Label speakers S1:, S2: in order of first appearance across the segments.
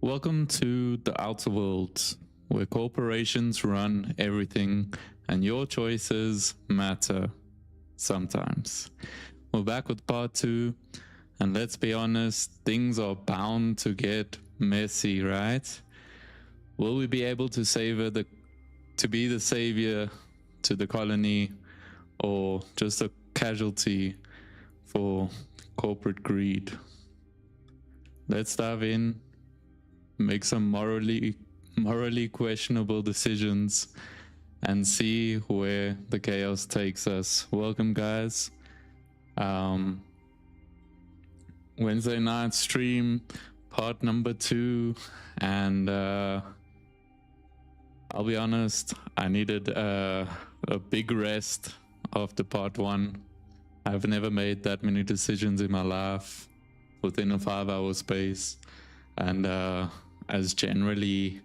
S1: Welcome to the outer world, where corporations run everything and your choices matter sometimes. We're back with part 2, and let's be honest, things are bound to get messy, right? Will we be able to be the savior to the colony, or just a casualty for corporate greed? Let's dive in, make some morally questionable decisions, and see where the chaos takes us. Welcome, guys. Wednesday night stream, part number 2, and I'll be honest, I needed a big rest after part 1. I've never made that many decisions in my life within a 5-hour space, and as generally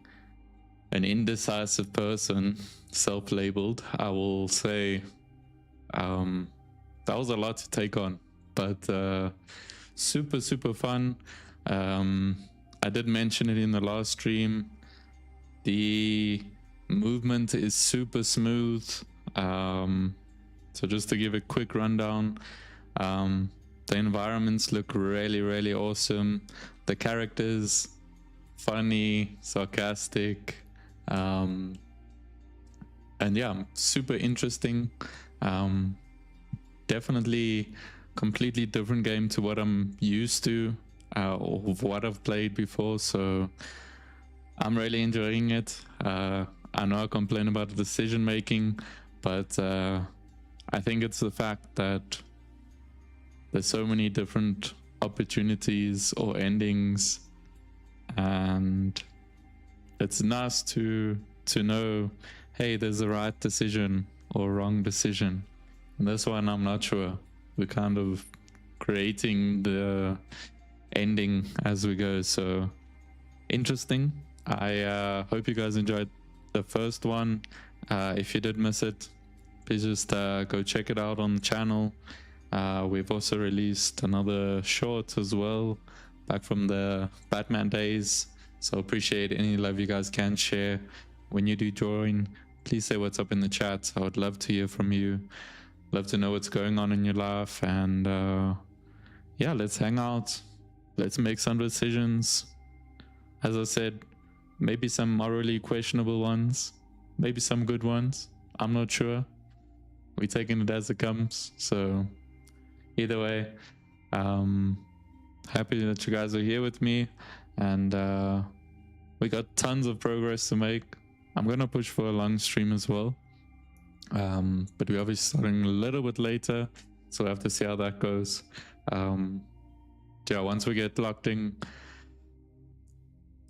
S1: an indecisive person, self-labeled, I will say that was a lot to take on, but super fun. I did mention it in the last stream. The movement is super smooth. So just to give a quick rundown, the environments look really awesome. The characters, funny, sarcastic, and yeah, super interesting. Definitely completely different game to what I'm used to, or what I've played before, so I'm really enjoying it. I know I complain about the decision making, but I think it's the fact that there's so many different opportunities or endings, and it's nice to know, hey, there's a right decision or wrong decision. And this one, I'm not sure. We're kind of creating the ending as we go, so interesting. I hope you guys enjoyed the first one. If you did miss it, please just go check it out on the channel. We've also released another short as well, back from the Batman days, so appreciate any love you guys can share. When you do join, please say what's up in the chat. I would love to hear from you, love to know what's going on in your life, and yeah, let's hang out, let's make some decisions. As I said, maybe some morally questionable ones, maybe some good ones, I'm not sure. We're taking it as it comes, so either way, happy that you guys are here with me, and we got tons of progress to make. I'm gonna push for a long stream as well, but we're obviously starting a little bit later, so we have to see how that goes. Yeah, once we get locked in,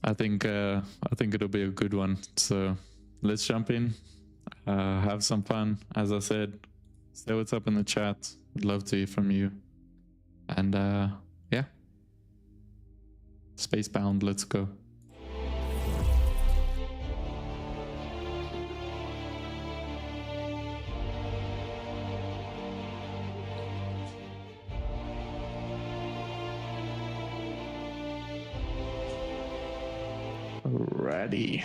S1: I think it'll be a good one. So let's jump in, have some fun. As I said, say what's up in the chat. Would love to hear from you. And yeah, Spacebound, let's go. Ready.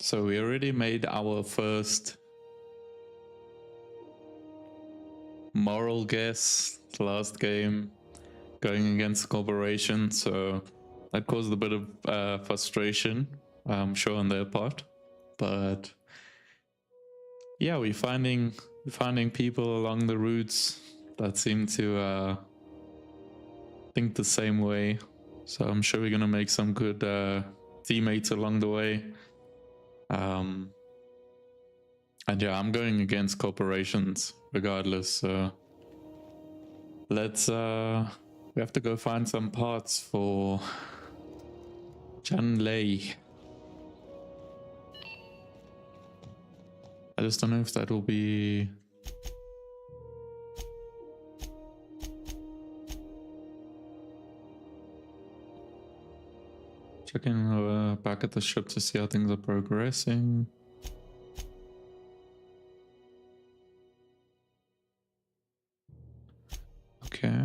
S1: So we already made our first moral guess last game, going against the corporation, so that caused a bit of frustration, I'm sure, on their part. But yeah, we're finding people along the routes that seem to think the same way, so I'm sure we're gonna make some good teammates along the way. And yeah, I'm going against corporations regardless, so let's we have to go find some parts for Chan Lei. I just don't know if that will be... Checking back at the ship to see how things are progressing. Okay.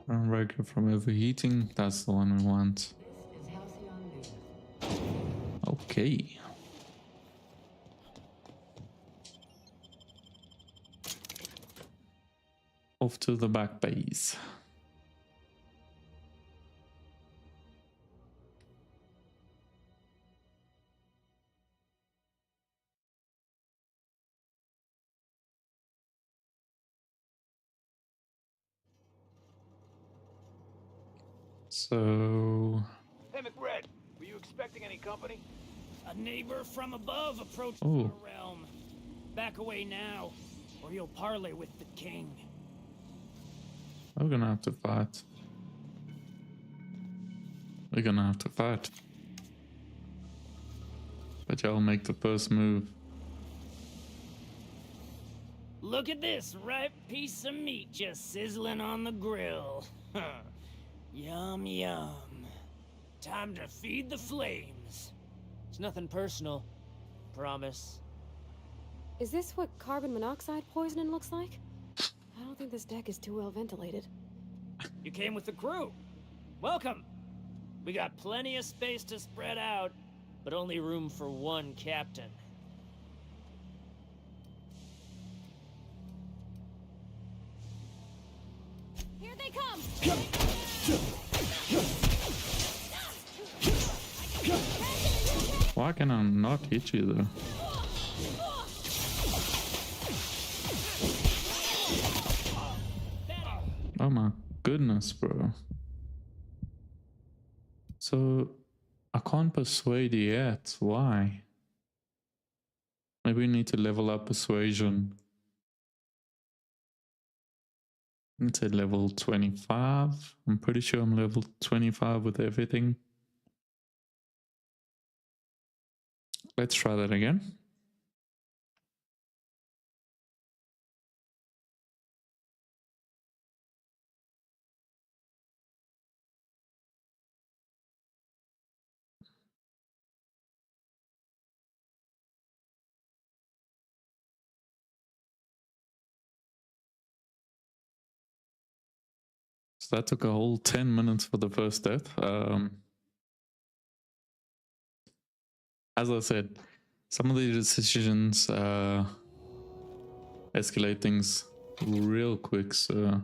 S1: Unbreaker from overheating. That's the one we want.
S2: This is Halcyon.
S1: Okay. Off to the back base. So...
S3: Hey, McRed, were you expecting any company?
S4: A neighbor from above approaches
S1: Oh.
S4: our realm. Back away now, or you'll parley with the king.
S1: We're gonna have to fight. We're gonna have to fight. But y'all make the first move.
S4: Look at this ripe piece of meat just sizzling on the grill. Yum, yum. Time to feed the flames. It's nothing personal. Promise.
S2: Is this what carbon monoxide poisoning looks like? I don't think this deck is too well ventilated.
S4: You came with the crew. Welcome. We got plenty of space to spread out, but only room for one captain.
S2: Here they come!
S1: Why can I not hit you though? Oh my goodness, bro. So I can't persuade yet. Why? Maybe we need to level up persuasion. It's at level 25. I'm pretty sure I'm level 25 with everything. Let's try that again. So that took a whole 10 minutes for the first death. As I said, some of the decisions escalate things real quick. So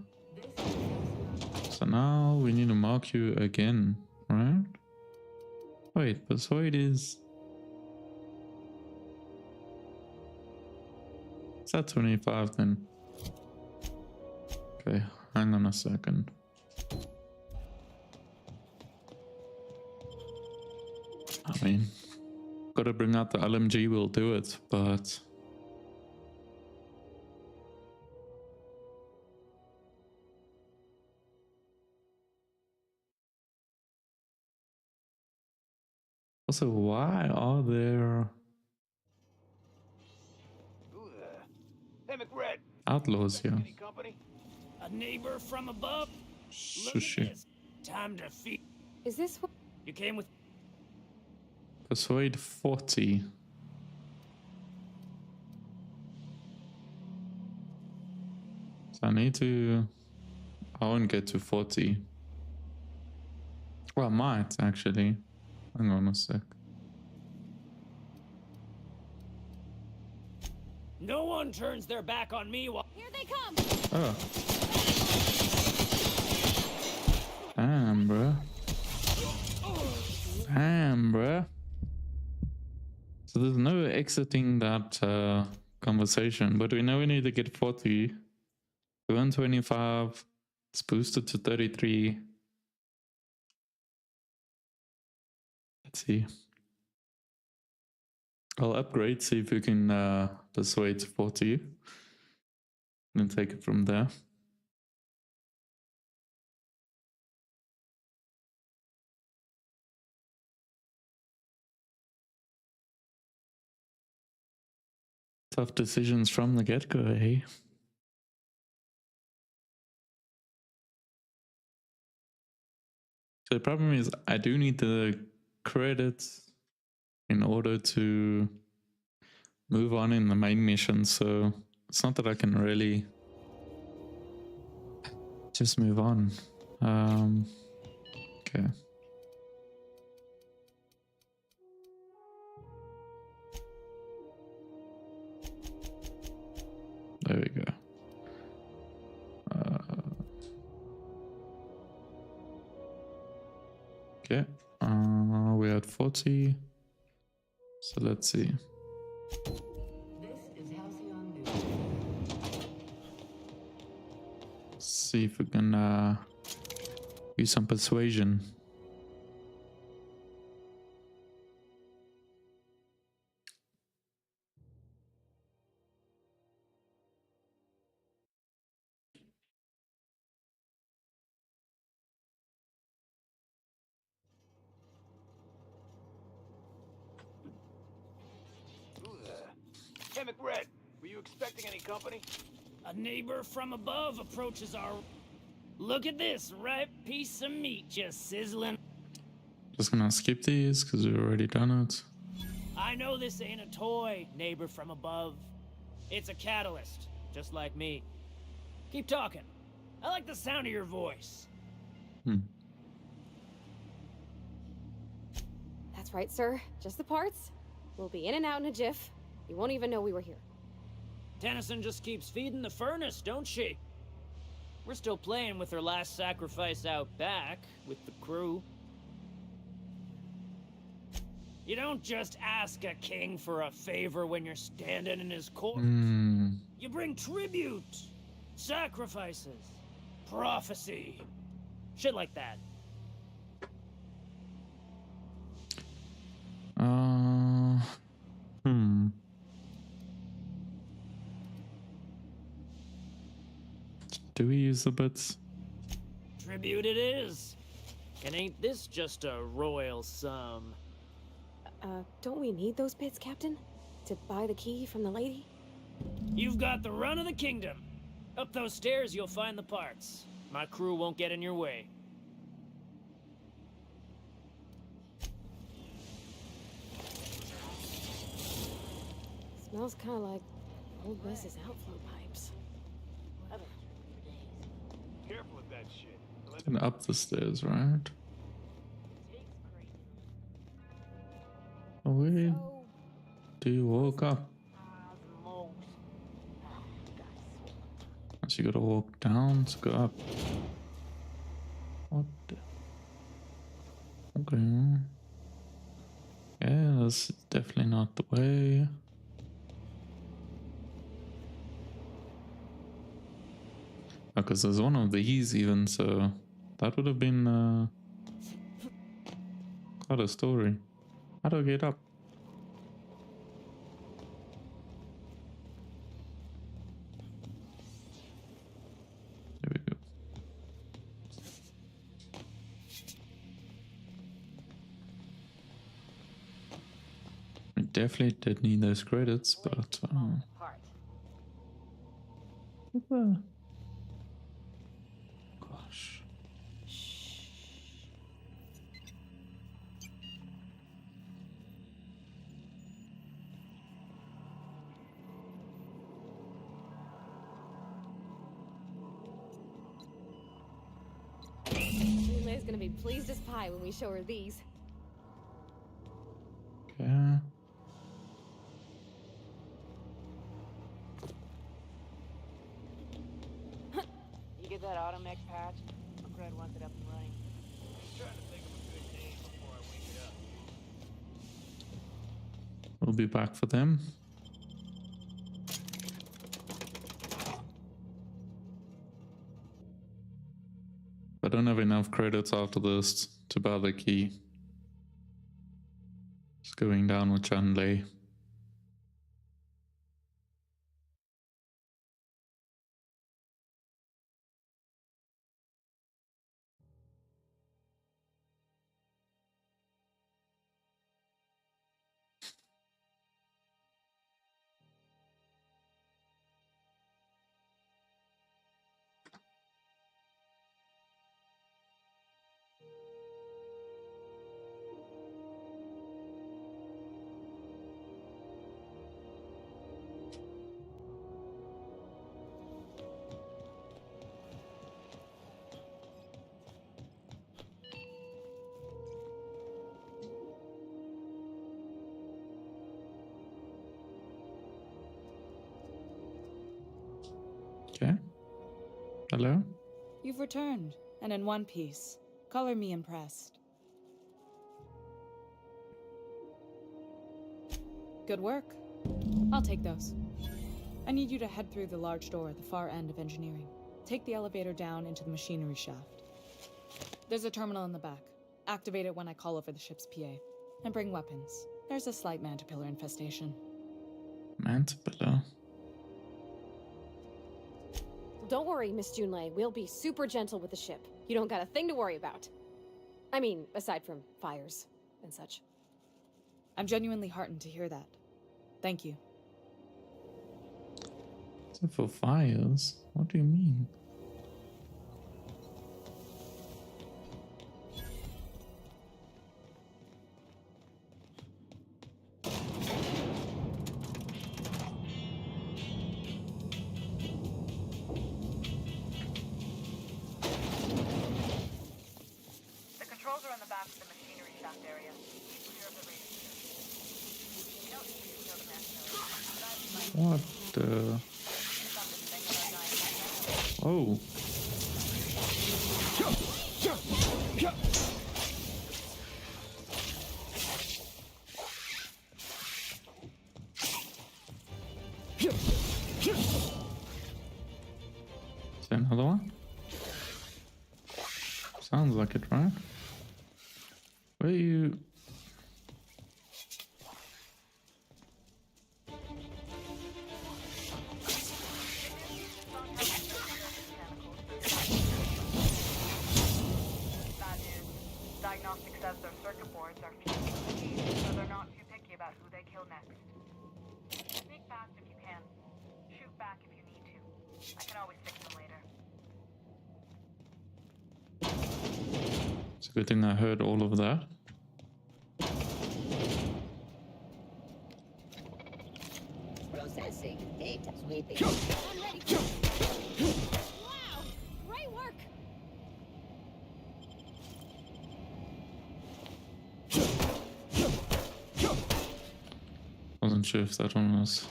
S1: now we need to mark you again, right? Wait, persuade is that 25 then? Okay, hang on a second. I mean, gotta bring out the LMG, we'll do it, but also, why are there
S3: Who the... Hey, McRed,
S1: outlaws here?
S3: any company?
S4: A neighbor from above? Look at
S1: Sushi.
S4: this. Time to feed.
S2: Is this what...
S4: You came with...
S1: Persuade 40. So I need to... I won't get to 40. Well, I might actually. Hang on a sec.
S4: No one turns their back on me while...
S2: Here they come!
S1: Oh. Damn, bruh. Damn, bruh. So there's no exiting that conversation, but we know we need to get 40. 125. It's boosted to 33. Let's see. I'll upgrade, see if we can persuade 40. And take it from there. Tough decisions from the get-go, eh? So the problem is I do need the credits in order to move on in the main mission, so it's not that I can really just move on. Okay. There we go. Okay. We're at 40. So let's see.
S5: This is Halcyon News.
S1: See if we can use some persuasion.
S3: Who the... Hey, McRed, were you expecting any company?
S4: A neighbor from above approaches our... Look at this ripe piece of meat just sizzling.
S1: Just gonna skip these because we've already done it.
S4: I know this ain't a toy, neighbor from above. It's a catalyst, just like me. Keep talking. I like the sound of your voice.
S2: That's right, sir. Just the parts. We'll be in and out in a jiff. You won't even know we were here.
S4: Tennyson just keeps feeding the furnace, don't she? We're still playing with her last sacrifice out back, with the crew. You don't just ask a king for a favor when you're standing in his court. You bring tribute, sacrifices, prophecy, shit like that.
S1: Do we use the bits?
S4: Tribute it is. And ain't this just a royal sum?
S2: Don't we need those bits, Captain? To buy the key from the lady?
S4: You've got the run of the kingdom. Up those stairs, you'll find the parts. My crew won't get in your way.
S2: Smells kind of like old Wes's outflow pipes.
S3: Careful with that shit.
S1: And up the stairs, right? Oh, wait.
S2: So,
S1: Do you walk up? So you gotta walk down to go up. What the? Okay. Yeah, that's definitely not the way. Because there's one of these even, so that would have been quite a story. How do I get up? There we go. We definitely did need those credits, but gosh.
S2: Liz gonna be pleased as pie when we show her these.
S1: Okay.
S6: You get that Automech patch? Fred wants it up and running.
S3: I'm trying to think of a good name before I wake it up.
S1: We'll be back for them. I don't have enough credits after this to buy the key. Just going down with Chanley. Hello?
S7: You've returned, and in one piece. Color me impressed. Good work. I'll take those. I need you to head through the large door at the far end of engineering. Take the elevator down into the machinery shaft. There's a terminal in the back. Activate it when I call over the ship's PA. And bring weapons. There's a slight mantipillar infestation.
S1: Mantipillar.
S2: Don't worry, Miss Junlei. We'll be super gentle with the ship. You don't got a thing to worry about. I mean, aside from fires and such.
S7: I'm genuinely heartened to hear that. Thank you.
S1: So for fires? What do you mean?
S8: The controls are in the back of the machinery shaft area. Keep clear of the radiator. You don't need to kill the machinery.
S1: What the... Oh. Is there another one? Sounds like it, right? Where are you?
S8: Diagnostic says their circuit boards are fused, so they're not too picky about who they kill next. Sneak fast if you can. Shoot back if you need to. I can always fix them later.
S1: It's a good thing I heard all of that.
S9: Processing data sweeping.
S2: I'm ready for it. Wow! Great work!
S1: Wasn't sure if that one was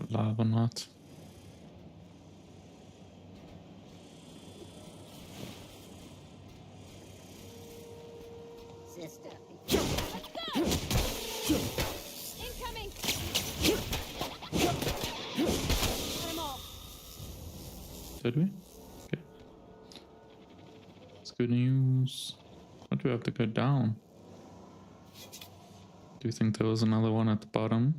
S1: alive or not.
S9: Sister.
S2: Incoming! Got 'em all.
S1: Did we? Okay. It's good news. What do we have to go down? Do you think there was another one at the bottom?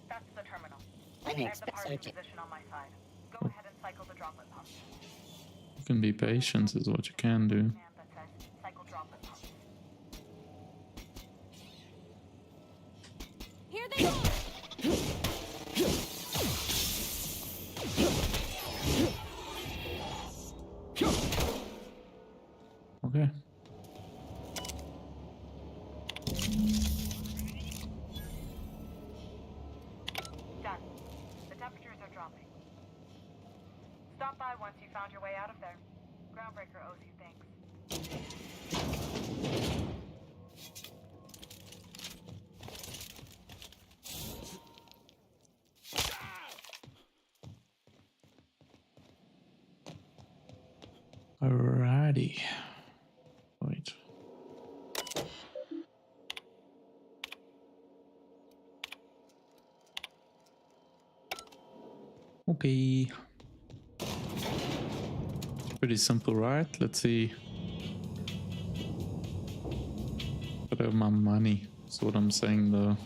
S8: That's the terminal.
S9: I
S8: I
S9: need
S8: have the parts in
S9: searching.
S8: position on my side. Go ahead and cycle the droplet pump.
S1: You can be patient is what you can do.
S8: Command that says cycle droplet pump.
S2: Here they go!
S1: Okay.
S8: Done. The temperatures are dropping. Stop by once you found your way out of there. Groundbreaker owes you thanks.
S1: Alrighty. Wait. Okay. Pretty simple, right? Let's see. But I have my money. That's what I'm saying though.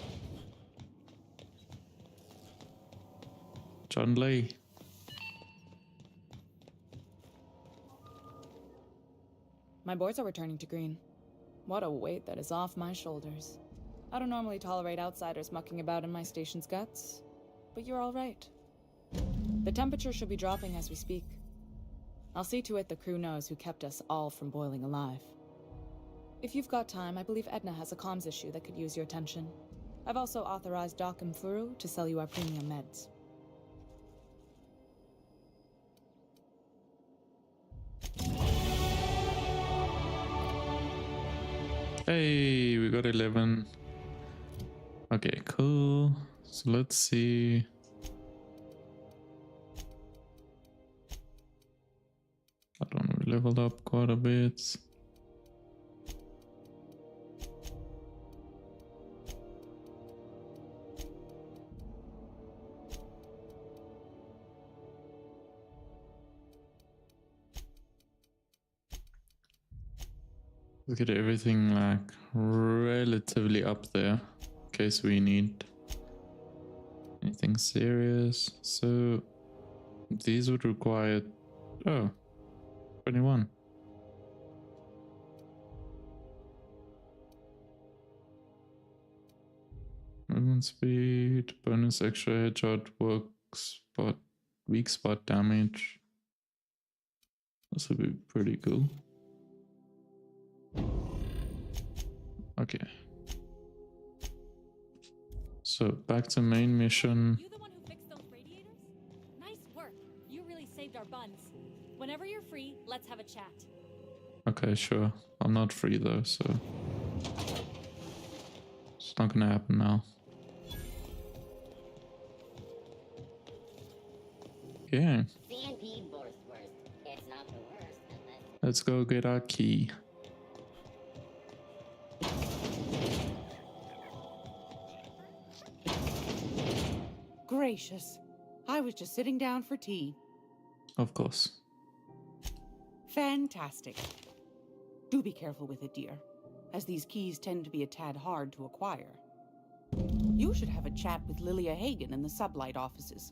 S1: John Lee.
S7: My boards are returning to green. What a weight that is off my shoulders. I don't normally tolerate outsiders mucking about in my station's guts, but you're all right. The temperature should be dropping as we speak. I'll see to it the crew knows who kept us all from boiling alive. If you've got time, I believe Edna has a comms issue that could use your attention. I've also authorized Doc and Furu to sell you our premium meds.
S1: Hey, we got 11. Okay, cool. So let's see. leveled up quite a bit. Look at everything like relatively up there in case we need anything serious. So these would require 21. Movement speed, bonus extra headshot, work spot, weak spot damage. This would be pretty cool. Okay. So back to main mission.
S9: You the one who fixed those radiators? Nice work. You really saved our buns. Whenever you're free, let's have a chat.
S1: Okay, sure. I'm not free though, so it's not gonna happen now. Yeah.
S10: CNP Borsworth. It's not the worst unless...
S1: Let's go get our key.
S11: Gracious. I was just sitting down for tea.
S1: Of course.
S11: Fantastic. Do be careful with it, dear, as these keys tend to be a tad hard to acquire. You should have a chat with Lilia Hagen in the Sublight offices.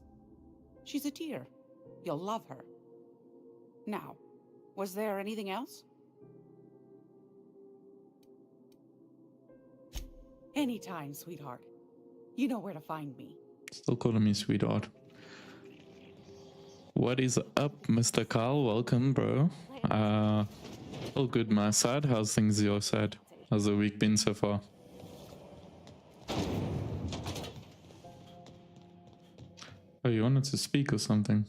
S11: She's a dear. You'll love her. Now, was there anything else? Anytime, sweetheart. You know where to find me.
S1: Still calling me sweetheart. What is up, Mr. Carl? Welcome, bro. All good my side. How's things your side? How's the week been so far? Oh, you wanted to speak or something?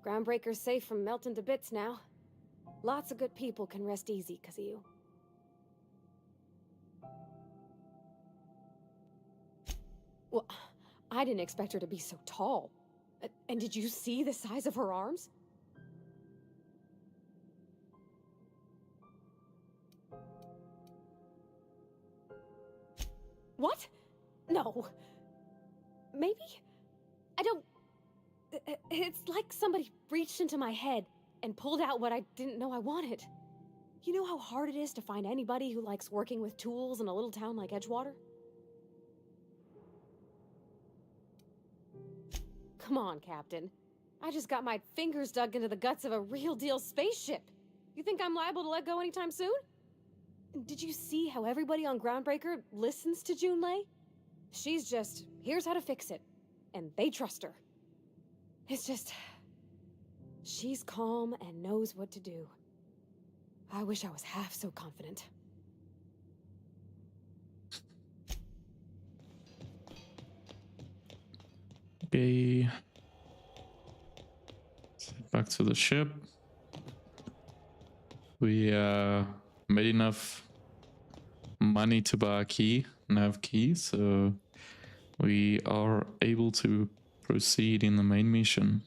S2: Groundbreaker's safe from melting to bits now. Lots of good people can rest easy because of you. Well, I didn't expect her to be so tall. And did you see the size of her arms? What? No. Maybe? I don't... It's like somebody reached into my head and pulled out what I didn't know I wanted. You know how hard it is to find anybody who likes working with tools in a little town like Edgewater? Come on, Captain. I just got my fingers dug into the guts of a real-deal spaceship. You think I'm liable to let go anytime soon? Did you see how everybody on Groundbreaker listens to Junlei? She's just, here's how to fix it. And they trust her. It's just... she's calm and knows what to do. I wish I was half so confident.
S1: Okay. Back to the ship. We made enough money to buy a key, nav key, so we are able to proceed in the main mission.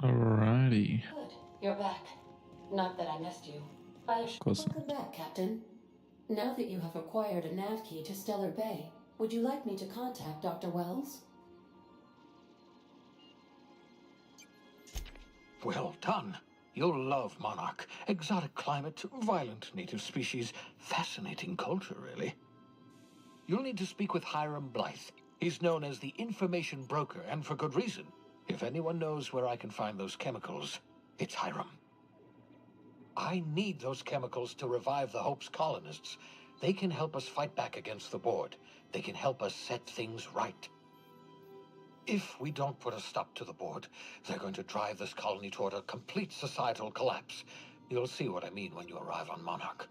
S1: Alrighty.
S5: Good. You're back. Not that I missed you. Welcome back, Captain. Now that you have acquired a nav key to Stellar Bay, would you like me to contact Dr. Wells?
S12: Well done. You'll love Monarch. Exotic climate, violent native species, fascinating culture, really. You'll need to speak with Hiram Blythe. He's known as the information broker, and for good reason. If anyone knows where I can find those chemicals, it's Hiram. I need those chemicals to revive the Hope's colonists. They can help us fight back against the board. They can help us set things right. If we don't put a stop to the board, they're going to drive this colony toward a complete societal collapse. You'll see what I mean when you arrive on Monarch.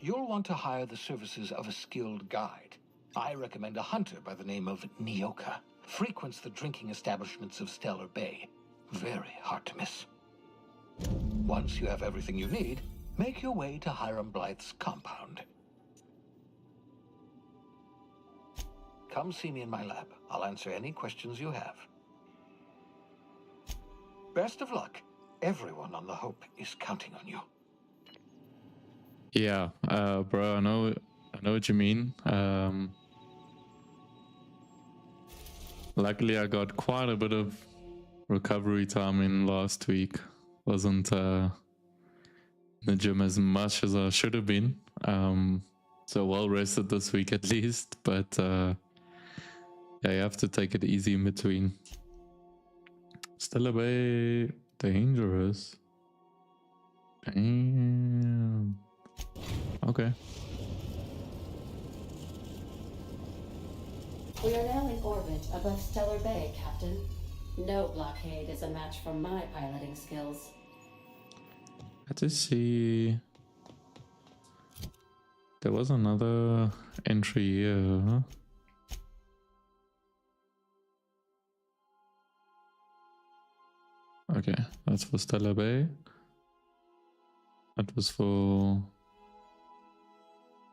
S12: You'll want to hire the services of a skilled guide. I recommend a hunter by the name of Nyoka. Frequents the drinking establishments of Stellar Bay. Very hard to miss. Once you have everything you need, make your way to Hiram Blythe's compound. Come see me in my lab. I'll answer any questions you have. Best of luck. Everyone on the Hope is counting on you.
S1: Yeah, bro, I know what you mean. Luckily, I got quite a bit of recovery time in last week. Wasn't in the gym as much as I should have been. So well rested this week at least, but yeah, you have to take it easy in between. Still a bit dangerous. Damn. Okay.
S5: We are now in orbit above Stellar Bay, Captain. No blockade is a match for my piloting skills.
S1: I just see there was another entry here. Okay, that's for Stellar Bay. That was for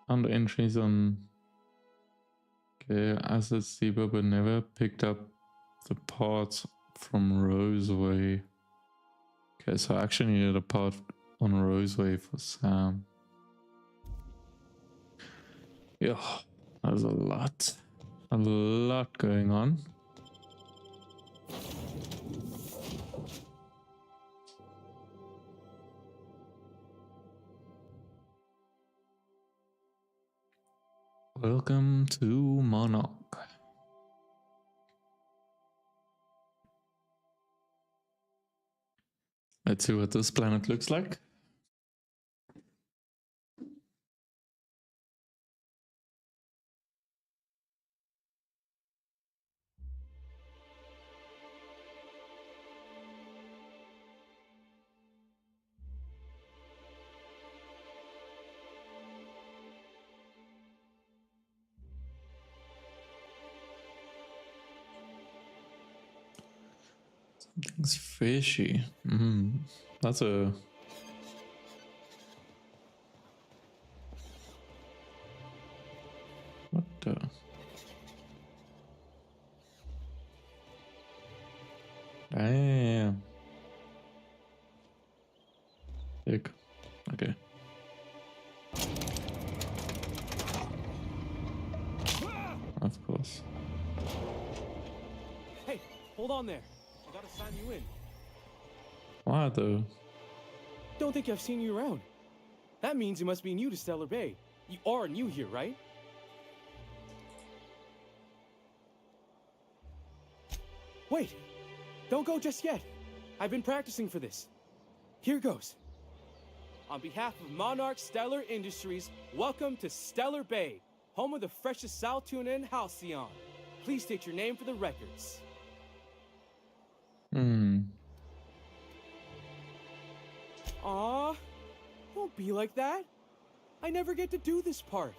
S1: under entries on assets Zebra, but never picked up the parts from Roseway. Okay, so I actually needed a part on Roseway for Sam. Yeah, there's a lot going on. Welcome to Monarch. Let's see what this planet looks like. Something's fishy. That's a... What the... Damn. Sick. Okay. Of course.
S13: Hey, hold on there. I gotta sign you in.
S1: Why though?
S13: Don't think I've seen you around. That means you must be new to Stellar Bay. You are new here, right? Wait! Don't go just yet. I've been practicing for this. Here goes. On behalf of Monarch Stellar Industries, welcome to Stellar Bay, home of the freshest sal tuna in Halcyon. Please state your name for the records. Aw, don't be like that. I never get to do this part.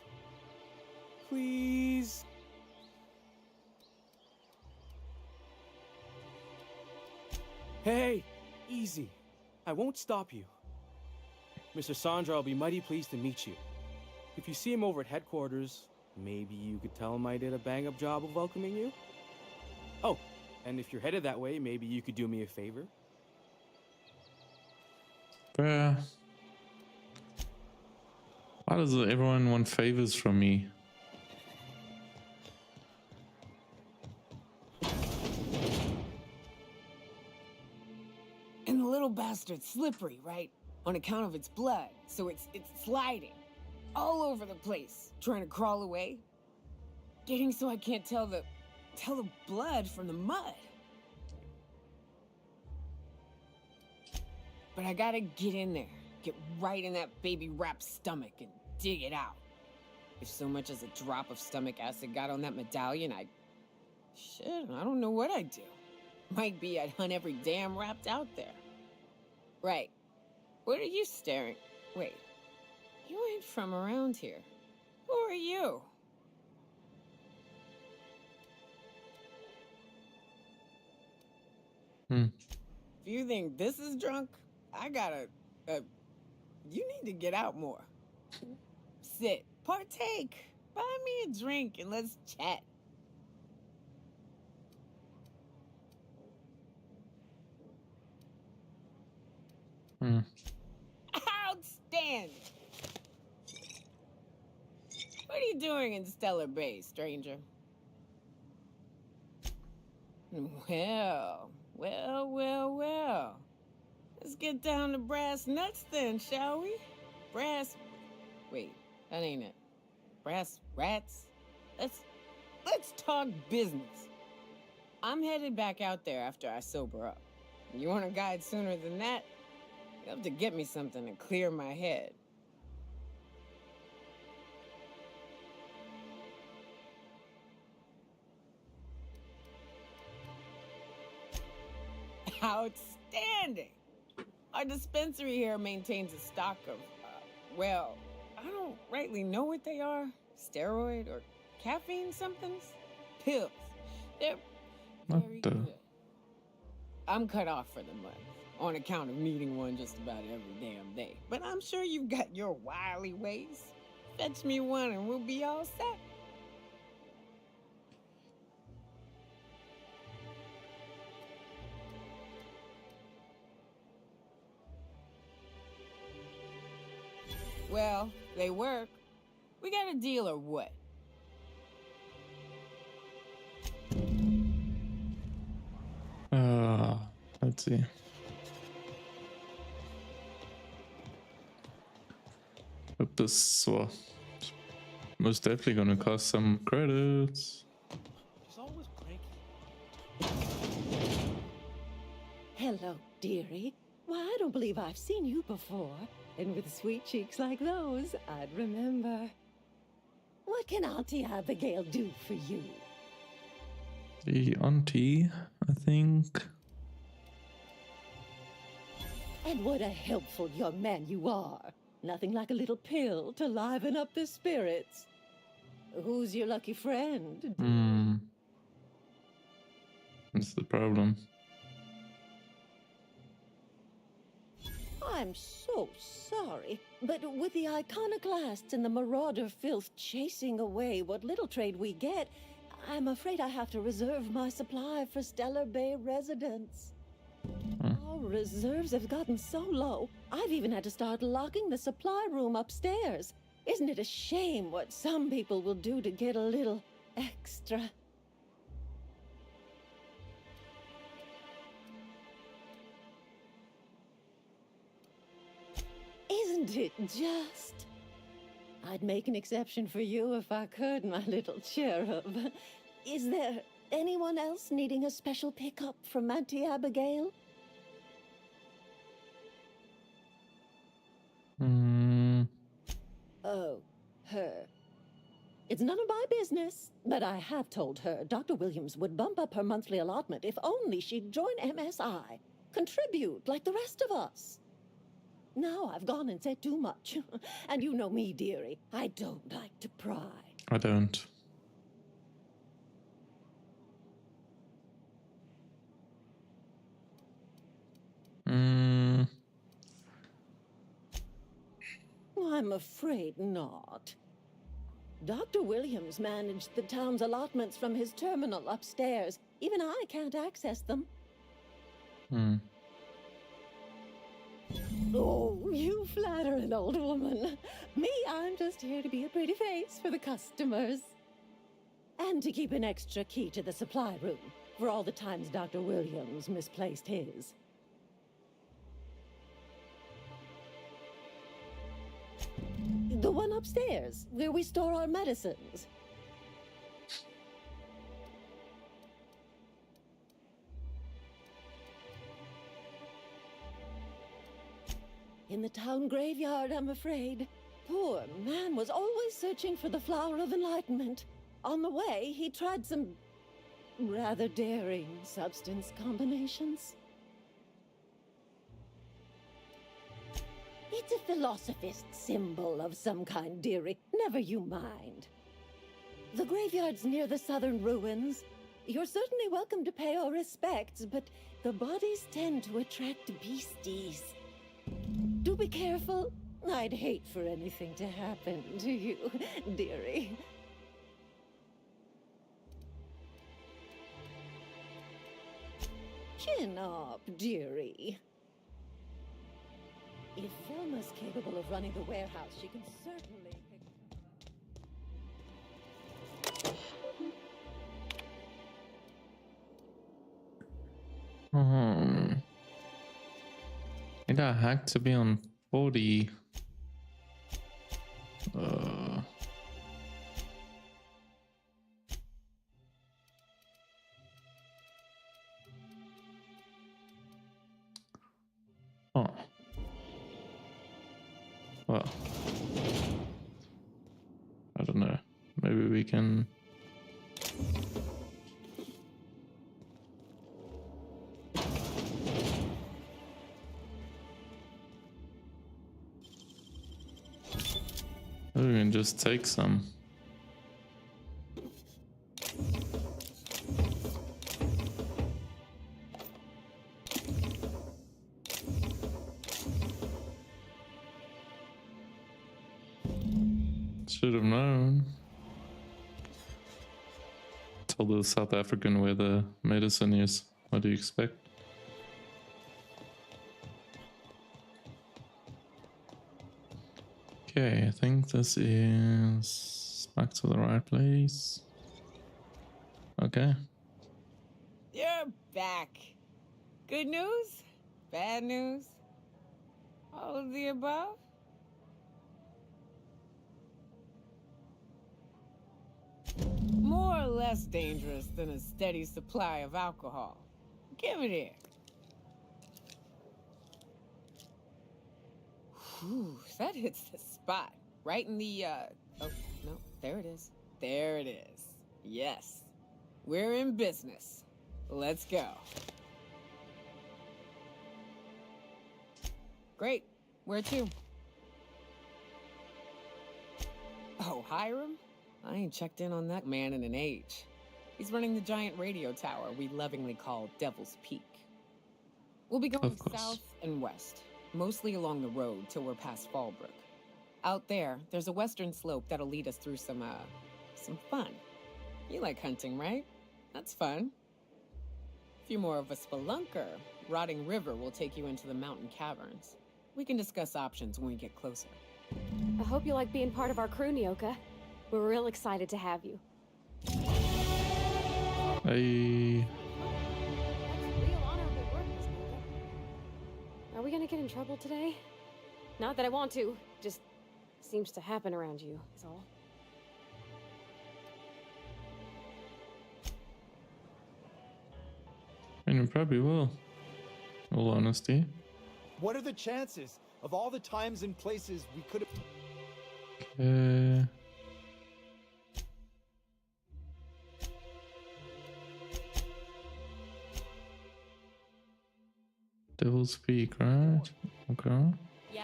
S13: Please. Hey, easy. I won't stop you. Mr. Sandra will be mighty pleased to meet you. If you see him over at headquarters, maybe you could tell him I did a bang-up job of welcoming you? Oh, and if you're headed that way, maybe you could do me a favor?
S1: Bruh. Why does everyone want favors from me?
S14: And the little bastard's slippery, right? On account of its blood, so it's sliding all over the place, trying to crawl away. Getting so I can't tell the blood from the mud. but I gotta get in there, get right in that baby rap's stomach and dig it out. If so much as a drop of stomach acid got on that medallion, shit, I don't know what I'd do. Might be I'd hunt every damn rapt out there. Right. What are you staring? Wait. You ain't from around here. Who are you? If you think this is drunk, I gotta... you need to get out more. Sit. Partake. Buy me a drink and let's chat. Outstanding! What are you doing in Stellar Bay, stranger? Well. Let's get down to brass nuts then, shall we? Wait, that ain't it. Brass rats? Let's talk business. I'm headed back out there after I sober up. You want a guide sooner than that? You have to get me something to clear my head. Outstanding! Our dispensary here maintains a stock of, well, I don't rightly know what they are. Steroid or caffeine somethings? Pills. They're very good. I'm cut off for the month, on account of needing one just about every damn day. But I'm sure you've got your wily ways. Fetch me one and we'll be all set. Well, they work. We got a deal or what?
S1: Let's see. Hope this most definitely gonna cost some credits.
S13: She's always cranky.
S15: Hello, dearie. Why, I don't believe I've seen you before. And with sweet cheeks like those, I'd remember. What can Auntie Abigail do for you?
S1: The auntie, I think.
S15: And what a helpful young man you are. Nothing like a little pill to liven up the spirits. Who's your lucky friend?
S1: That's the problem.
S15: I'm so sorry, but with the iconoclasts and the marauder filth chasing away what little trade we get, I'm afraid I have to reserve my supply for Stellar Bay residents. Our reserves have gotten so low, I've even had to start locking the supply room upstairs. Isn't it a shame what some people will do to get a little extra? Isn't it just? I'd make an exception for you if I could, my little cherub. Is there anyone else needing a special pickup from Auntie Abigail? Oh, her. It's none of my business, but I have told her Dr. Williams would bump up her monthly allotment if only she'd join MSI. Contribute like the rest of us. Now I've gone and said too much. And you know me, dearie. I don't like to pry.
S1: I don't.
S15: I'm afraid not. Dr. Williams managed the town's allotments from his terminal upstairs. Even I can't access them. Oh, you flatter an old woman. Me, I'm just here to be a pretty face for the customers. And to keep an extra key to the supply room, for all the times Dr. Williams misplaced his. The one upstairs, where we store our medicines. In the town graveyard, I'm afraid. Poor man was always searching for the flower of enlightenment. On the way, he tried some rather daring substance combinations. It's a philosophist symbol of some kind, dearie. Never you mind. The graveyard's near the southern ruins. You're certainly welcome to pay our respects, but the bodies tend to attract beasties. Do be careful. I'd hate for anything to happen to you, dearie. Chin up, dearie. If Velma's capable of running the warehouse, she can certainly pick...
S1: Maybe I hacked to be on 40. Oh. Well, I don't know. Maybe we can... Maybe we can just take some. Should have known. Told the South African where the medicine is. What do you expect? Okay, I think this is back to the right place. Okay.
S14: You're back. Good news? Bad news? All of the above? More or less dangerous than a steady supply of alcohol. Give it here. Whew, that hits the spot. Right in the, oh, no, there it is. There it is. Yes. We're in business. Let's go. Great. Where to? Oh, Hiram? I ain't checked in on that man in an age. He's running the giant radio tower we lovingly call Devil's Peak. We'll be going south and west, mostly along the road till we're past Fallbrook. Out there, there's a western slope that'll lead us through some fun. You like hunting, right? That's fun. If you're more of a spelunker, Rotting River will take you into the mountain caverns. We can discuss options when we get closer.
S2: I hope you like being part of our crew, Nyoka. We're real excited to have you.
S1: Hey.
S2: Are we gonna get in trouble today? Not that I want to, just seems to happen around you, is all.
S1: I mean, we probably will. In all honesty.
S3: What are the chances of all the times and places we could have...
S1: Devil's Peak, right? Okay.
S9: Yeah.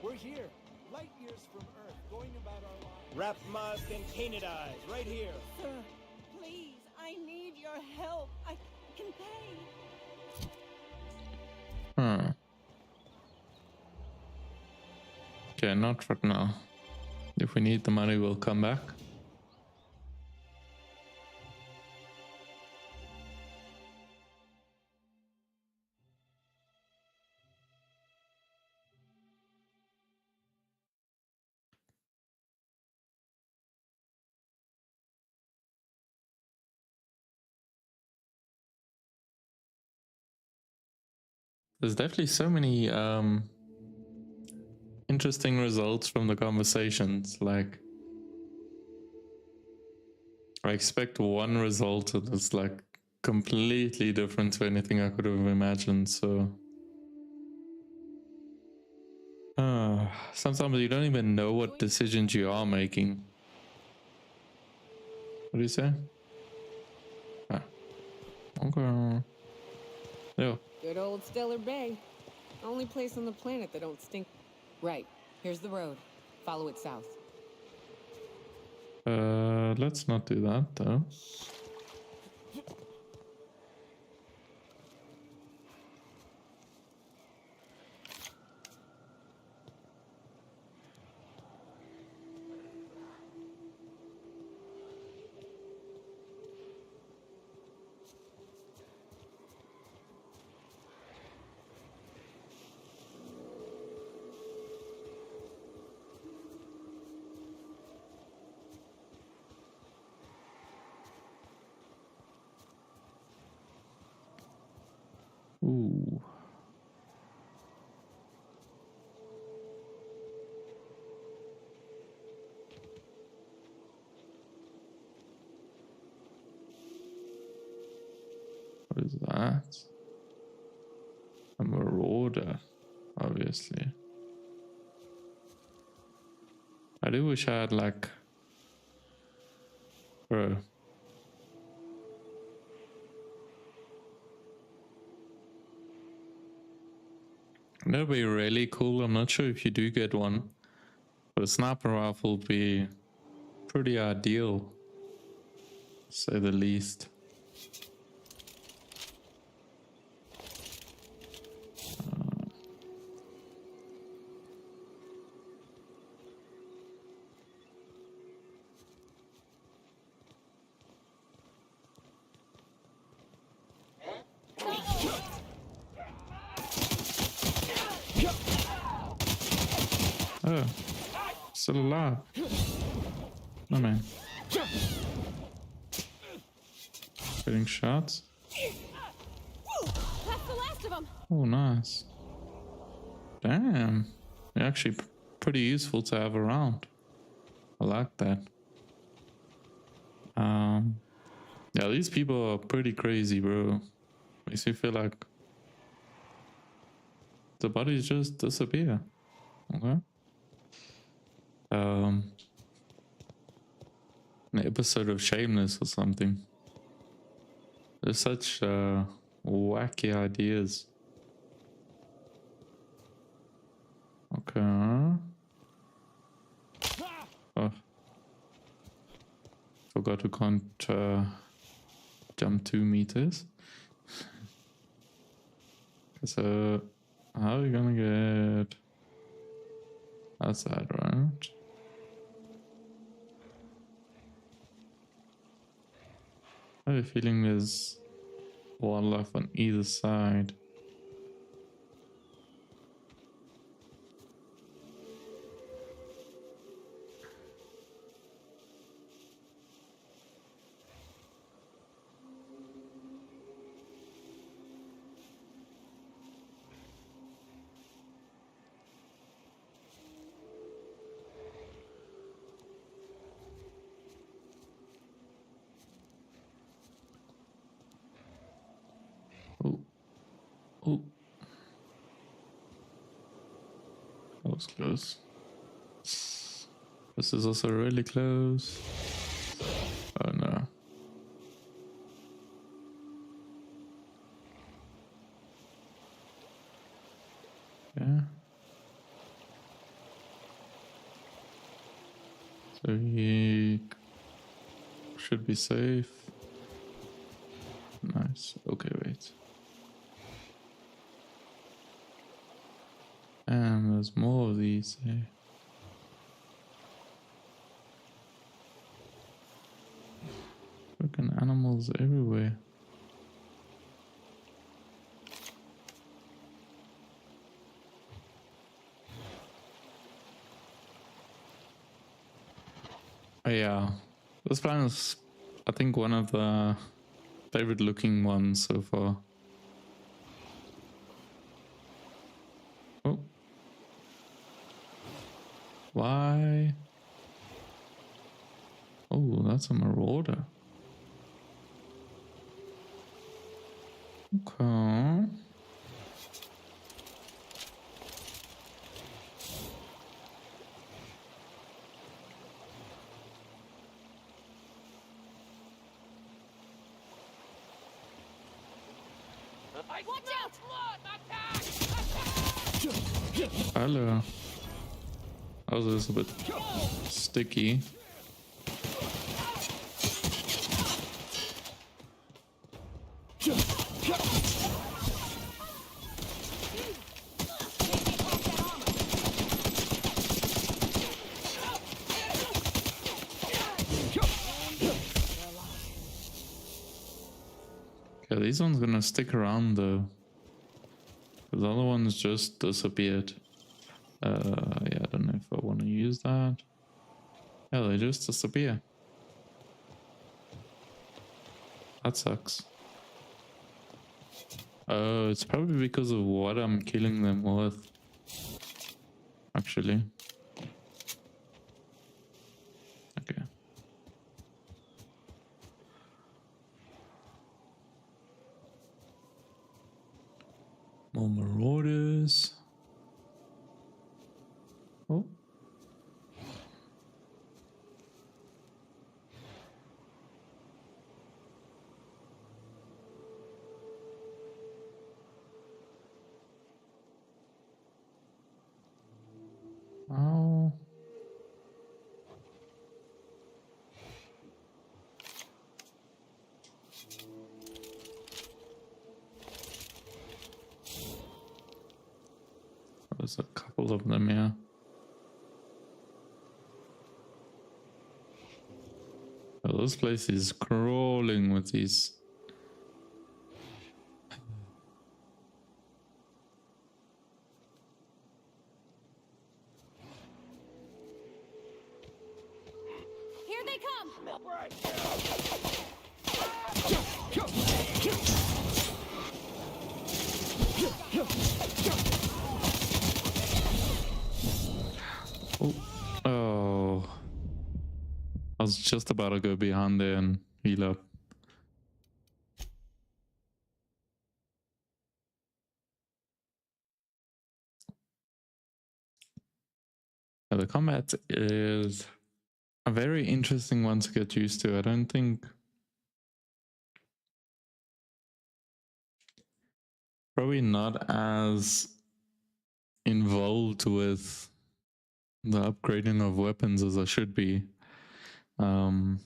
S3: We're here, light years from Earth, going about our lives. Wrap mask and painted eyes, right here.
S15: Sir, please, I need your help. I can pay.
S1: Huh. Okay, not right now. If we need the money, we'll come back. There's definitely so many interesting results from the conversations. Like, I expect one result and it's like completely different to anything I could have imagined. So Sometimes you don't even know what decisions you are making. What do you say? Ah. Okay. Yeah.
S14: Good old Stellar Bay. Only place on the planet that don't stink. Right. Here's the road. Follow it south.
S1: Let's not do that though. Ooh. What is that? A marauder, obviously. I do wish I had like... Bro. That'd be really cool. I'm not sure if you do get one. But a sniper rifle would be pretty ideal, to say the least. Oh, still alive. No man. Getting shots.
S2: That's the last of them.
S1: Oh, nice. Damn. They're actually pretty useful to have around. I like that. Yeah, these people are pretty crazy, bro. Makes me feel like the bodies just disappear. Okay. An episode of Shameless or something. There's such wacky ideas. Okay. Oh. Forgot to can't jump 2 meters. So, how are you gonna get outside, right? I have a feeling there's wildlife on either side. Oh, that was close. This is also really close. Oh no. Yeah. So he should be safe. Nice. Okay, wait. And there's more of these here. Freaking animals everywhere. Oh yeah, this plan is, I think, one of the favorite looking ones so far. Oh. Why? Oh, that's a marauder. Okay.
S9: Watch out!
S1: Hello. Oh, this is a bit sticky. Yeah, these ones gonna stick around though. The other ones just disappeared. Yeah, I don't know if I want to use that. Yeah, they just disappear. That sucks. Oh, it's probably because of what I'm killing them with. Actually. Okay. More marauders. Oh. Oh. There's a couple of them here. Oh, this place is crawling with these.
S9: Here they come!
S1: Oh. Oh. I was just about to go behind there and heal up. The combat is a very interesting one to get used to. I don't think... Probably not as involved with the upgrading of weapons as I should be. I'm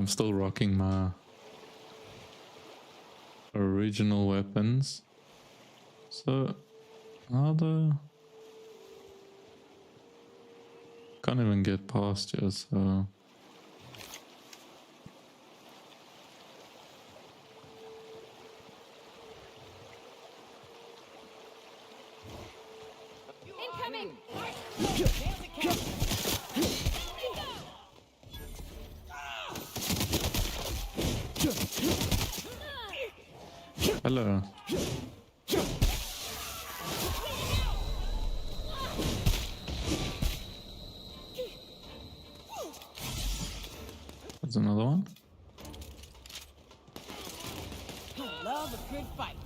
S1: still rocking my original weapons. So, other... Can't even get past here, so...
S9: Incoming!
S1: Hello. There's another one.
S14: Love a good fight.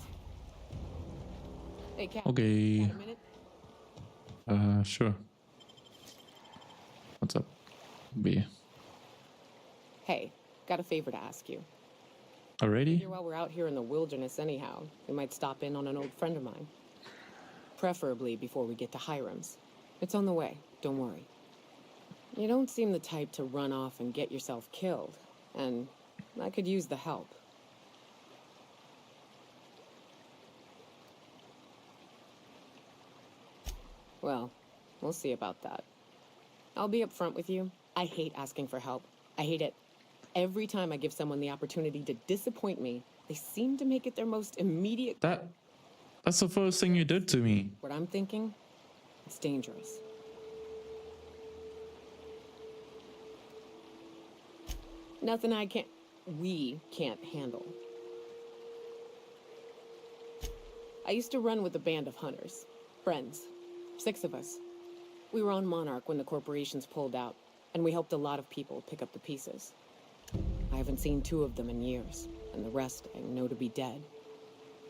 S14: Hey, Cap.
S1: Okay.
S14: Got a minute?
S1: Sure. What's up, B?
S11: Hey, got a favor to ask you.
S1: Already?
S11: Figure while we're out here in the wilderness anyhow, we might stop in on an old friend of mine. Preferably before we get to Hiram's. It's on the way, don't worry. You don't seem the type to run off and get yourself killed, and I could use the help. Well, we'll see about that. I'll be upfront with you. I hate asking for help. I hate it. Every time I give someone the opportunity to disappoint me, they seem to make it their most immediate...
S1: That's the first thing you did to me.
S11: What I'm thinking? It's dangerous. Nothing we can't handle. I used to run with a band of hunters. Friends. 6 of us. We were on Monarch when the corporations pulled out, and we helped a lot of people pick up the pieces. I haven't seen 2 of them in years, and the rest I know to be dead.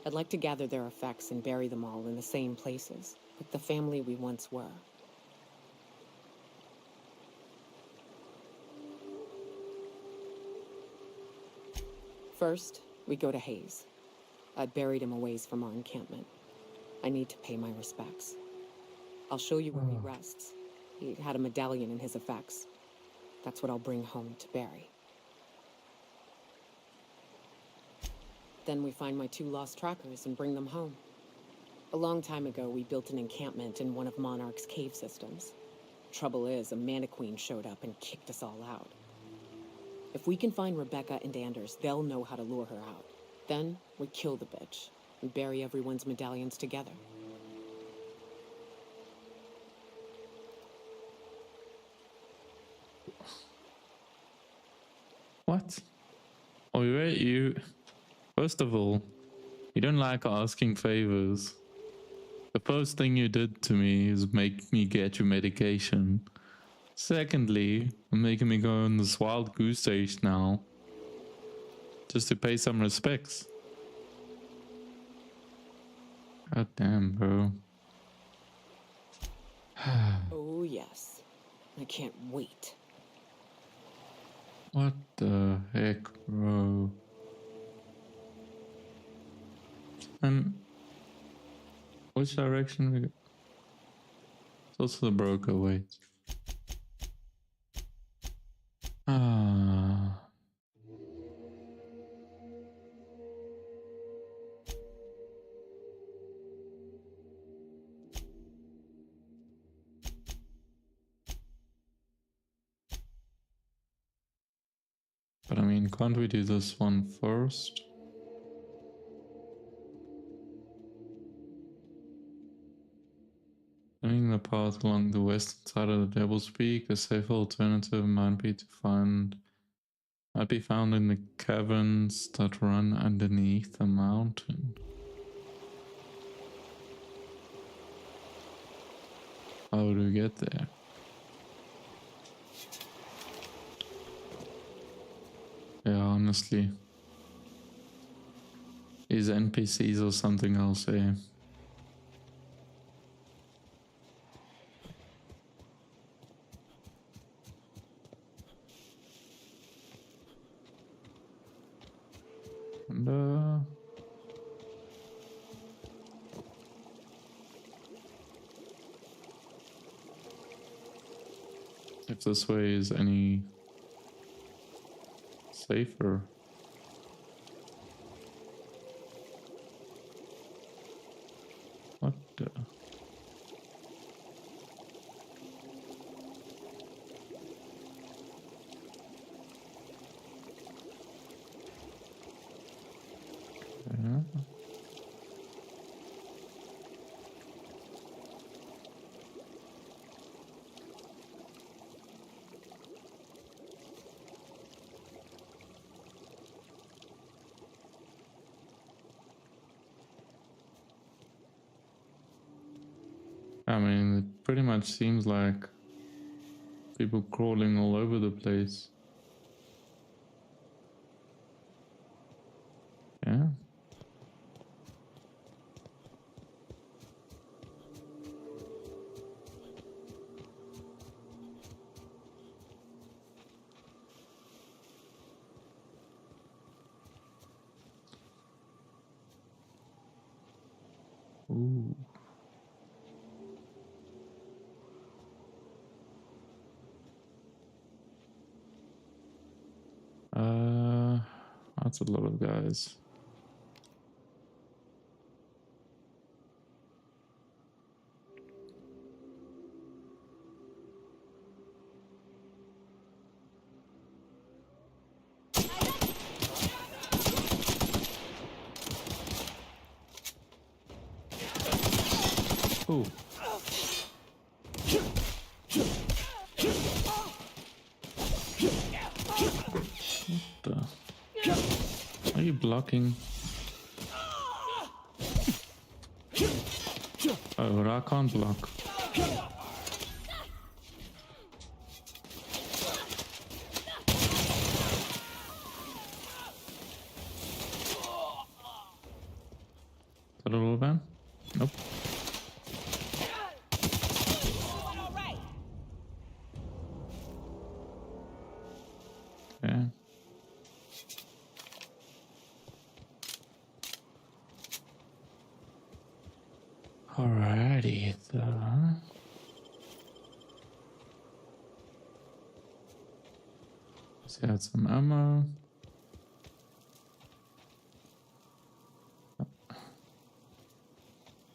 S11: I'd like to gather their effects and bury them all in the same places, like the family we once were. First, we go to Hayes.
S16: I buried him a ways from our encampment. I need to pay my respects. I'll show you where he rests. He had a medallion in his effects. That's what I'll bring home to Barry. Then we find my 2 lost trackers and bring them home. A long time ago, we built an encampment in one of Monarch's cave systems. Trouble is, a Mantiqueen showed up and kicked us all out. If we can find Rebecca and Anders, they'll know how to lure her out. Then, we kill the bitch and bury everyone's medallions together.
S1: What? Oh, you... First of all, you don't like asking favors. The first thing you did to me is make me get you medication. Secondly, you're making me go on this wild goose chase now. Just to pay some respects. God damn, bro.
S16: Oh, yes. I can't wait.
S1: What the heck, bro? And which direction we go? It's also the broker, wait. Ah. But I mean, can't we do this one first? Following the path along the western side of the Devil's Peak, a safer alternative might be found in the caverns that run underneath the mountain. How do we get there? Yeah, honestly. Is NPCs or something else, eh? And if this way is any safer. What the? Yeah. I mean, it pretty much seems like people crawling all over the place. Yeah. Ooh. That's a lot of guys. Ooh. Are you blocking? Oh, I can't block. Is that all of them? Nope. Okay. Alrighty, so let's add some ammo.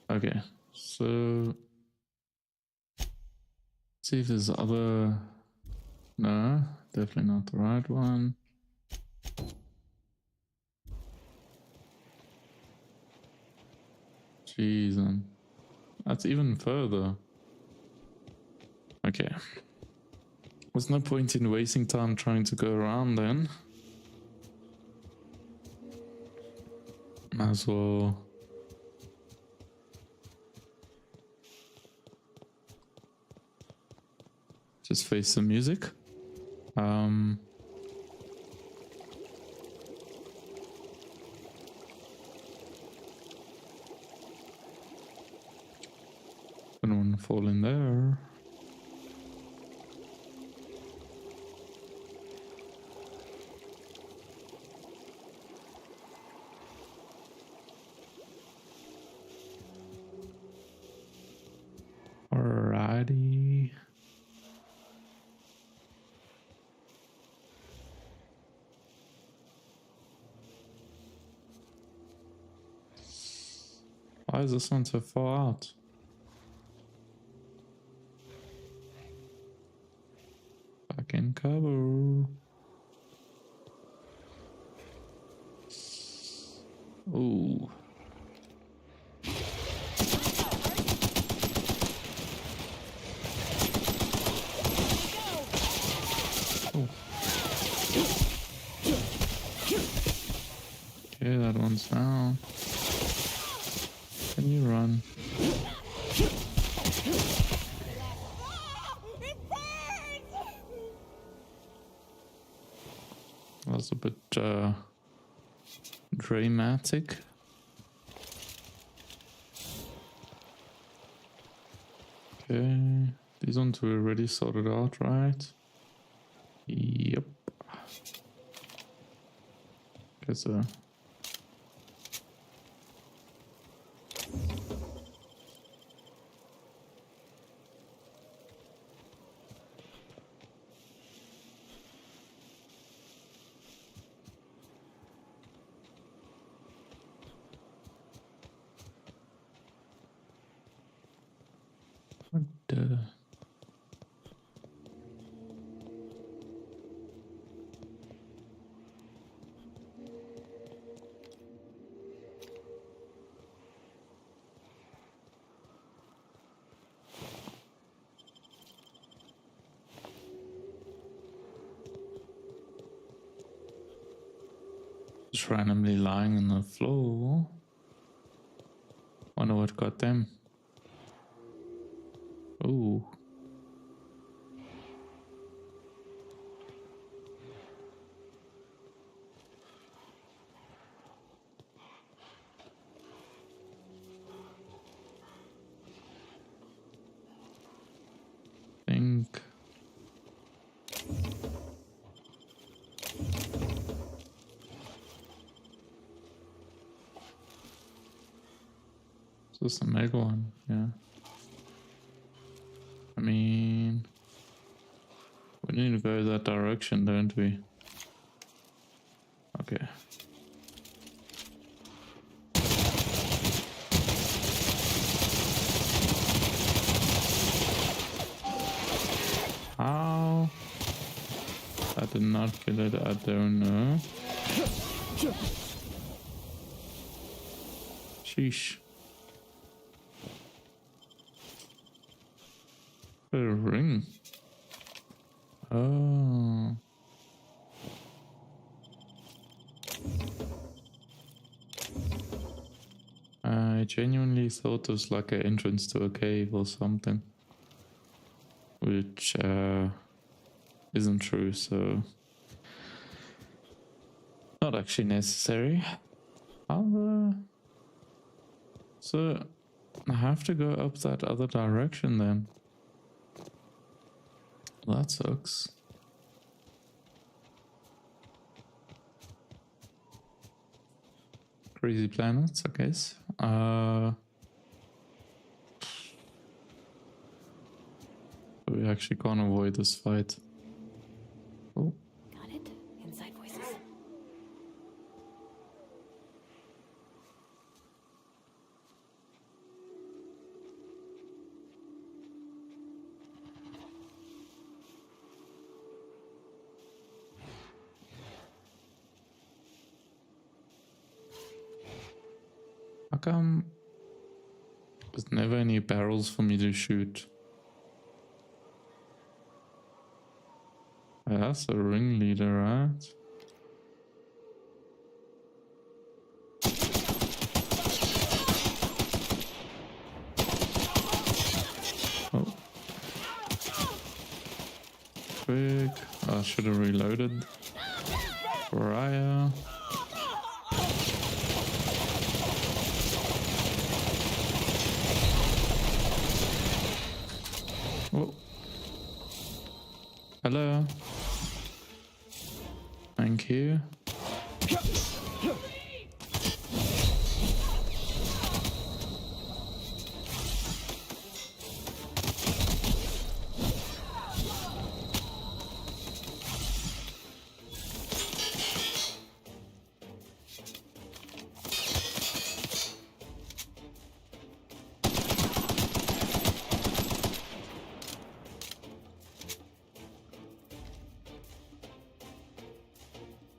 S1: Okay, so see if there's other. No, definitely not the right one. Jeez, that's even further. Okay. There's no point in wasting time trying to go around then. Might as well just face the music. Don't want to fall in there. Alrighty. Why is this one so far out? Back in cover. Ooh. Okay, that one's down. Can you run? That was a bit dramatic. Okay, these ones were already sorted out, right? Yep. Okay, so what the... Just randomly lying on the floor. Wonder what got them. Ooh. Think. So it's the mega one, yeah. I mean, we need to go that direction, don't we? Okay. How? I did not kill it, I don't know. Sheesh. A ring. Oh. I genuinely thought it was like an entrance to a cave or something. Which isn't true, so not actually necessary. So I have to go up that other direction then. That sucks. Crazy planets, I guess. actually can't avoid this fight. Oh.
S2: Got it. Inside voices.
S1: How come there's never any barrels for me to shoot? That's a ringleader, right? Oh. Quick. I should have reloaded. Pariah. Oh. Hello. Thank you.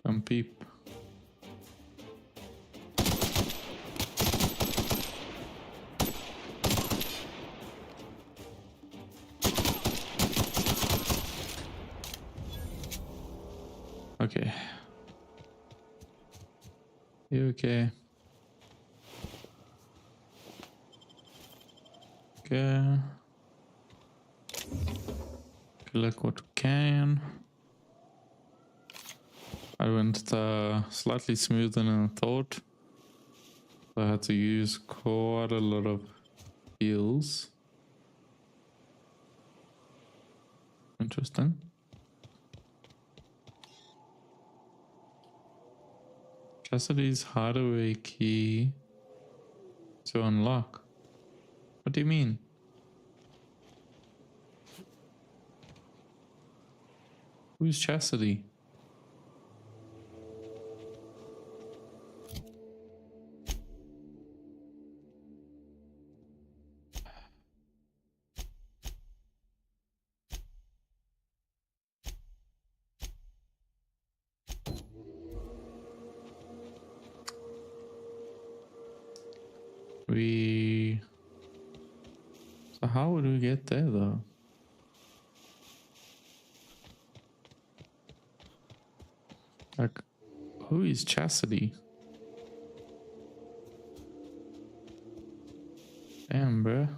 S1: Come peep. Okay. You okay? Okay. Collect what we can. I went slightly smoother than I thought. I had to use quite a lot of heals. Interesting. Cassidy's hideaway key to unlock. What do you mean? Who's Chastity? So how would we get there though? Like, who is Chastity? Damn, bro.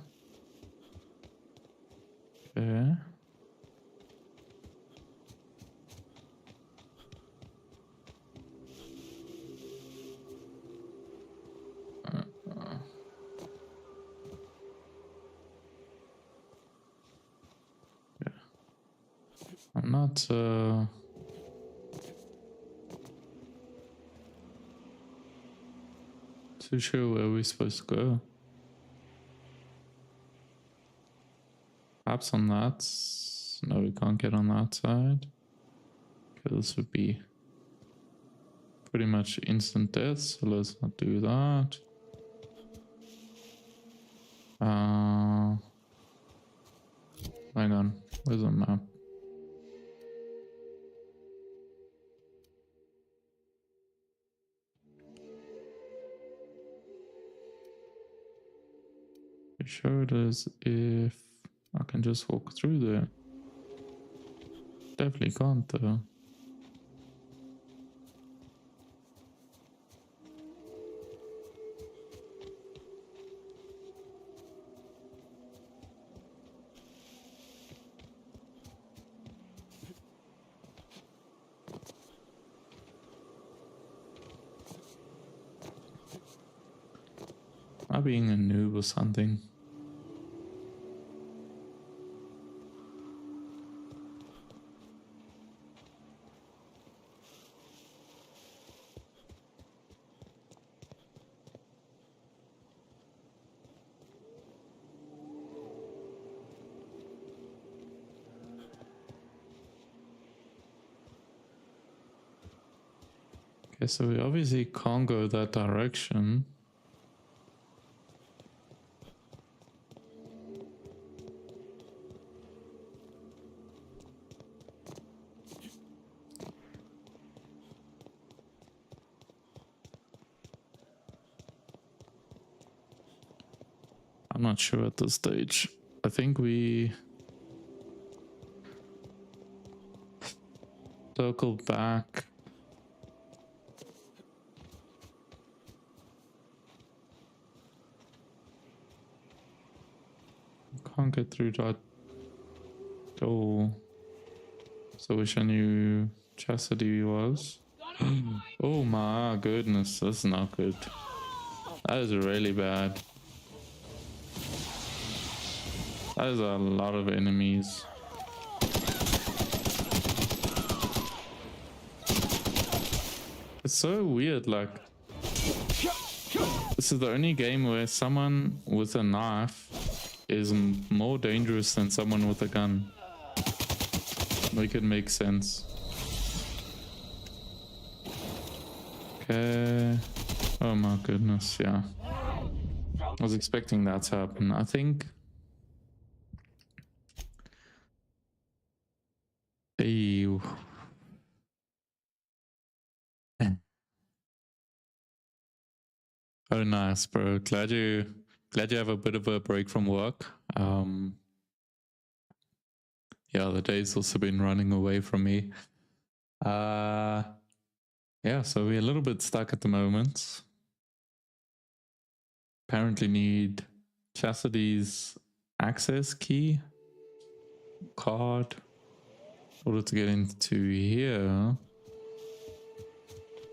S1: Okay. I'm not too sure where we're supposed to go. Perhaps on that. No, we can't get on that side. Okay, this would be pretty much instant death, so let's not do that. Hang on, where's the map? Pretty sure it is if I can just walk through there. Definitely can't though. Am I being a noob or something? Okay, so we obviously can't go that direction. I'm not sure at this stage. I think we circle back. Can't get through that door. So which I knew Chastity was. Oh my goodness, that's not good. That is really bad. That is a lot of enemies. It's so weird, like this is the only game where someone with a knife is more dangerous than someone with a gun. Make it make sense. Okay. Oh my goodness, yeah. I was expecting that to happen. I think. Ew. Oh nice, bro. Glad you have a bit of a break from work. Yeah, the day's also been running away from me. Yeah, so we're a little bit stuck at the moment. Apparently need Chastity's access key card in order to get into here.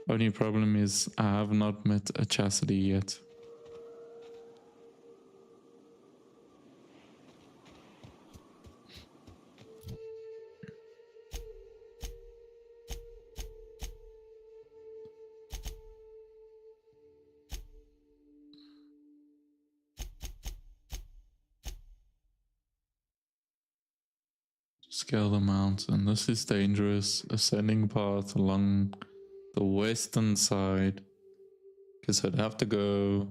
S1: Only problem is I have not met a Chastity yet. Scale the mountain. This is dangerous. Ascending path along the western side. Guess I'd have to go.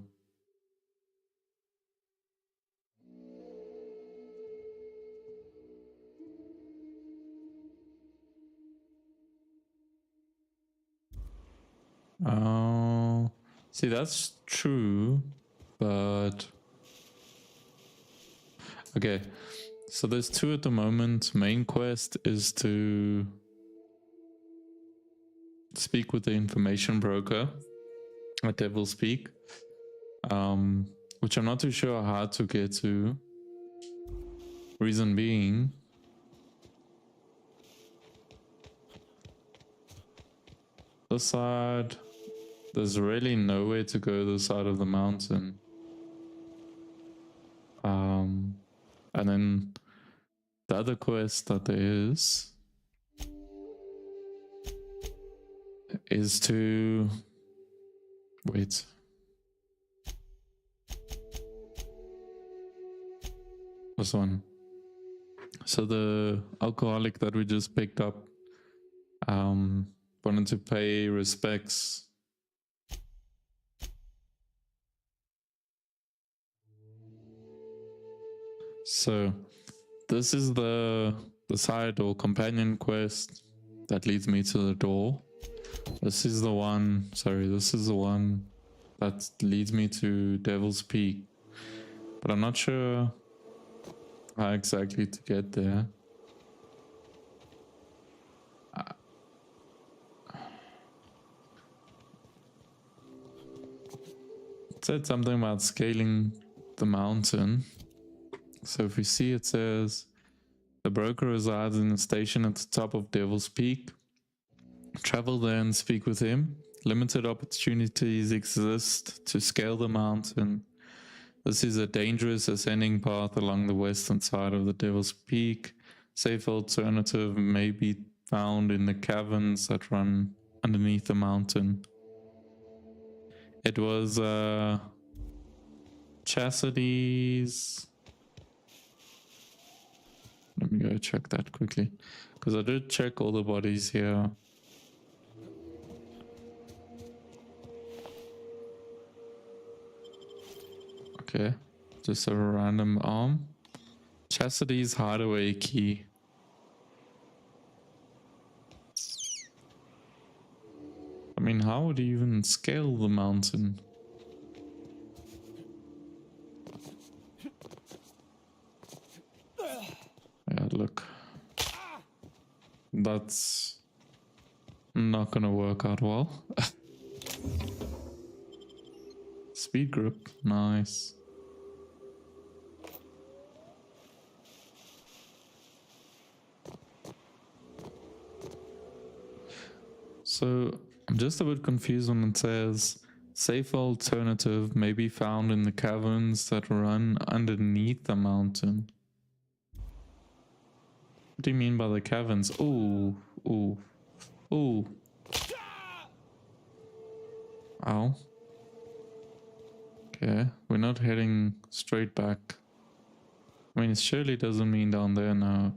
S1: Oh, see, that's true, but okay. So there's two at the moment. Main quest is to speak with the information broker at Devil's Peak, which I'm not too sure how to get to. Reason being, this side, there's really nowhere to go this side of the mountain. And then the other quest that there is to wait. This one. So the alcoholic that we just picked up wanted to pay respects. So this is the side or companion quest that leads me to the door. This is the one, this is the one that leads me to Devil's Peak. But I'm not sure how exactly to get there. It said something about scaling the mountain. So if we see, it says the broker resides in a station at the top of Devil's Peak. Travel there and speak with him. Limited opportunities exist to scale the mountain. This is a dangerous ascending path along the western side of the Devil's Peak. Safe alternative may be found in the caverns that run underneath the mountain. It was Chastity's. Let me go check that quickly, because I did check all the bodies here. Okay, just a random arm. Chastity's hideaway key. I mean, how would you even scale the mountain? Yeah, look. That's not gonna work out well. Speed grip, nice. So I'm just a bit confused when it says safe alternative may be found in the caverns that run underneath the mountain. What do you mean by the caverns? Ooh, ooh, ooh. Ow. Okay, we're not heading straight back. I mean, it surely doesn't mean down there now.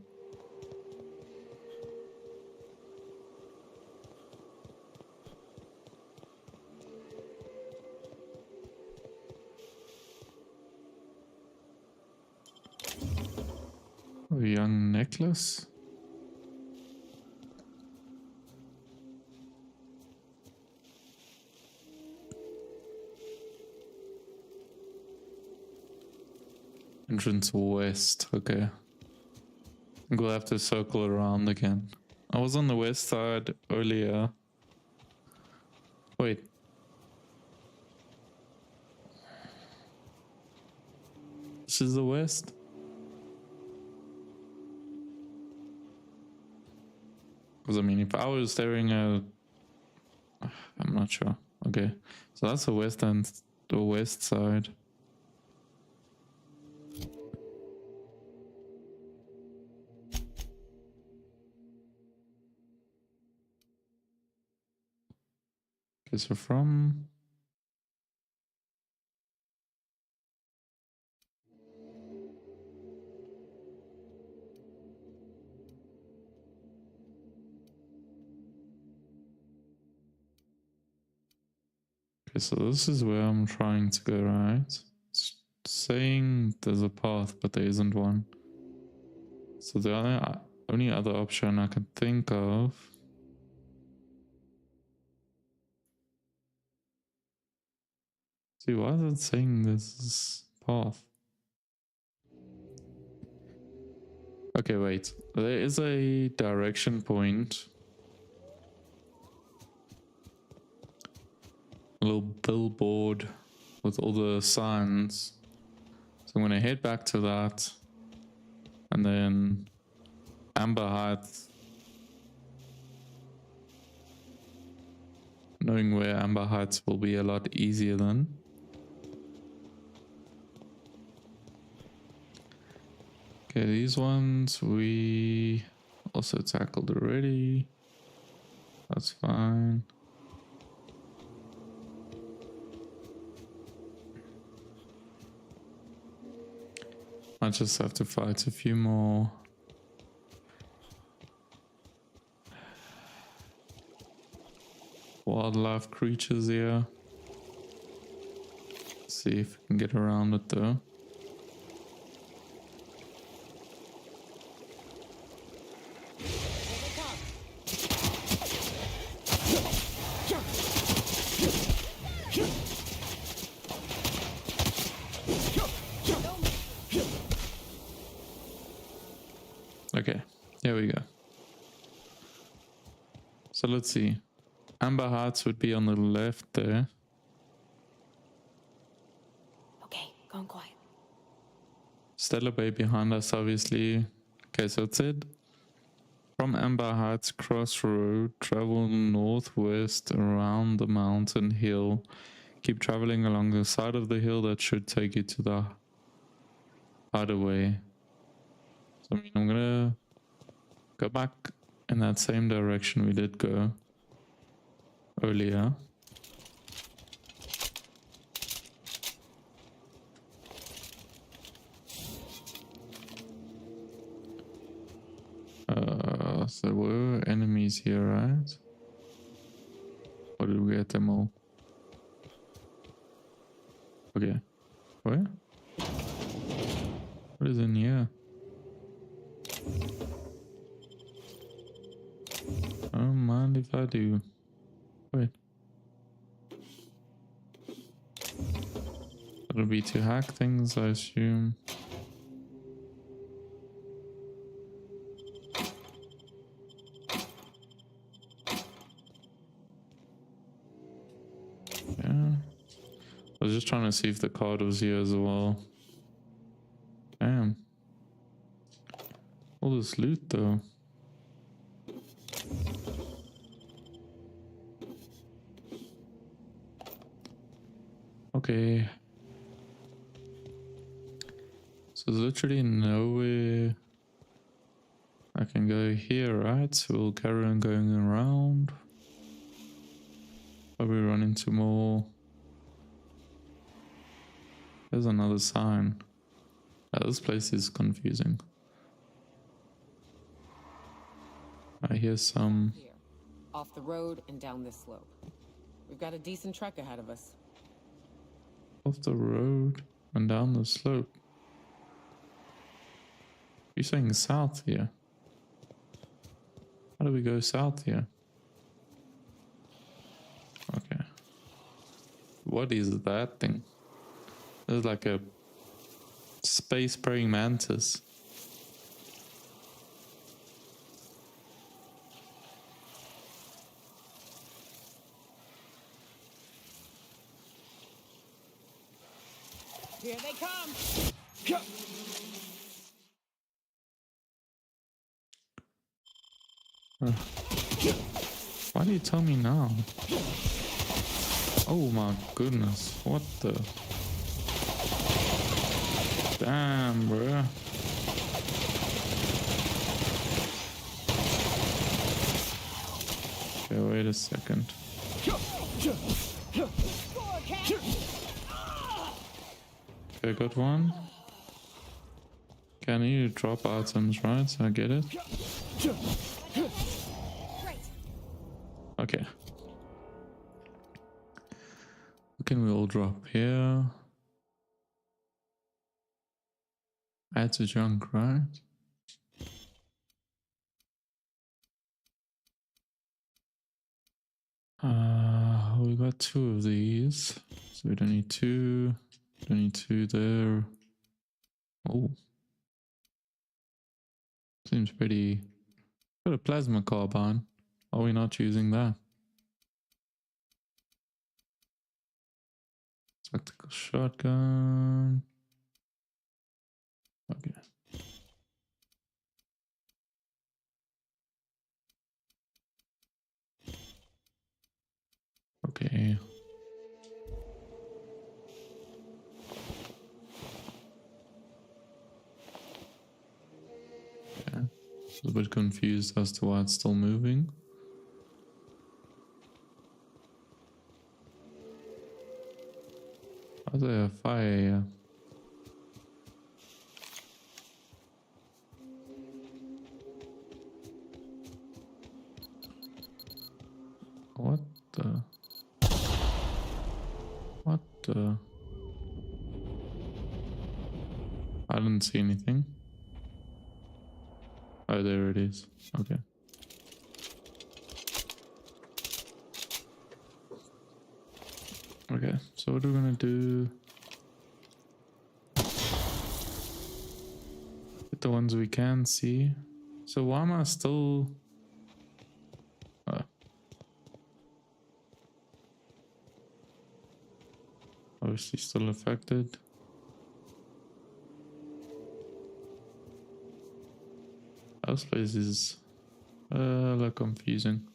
S1: A young necklace? Entrance west, okay. I think we'll have to circle around again. I was on the west side earlier. Wait. This is the west? Because I mean, if I was staring at... I'm not sure. Okay. So that's the west end, the west side. Okay, so from... Okay, so this is where I'm trying to go, right? It's saying there's a path, but there isn't one. So the only other option I can think of... See, why is it saying this is path? Okay, wait. There is a direction point. A little billboard with all the signs. So I'm gonna head back to that. And then Amber Heights. Knowing where Amber Heights will be a lot easier then. Okay, these ones we also tackled already. That's fine. I just have to fight a few more. Wildlife creatures here. See if we can get around it though. Okay, here we go. So let's see. Amber Hearts would be on the left there.
S2: Okay, going quiet.
S1: Stellar Bay behind us, obviously. Okay, so it said from Amber Heights Crossroad, travel northwest around the mountain hill. Keep traveling along the side of the hill. That should take you to the hideaway. So I mean, I'm gonna go back in that same direction we did go earlier. So there were enemies here, right? Or did we get them all? Okay. Where? What is in here? I don't mind if I do. Wait. It'll be to hack things, I assume. Yeah. I was just trying to see if the card was here as well. Damn. All this loot though. Okay. So there's literally nowhere I can go here, right? So we'll carry on going around. Probably run into more. There's another sign. This place is confusing. I hear some...
S16: Here, off the road and down this slope. We've got a decent trek ahead of us.
S1: Off the road and down the slope. You're saying south here? How do we go south here? Okay. What is that thing? There's like a space praying mantis.
S14: Here they come.
S1: Why do you tell me now? Oh my goodness, what the... Damn, bruh. Okay, wait a second. Okay, got one. Okay, I need to drop items, right? So I get it. Okay. What can we all drop here? Add to junk, right? We got 2 of these. So we don't need 2. Don't need 2 there. Oh. Seems pretty... Got a plasma carbine. Are we not using that? Tactical shotgun. Okay. Okay. Yeah. I was a bit confused as to why it's still moving. How's there a fire here? What the? What the? I didn't see anything. Oh, there it is. Okay. Okay, so what are we gonna do? With the ones we can see. So why am I still... Obviously still affected. This place is a little confusing.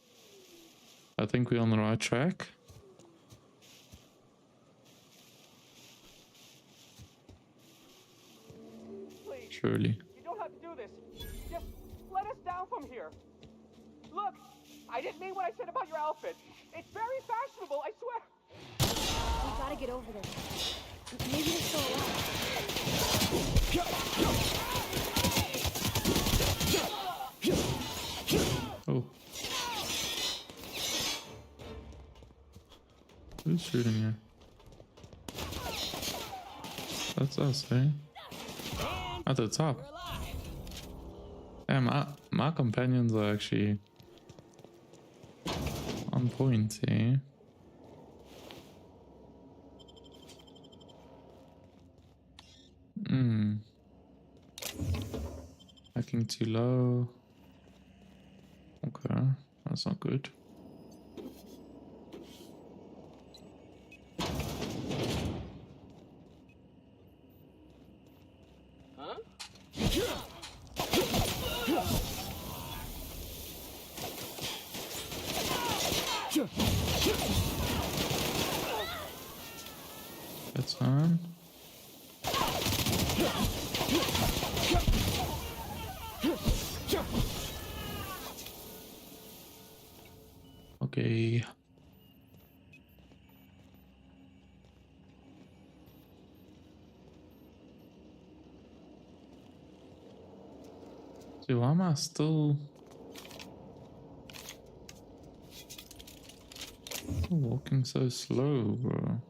S1: I think we're on the right track.
S17: Please,
S1: surely.
S17: You don't have to do this. Just let us down from here. Look, I didn't mean what I said about your outfit. It's very fashionable, I swear.
S2: We gotta get over there. Maybe they're still alive.
S1: Oh. Who's shooting here? That's us, eh?
S14: And
S1: At the top. Yeah, my companions are actually on point here. Hacking too low. Okay, that's not good. That's on. Okay. So why am I still walking so slow, bro?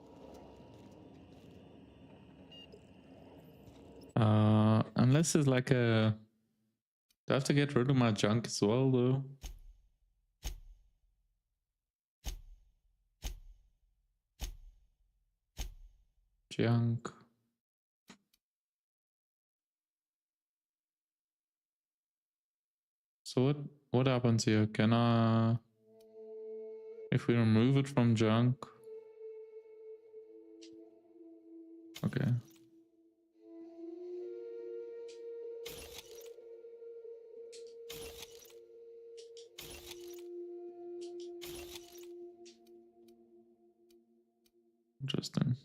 S1: Unless it's like a... Do I have to get rid of my junk as well, though? Junk. So what happens here? Can I... If we remove it from junk... Okay. Interesting.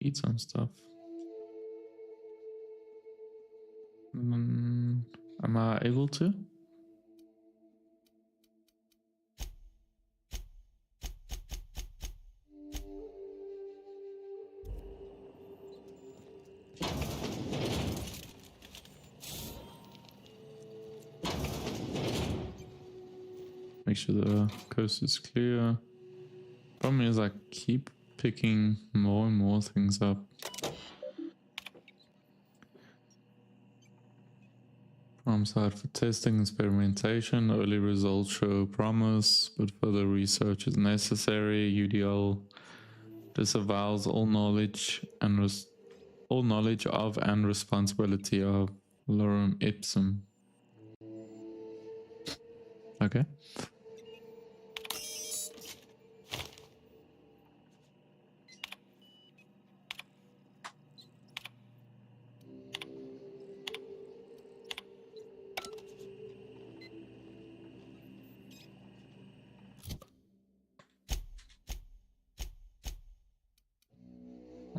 S1: Eat some stuff. Am I able to? Make sure the coast is clear. Problem is I keep picking more and more things up. Prime site for testing experimentation. Early results show promise, but further research is necessary. UDL disavows all knowledge of and responsibility of lorem ipsum. Okay.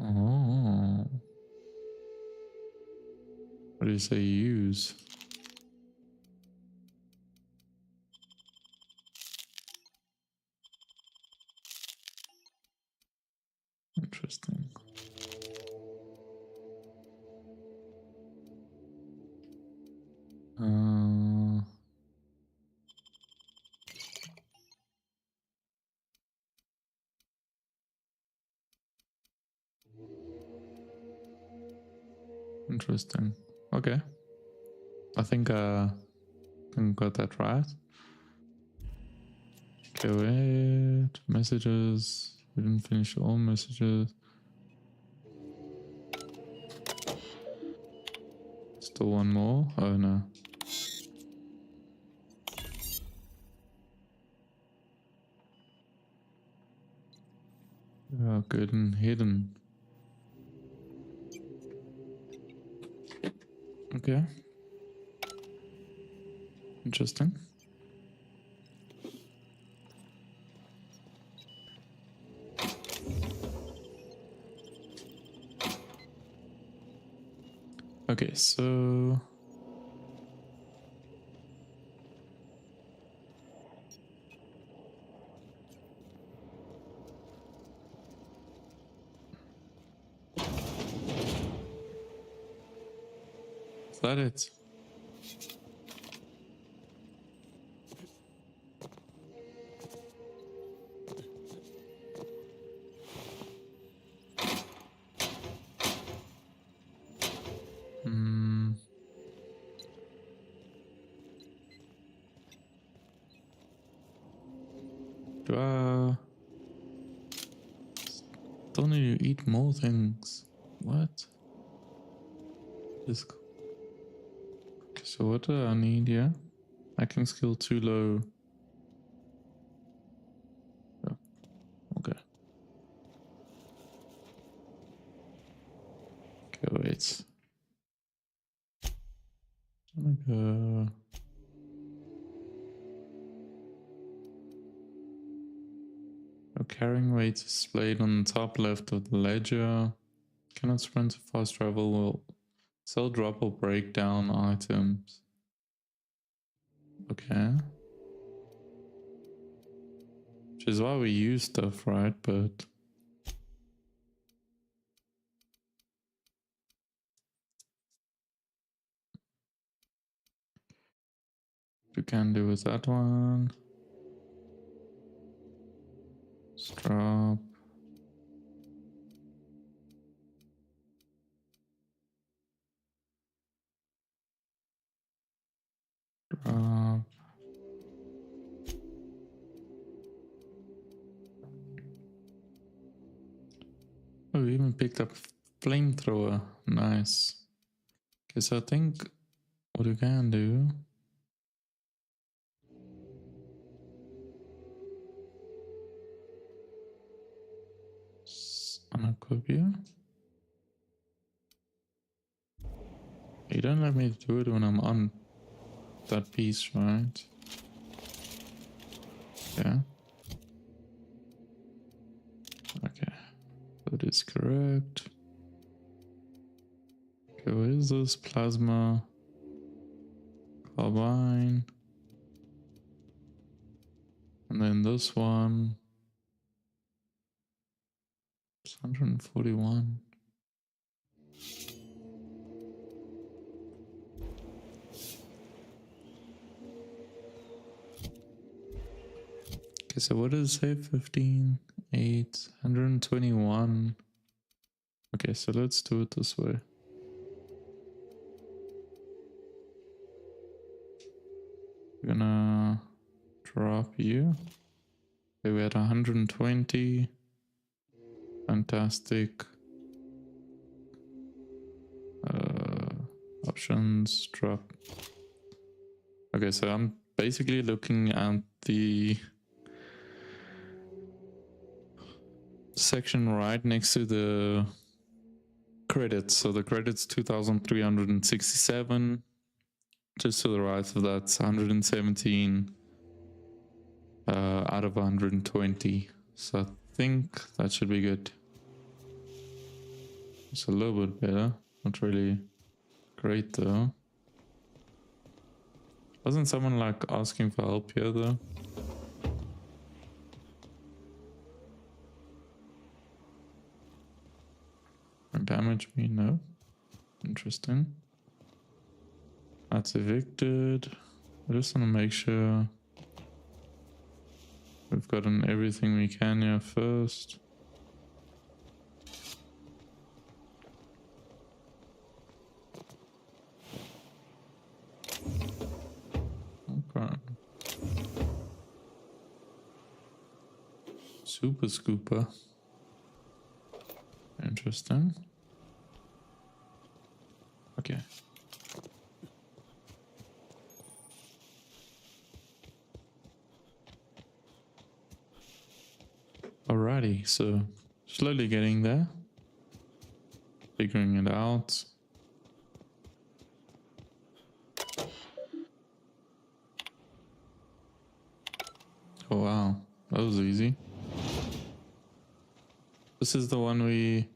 S1: Oh. What do you say use? Interesting. Interesting. Okay. I think I got that right. Okay, wait. Messages. We didn't finish all messages. Still one more? Oh no. Oh, good and hidden. Okay. Interesting. Okay, so... Is that it? Do I still need to eat more things? What? Okay, so what do I need here? Hacking skill too low. Oh, okay. Okay, wait. I'm gonna go. Oh, carrying weight is displayed on the top left of the ledger. Cannot sprint or fast travel. Will sell, drop, or break down items. Okay. Which is why we use stuff, right? But we can do with that one. Strap. Drop. Oh, we even picked up flamethrower. Nice. Okay, so I think what we can do. Unequip you. You don't let me do it when I'm on that piece, right? Yeah. Okay. That is correct. Okay, what is this? Plasma. Carbine. And then this one. It's 141. Okay, so what does it say? 15, 8, 121. Okay, so let's do it this way. We're gonna drop you. Okay, we had 120. Fantastic. Options, drop. Okay, so I'm basically looking at the section right next to the credits. So the credits 2,367. Just to the right of that, 117 out of 120. So I think that should be good. It's a little bit better. Not really great though. Wasn't someone like asking for help here though? Or damage me? No. Interesting. That's evicted. I just want to make sure we've gotten everything we can here first. Okay. Super scooper. Interesting. Okay. Alrighty, so slowly getting there. Figuring it out. Oh wow, that was easy. This is the one we...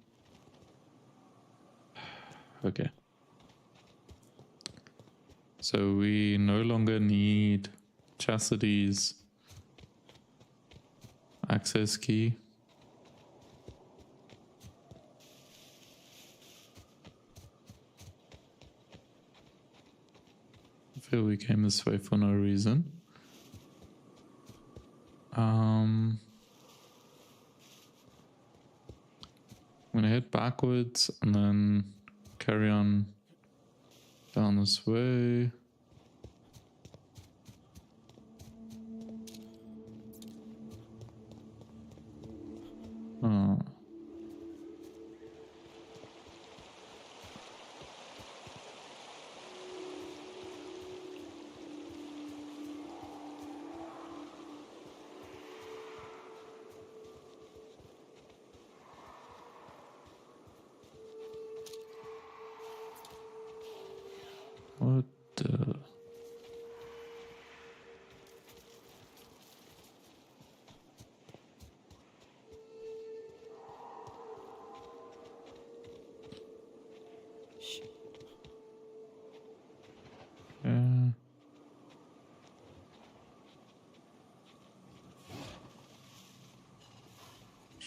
S1: Okay. So we no longer need Chastity's access key. I feel we came this way for no reason. I'm gonna head backwards and then carry on down this way.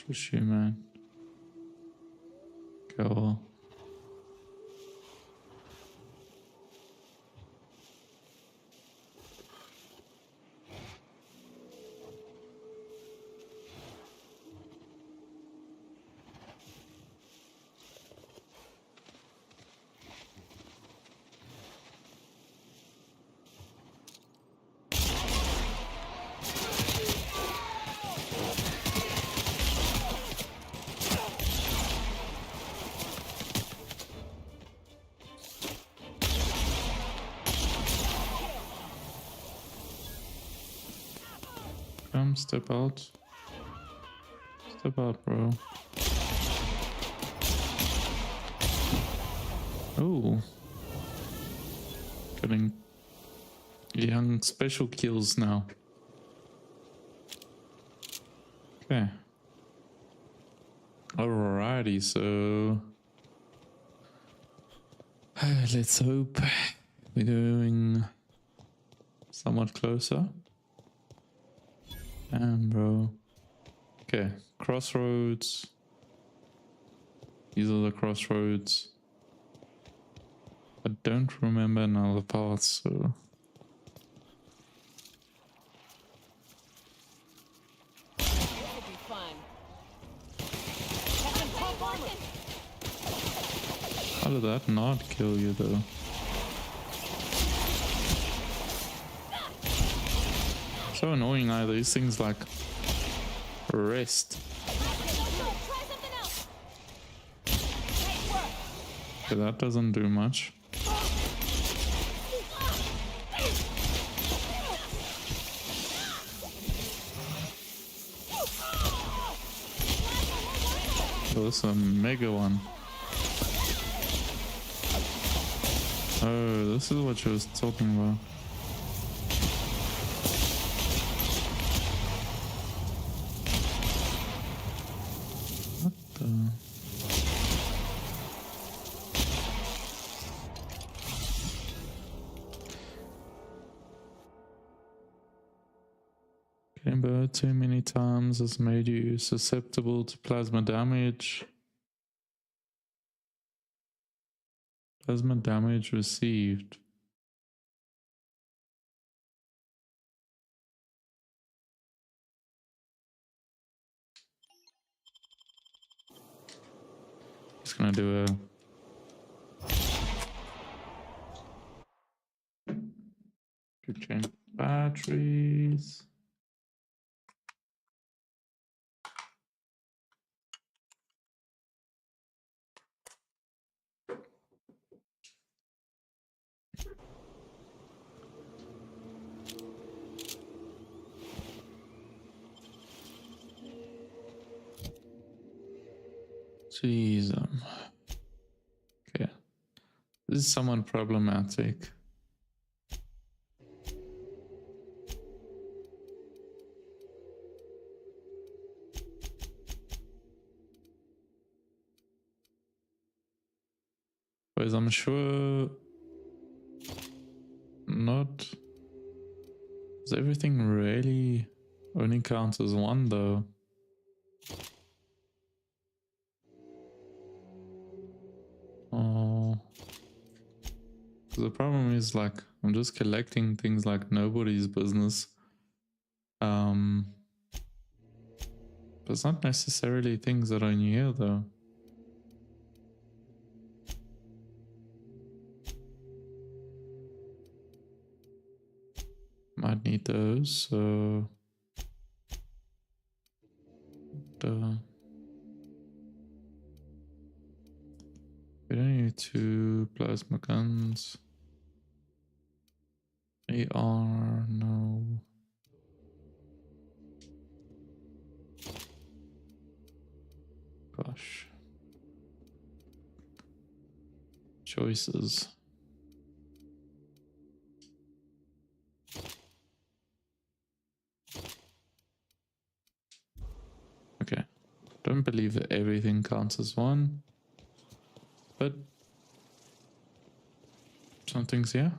S1: Push you, man. Go. Come, step out. Step out, bro. Oh. Getting young special kills now. Okay. Alrighty, so let's hope we're going somewhat closer. Damn, bro. Okay, crossroads. These are the crossroads. I don't remember another path, so... How did that not kill you, though? So annoying, either these things like rest. Okay, that doesn't do much. Oh, this is a mega one. Oh, this is what she was talking about. What the? Getting burned too many times has made you susceptible to plasma damage. Plasma damage received. Just gonna do a... to change batteries. Jeez. Okay. This is somewhat problematic. Because I'm sure not... Does everything really only counts as one, though? Oh... The problem is, like, I'm just collecting things like nobody's business. But it's not necessarily things that are in here, though. Might need those, so... We don't need 2 plasma guns. AR, no. Gosh. Choices. Okay. Don't believe that everything counts as one. But something's here.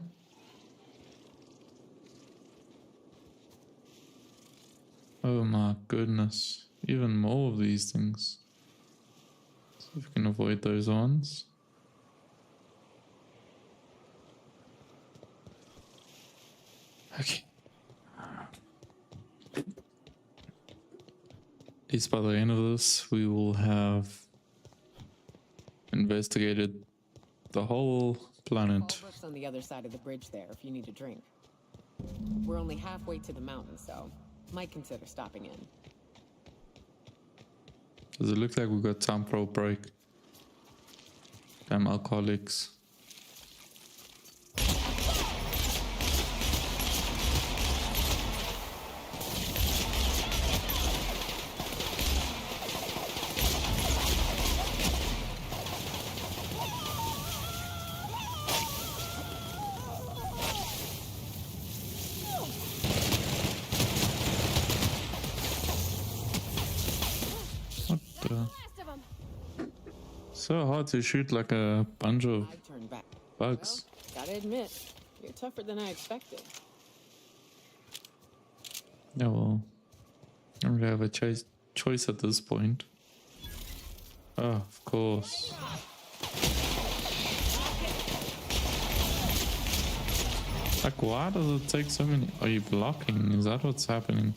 S1: Oh my goodness. even more of these things. See if we can avoid those ones. Okay. At least by the end of this, we will have investigated the whole planet.
S16: Fallbrook's on the other side of the bridge there if you need a drink. We're only halfway to the mountain, so might consider stopping in.
S1: Does it look like we got time for a break? Damn alcoholics. So hard to shoot like a bunch of bugs.
S16: Well, gotta admit, you're tougher than I expected.
S1: Yeah, well, I don't really have a choice at this point. Oh, of course. Like, why does it take so many? Are you blocking? Is that what's happening?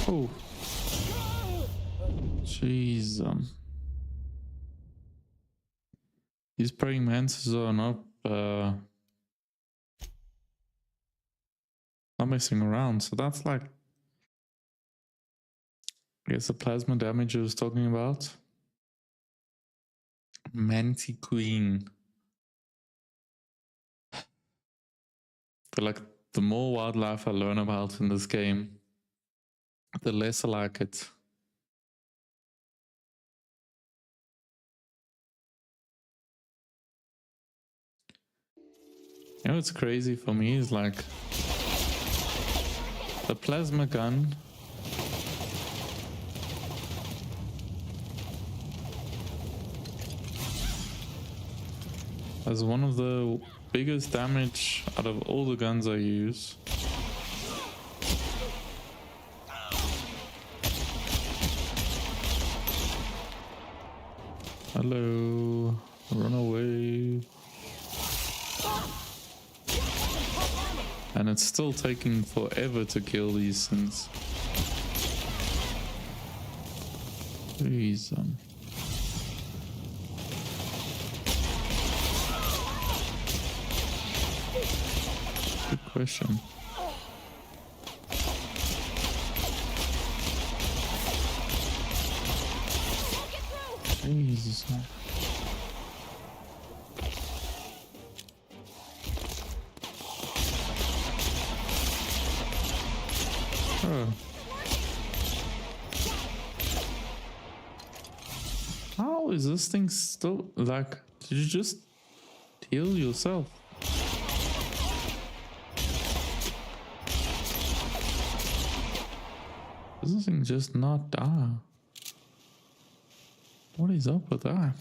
S1: Oh, jeez. These praying mantises are not messing around. So that's like, I guess the plasma damage I was talking about. Mantiqueen. I feel like the more wildlife I learn about in this game, the less I like it. You know what's crazy for me is like the plasma gun has one of the biggest damage out of all the guns I use. Hello, run away. And it's still taking forever to kill these things. Jeez. Good question. Jesus. Oh. How is this thing still like? Did you just heal yourself? Does this thing just not die? What is up with that?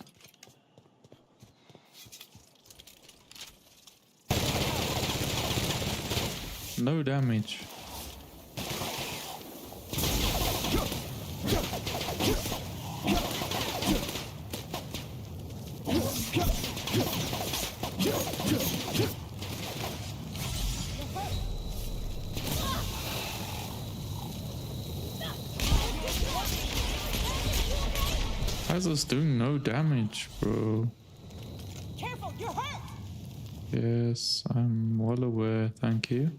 S1: No damage. How's this doing no damage, bro?
S14: Careful, you're hurt.
S1: Yes, I'm well aware, thank you.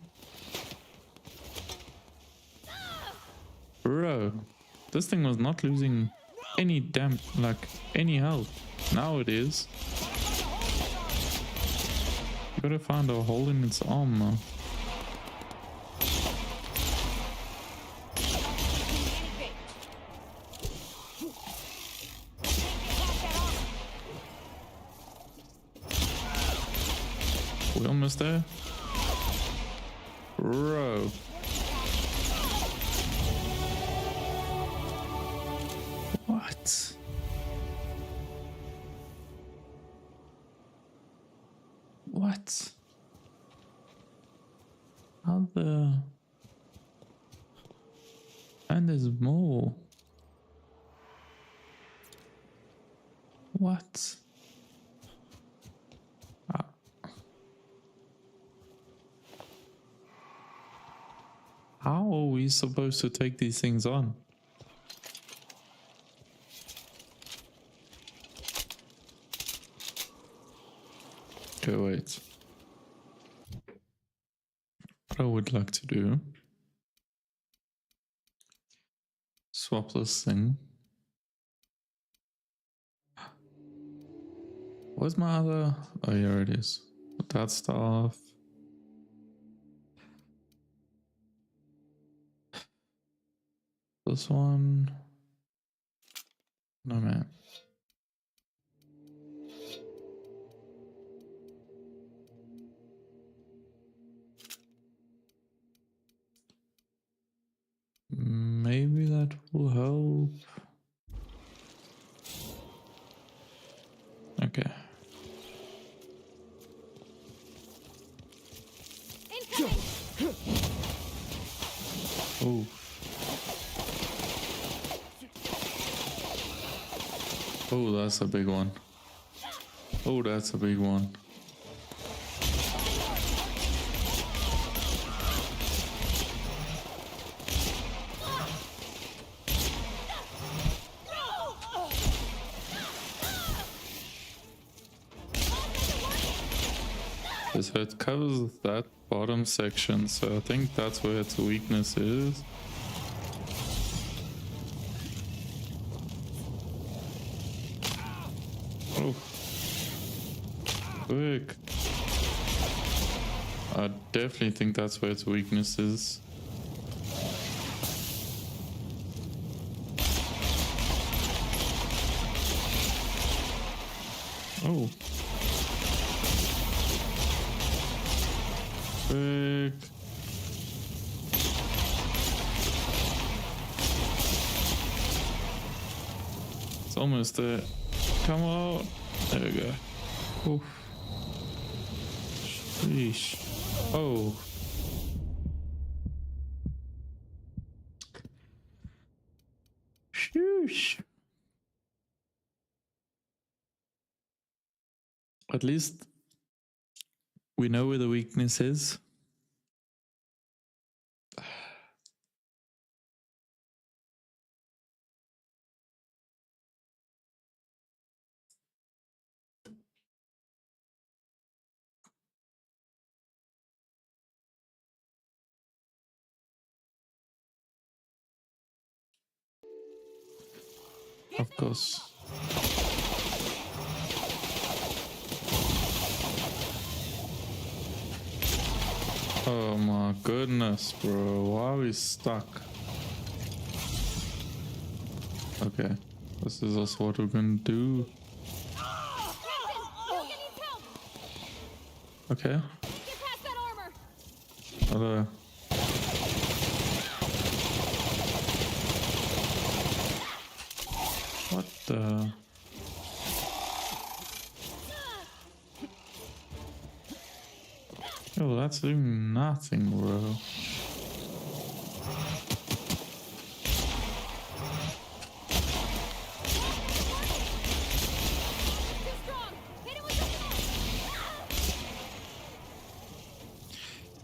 S1: Bro, this thing was not losing any any health. Now it is. You gotta find a hole in its armor. We almost there? Bro. What? What? How the... And there's more. What? How are we supposed to take these things on? Okay, wait. What I would like to do, swap this thing. Where's my other? Oh, here it is. Put that stuff. This one. No, man. Maybe that will help. Okay. Oh. Oh, that's a big one. Oh, that's a big one. So it covers that bottom section, so I think that's where its weakness is. Oh. Quick. I definitely think that's where its weakness is. Oh. Quick. It's almost there. Come on. There we go. Oof. Sheesh. Oh. Sheesh. At least we know where the weakness is. Of course. Oh my goodness, bro. Why are we stuck? Okay. This is also what we're gonna do. Okay.
S2: Get past that armor.
S1: Hello. What the? Yo, that's doing nothing, bro.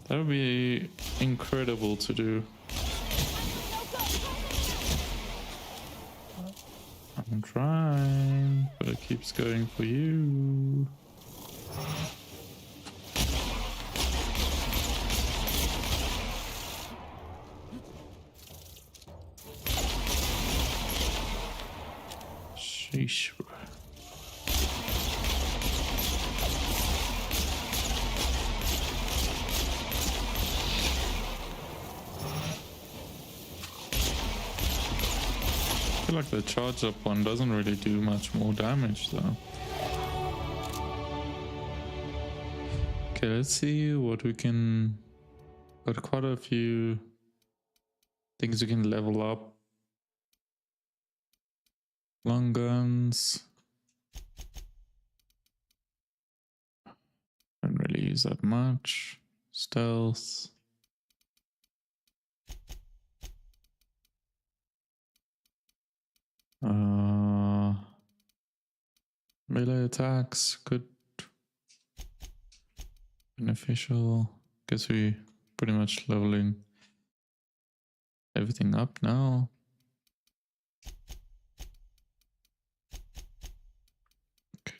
S1: That would be incredible to do. I'm trying, but it keeps going for you. Sheesh. I feel like the charge up one doesn't really do much more damage though. Okay, let's see what we can... Got quite a few things we can level up. Long guns. Don't really use that much. Stealth. Melee attacks, good. Beneficial. Guess we pretty much leveling everything up now. Okay.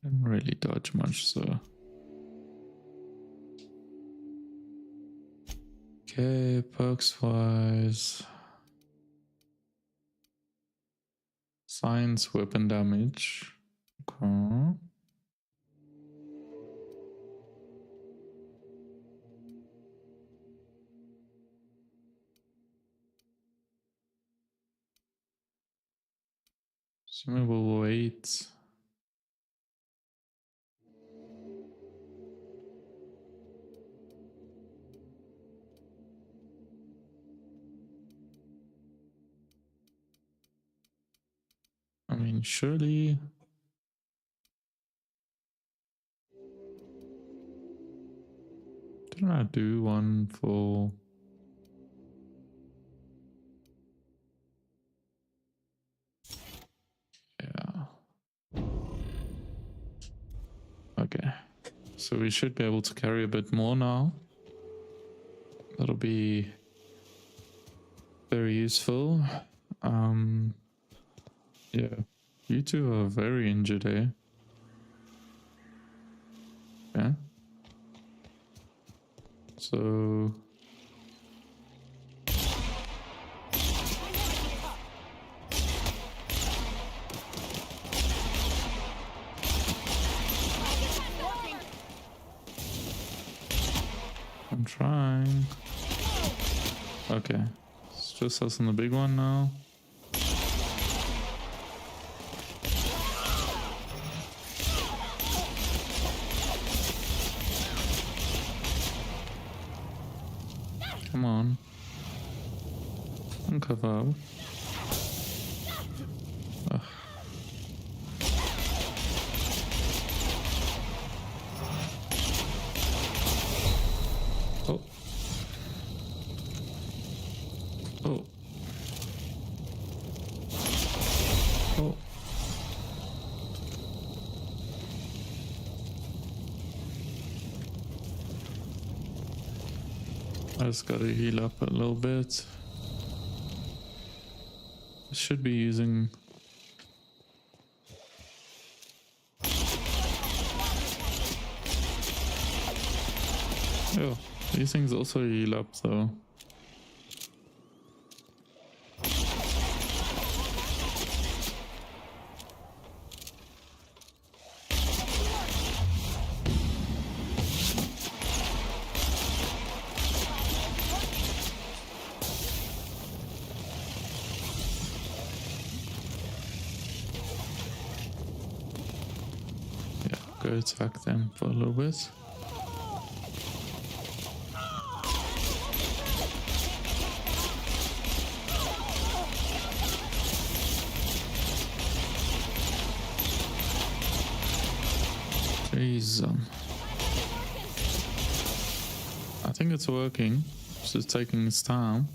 S1: Didn't really dodge much, so. Okay, perks wise. Science weapon damage. Okay. Consumable weight. I mean, surely. Didn't I do one for? Yeah. Okay. So we should be able to carry a bit more now. That'll be very useful. Yeah. You two are very injured, eh? Yeah. So I'm trying. Okay. It's just us on the big one now. Come on. Uncover up. Ugh. Oh. Oh. Oh. I just gotta heal up a little bit. I should be using... Oh, these things also heal up though. Go attack them for a little bit. Jeez. I think it's working. It's just taking its time.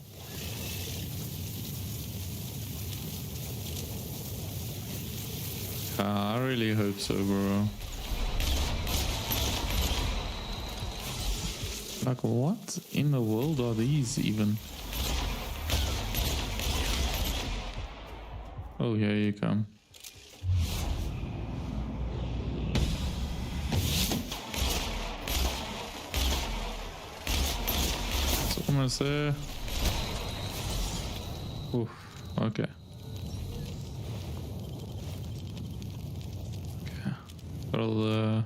S1: I really hope so, bro. Like, what in the world are these even? Oh, here you come. It's almost there. Oof, okay. Okay. Got all the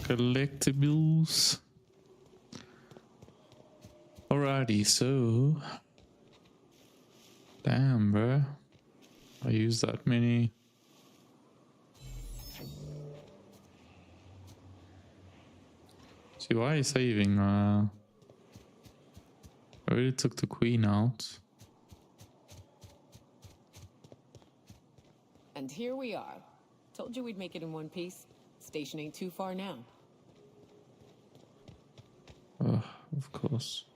S1: collectibles. Alrighty, so damn, bro. I used that many. See, why are you saving? I already took the queen out.
S16: And here we are, Told you we'd make it in one piece. Station ain't too far now.
S1: Oh, of course.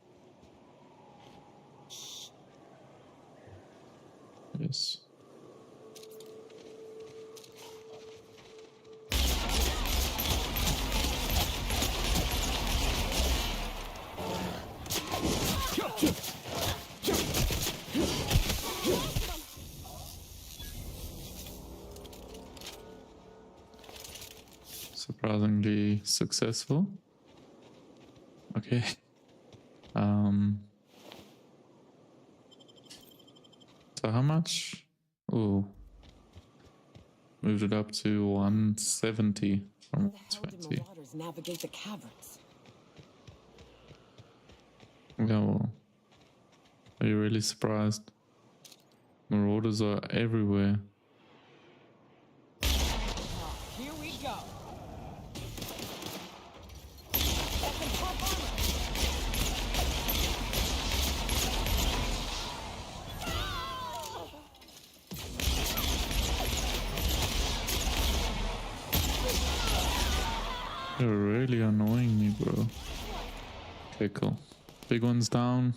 S1: Yes. Surprisingly successful. Okay. So how much? Oh, moved it up to 170 from 120.
S16: Marauders navigate the caverns?
S1: Yeah, well, are you really surprised? Marauders are everywhere.
S14: Here we go.
S1: You're really annoying me, bro. Okay, cool. Big one's down.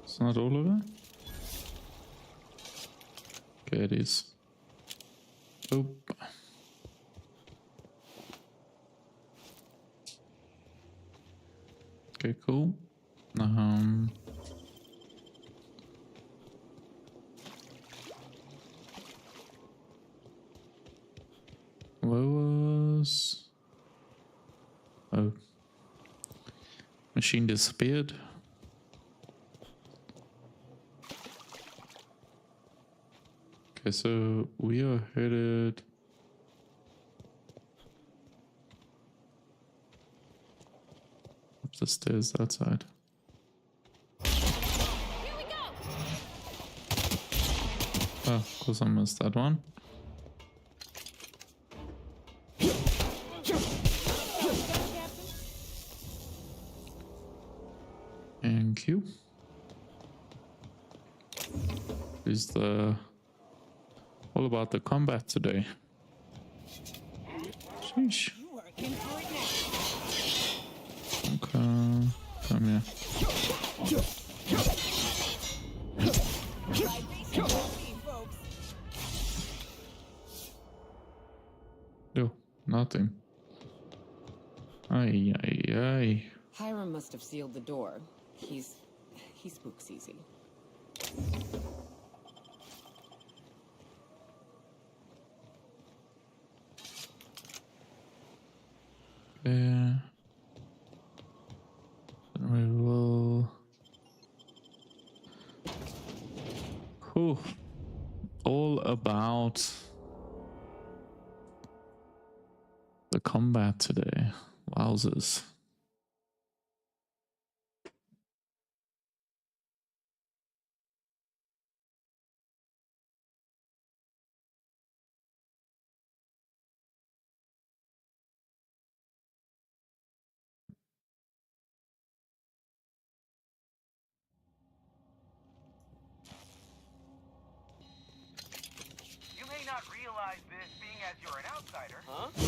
S1: It's not all of it? Okay, it is. Oh. Okay, cool. Where was... Oh. Machine disappeared. Okay, so we are headed... up the stairs outside. Oh, of course I missed that one. And Q. Is the... all about the combat today. Sheesh. Okay, come here. No, nothing. Ay, ay, ay.
S16: Hiram must have sealed the door. He spooks easy.
S1: Yeah. We will... Whew. All about the combat today. Wowzers.
S17: You may not realize this, being as you're an outsider. Huh? You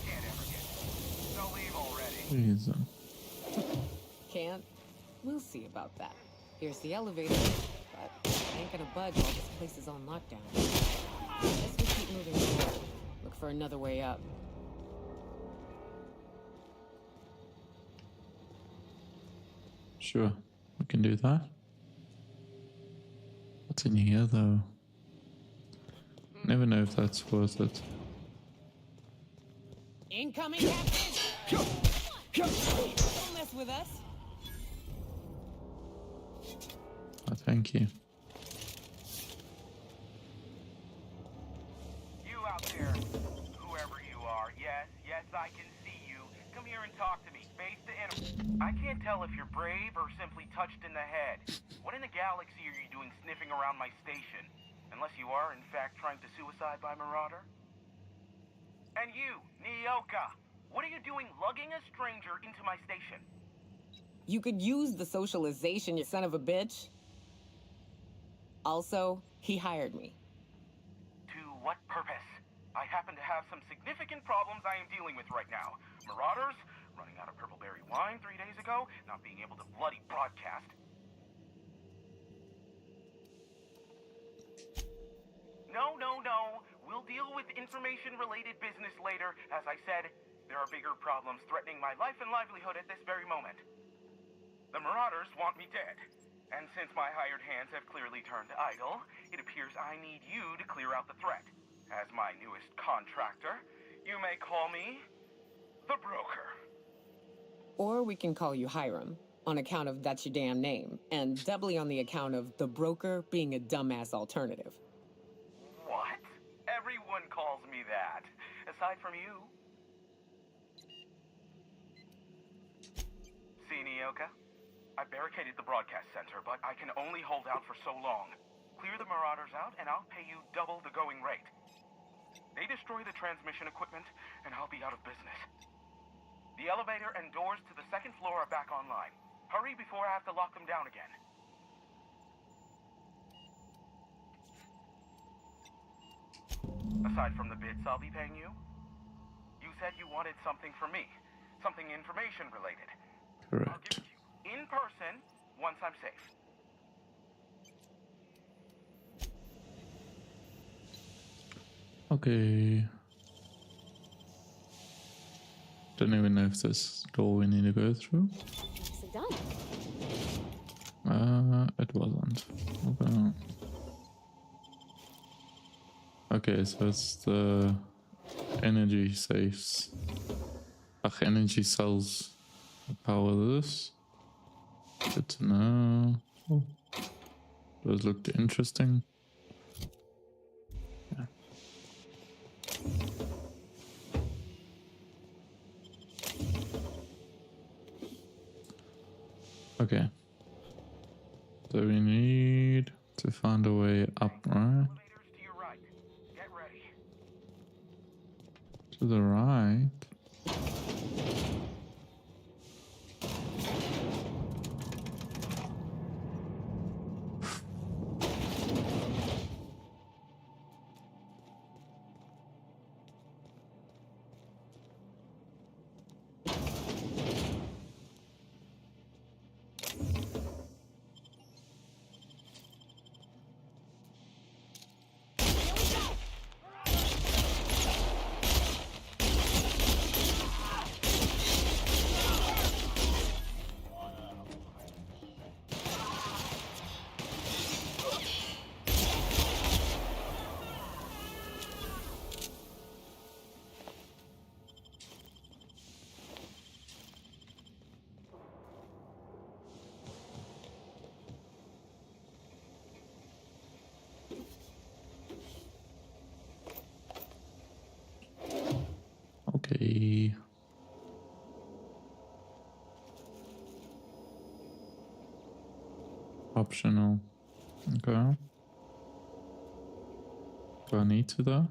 S17: can't ever get it. So leave already.
S1: Please.
S16: Can't? We'll see about that. Here's the elevator, but I ain't gonna budge while this place is on lockdown. Guess we keep moving forward. Look for another way up.
S1: Sure, we can do that. What's in here though? Never know if that's worth it.
S14: Incoming, Captain! Don't mess with us.
S1: Oh, thank you.
S17: You out there,
S18: I can see you. Come here and talk to me, face to enemy. I can't tell if you're brave or simply touched in the head. What in the galaxy are you doing sniffing around my station? Unless you are, in fact, trying to suicide by Marauder? And you, Nyoka, what are you doing lugging a stranger into my station?
S16: You could use the socialization, you son of a bitch. Also, he hired me.
S18: To what purpose? I happen to have some significant problems I am dealing with right now. Marauders, running out of purple-berry wine 3 days ago, not being able to bloody broadcast. No. We'll deal with information-related business later. As I said, there are bigger problems threatening my life and livelihood at this very moment. The Marauders want me dead. And since my hired hands have clearly turned idle, it appears I need you to clear out the threat. As my newest contractor, you may call me the Broker.
S16: Or we can call you Hiram, on account of that's your damn name, and doubly on the account of the Broker being a dumbass alternative.
S18: What? Everyone calls me that, aside from you. See, Nyoka? I barricaded the broadcast center, but I can only hold out for so long. Clear the Marauders out, and I'll pay you double the going rate. They destroy the transmission equipment, and I'll be out of business. The elevator and doors to the second floor are back online. Hurry before I have to lock them down again. Aside from the bits I'll be paying you, you said you wanted something from me. Something information related.
S1: Correct.
S18: I'll give it to you in person once I'm safe.
S1: Okay. Don't even know if this door we need to go through.
S2: Nicely done.
S1: It wasn't. Okay. Okay, so it's the energy safes. Energy cells power this. Good to know. Oh. Those looked interesting. Yeah. Okay. So we need to find a way up, right?
S18: To your right. Get ready.
S1: To the right. Okay. Optional. Okay. Do I need to though?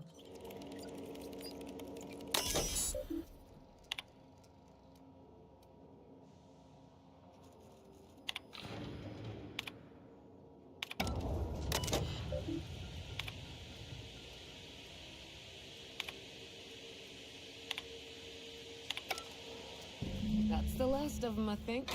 S16: That's the last of them, I think.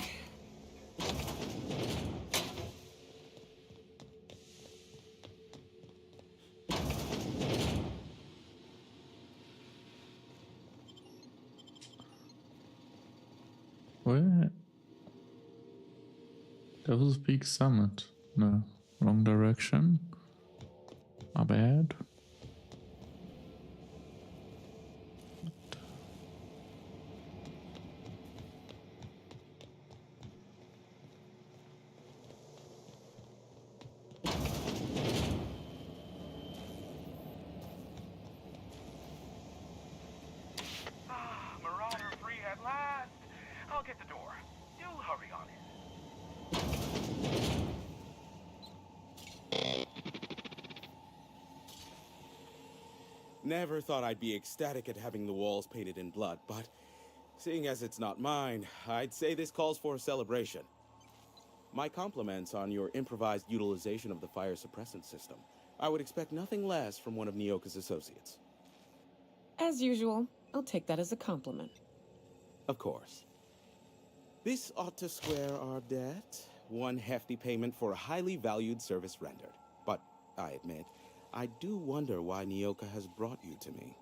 S1: Where? Devil's Peak Summit. No, wrong direction. My bad.
S19: Never thought I'd be ecstatic at having the walls painted in blood, but seeing as it's not mine, I'd say this calls for a celebration. My compliments on your improvised utilization of the fire suppressant system. I would expect nothing less from one of Nyoka's associates.
S16: As usual, I'll take that as a compliment.
S19: Of course. This ought to square our debt. One hefty payment for a highly valued service rendered. But, I admit, I do wonder why Nyoka has brought you to me.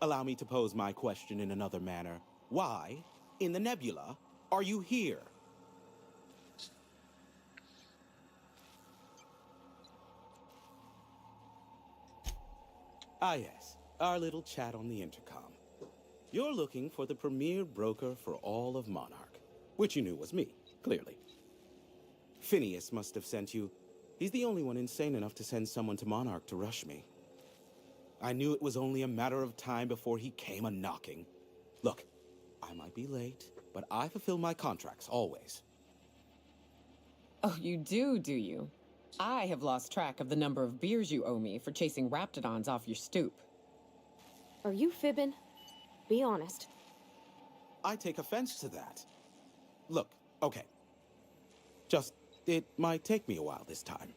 S19: Allow me to pose my question in another manner. Why, in the nebula, are you here? Ah yes, our little chat on the intercom. You're looking for the premier broker for all of Monarch, which you knew was me, clearly. Phineas must have sent you. He's the only one insane enough to send someone to Monarch to rush me. I knew it was only a matter of time before he came a-knocking. Look, I might be late, but I fulfill my contracts, always.
S16: Oh, you do you? I have lost track of the number of beers you owe me for chasing raptidons off your stoop.
S2: Are you fibbing? Be honest.
S19: I take offense to that. Look, okay. It might take me a while this time.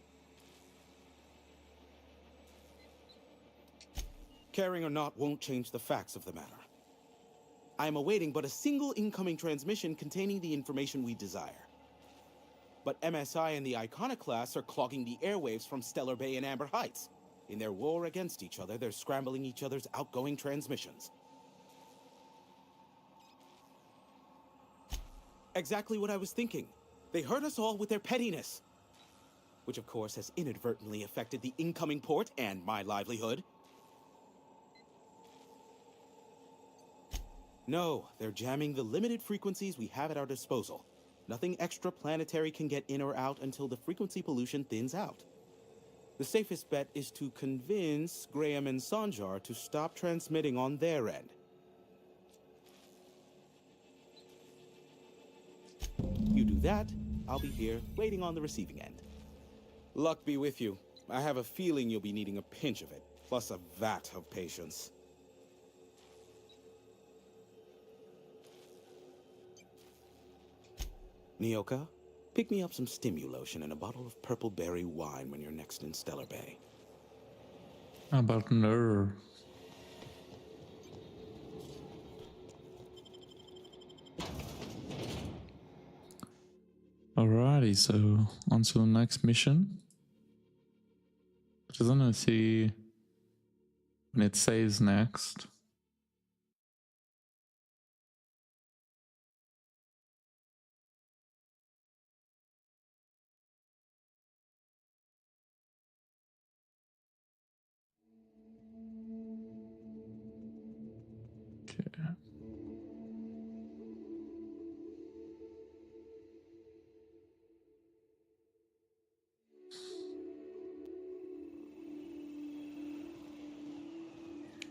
S19: Caring or not won't change the facts of the matter. I am awaiting but a single incoming transmission containing the information we desire. But MSI and the Iconoclasts are clogging the airwaves from Stellar Bay and Amber Heights. In their war against each other, they're scrambling each other's outgoing transmissions. Exactly what I was thinking. They hurt us all with their pettiness. Which, of course, has inadvertently affected the incoming port and my livelihood. No, they're jamming the limited frequencies we have at our disposal. Nothing extraplanetary can get in or out until the frequency pollution thins out. The safest bet is to convince Graham and Sanjar to stop transmitting on their end. You do that, I'll be here, waiting on the receiving end. Luck be with you. I have a feeling you'll be needing a pinch of it, plus a vat of patience. Nyoka, pick me up some Stimulotion and a bottle of purple berry wine when you're next in Stellar Bay.
S1: How about no? Alrighty, so on to the next mission. Just gonna see when it saves next.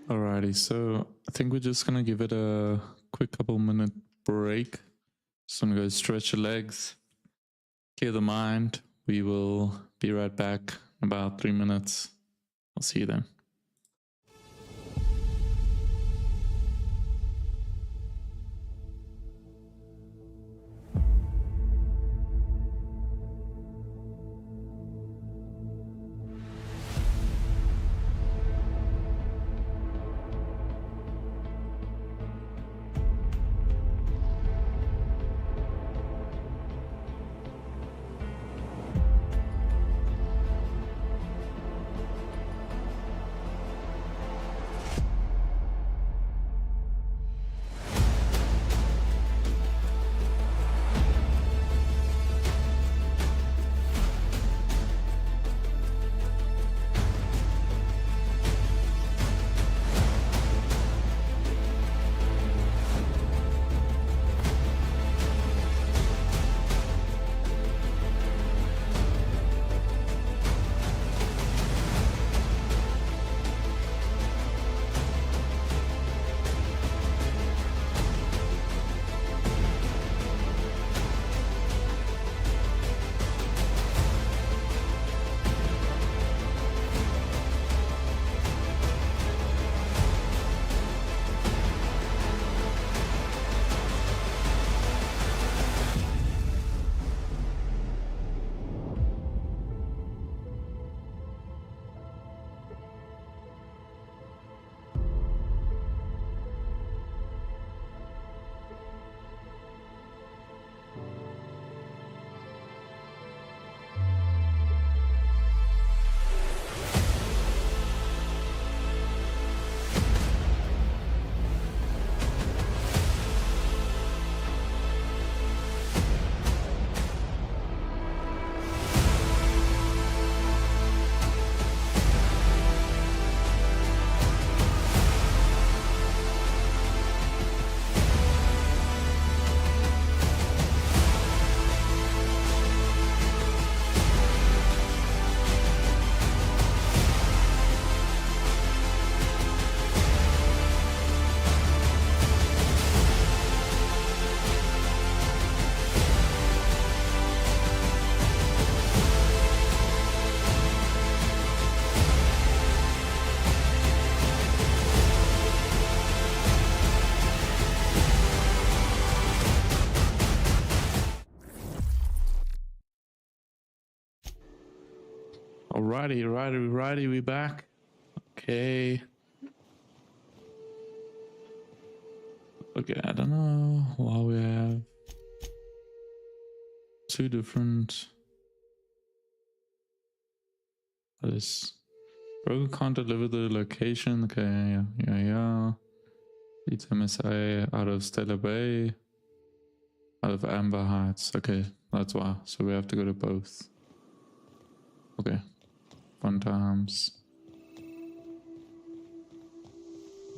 S1: Alrighty, so I think we're just gonna give it a quick couple minute break. Just gonna go stretch your legs, clear the mind. We will be right back in about 3 minutes. I'll see you then. Alrighty, we back. Okay. Okay, I don't know why we have two different. This broker can't deliver the location. Okay, yeah. Leads MSA out of Stellar Bay, out of Amber Heights. Okay, that's why. So we have to go to both. Okay, fun times.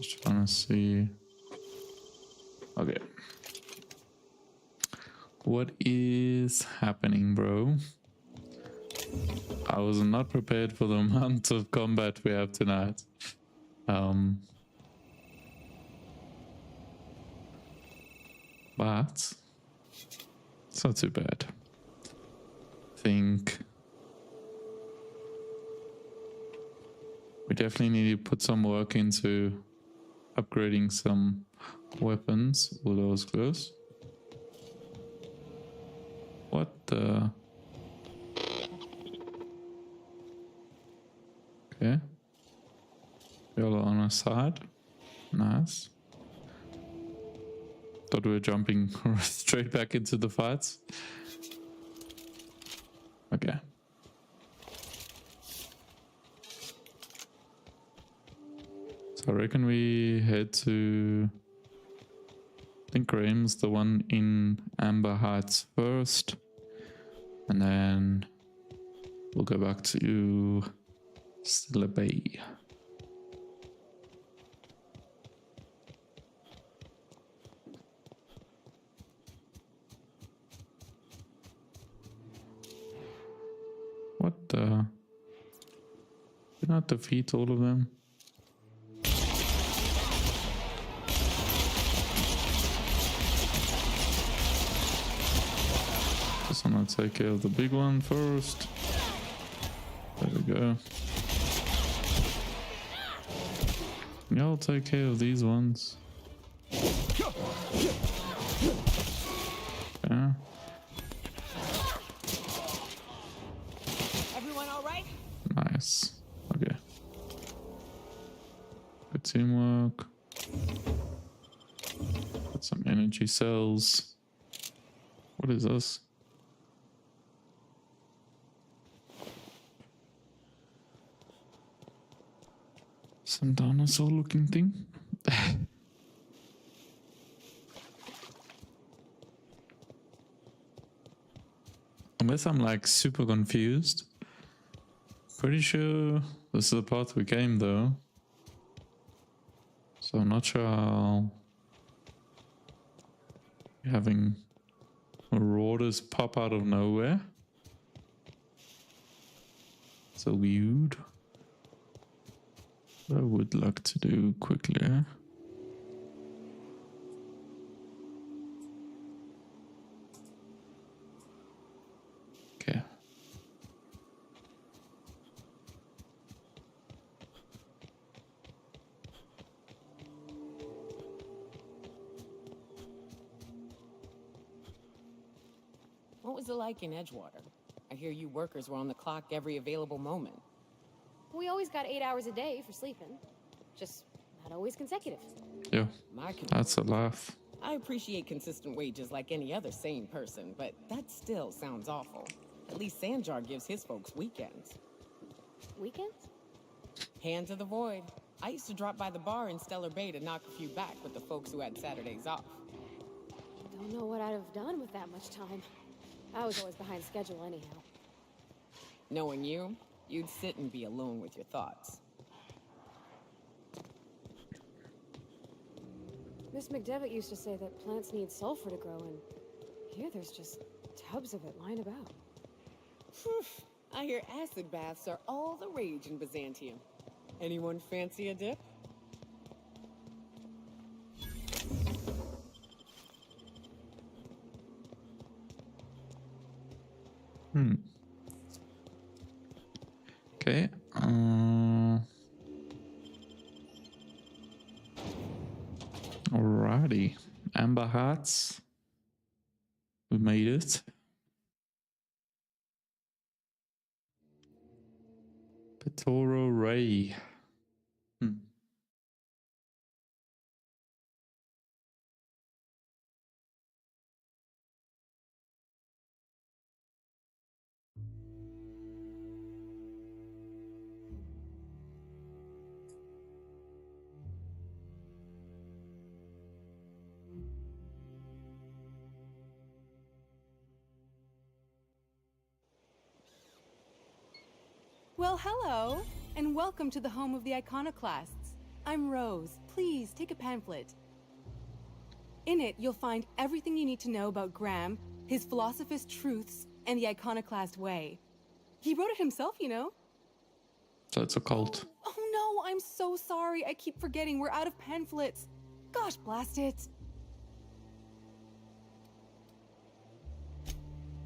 S1: Just trying to see. Okay. What is happening, bro? I was not prepared for the amount of combat we have tonight. But it's not too bad. I think we definitely need to put some work into upgrading some weapons. All those close. What the? Okay. Yellow on our side. Nice. Thought we were jumping straight back into the fights. Okay. So I reckon we head to... I think Graham's the one in Amber Heights first. And then we'll go back to Stellar Bay. What the? Did not defeat all of them? Just wanna take care of the big one first. There we go. Y'all take care of these ones. Yeah.
S14: Everyone all right?
S1: Nice. Okay. Good teamwork. Got some energy cells. What is this? Some dinosaur looking thing. Unless I'm like super confused. Pretty sure this is the path we came though. So I'm not sure how having marauders pop out of nowhere. So weird. What I would like to do quickly. Okay.
S16: What was it like in Edgewater? I hear you workers were on the clock every available moment.
S2: We always got 8 hours a day for sleeping. Just not always consecutive.
S1: Yeah, that's a laugh.
S16: I appreciate consistent wages like any other sane person, but that still sounds awful. At least Sanjar gives his folks weekends.
S2: Weekends?
S16: Hand to the void. I used to drop by the bar in Stellar Bay to knock a few back with the folks who had Saturdays off.
S2: Don't know what I'd have done with that much time. I was always behind schedule anyhow.
S16: Knowing you, you'd sit and be alone with your thoughts.
S2: Miss McDevitt used to say that plants need sulfur to grow, and here there's just tubs of it lying about.
S16: Phew. I hear acid baths are all the rage in Byzantium. Anyone fancy a dip?
S1: Okay. Alrighty. Amber Hearts. We made it. Petoro Ray.
S20: Well, hello, and welcome to the home of the Iconoclasts. I'm Rose. Please take a pamphlet. In it, you'll find everything you need to know about Graham, his philosophist truths, and the Iconoclast way. He wrote it himself, you know.
S1: So it's a cult.
S20: Oh no, I'm so sorry. I keep forgetting we're out of pamphlets. Gosh, blast it.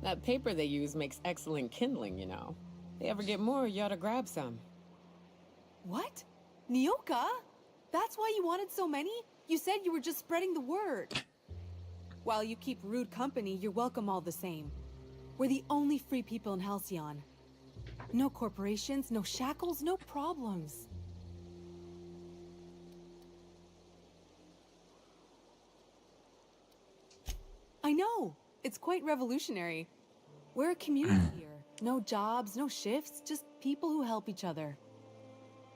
S16: That paper they use makes excellent kindling, you know. If they ever get more, you ought to grab some.
S20: What? Nyoka? That's why you wanted so many? You said you were just spreading the word. While you keep rude company, you're welcome all the same. We're the only free people in Halcyon. No corporations, no shackles, no problems. I know. It's quite revolutionary. We're a community here. No jobs, no shifts, just people who help each other.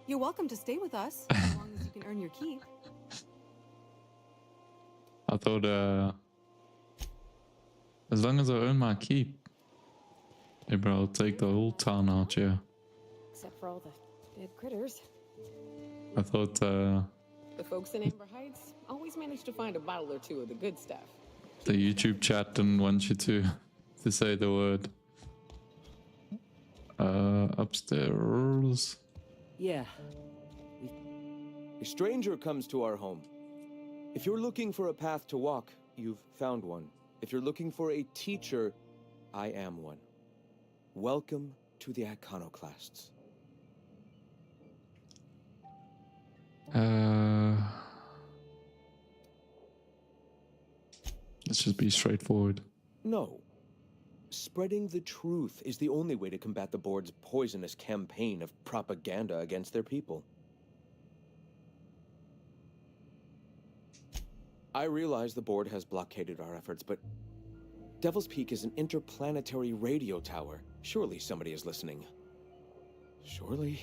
S20: You're welcome to stay with us, as long as you can earn your keep.
S1: I thought, as long as I earn my keep. Hey bro, I'll take the whole town out here.
S2: Except for all the dead critters.
S1: I thought,
S16: The folks in Amber Heights always manage to find a bottle or two of the good stuff.
S1: the YouTube chat didn't want you to say the word. Upstairs.
S21: Yeah. A stranger comes to our home. If you're looking for a path to walk, you've found one. If you're looking for a teacher, I am one. Welcome to the Iconoclasts.
S1: Let's just be straightforward.
S21: No. Spreading the truth is the only way to combat the board's poisonous campaign of propaganda against their people. I realize the board has blockaded our efforts, but Devil's Peak is an interplanetary radio tower. Surely somebody is listening. Surely?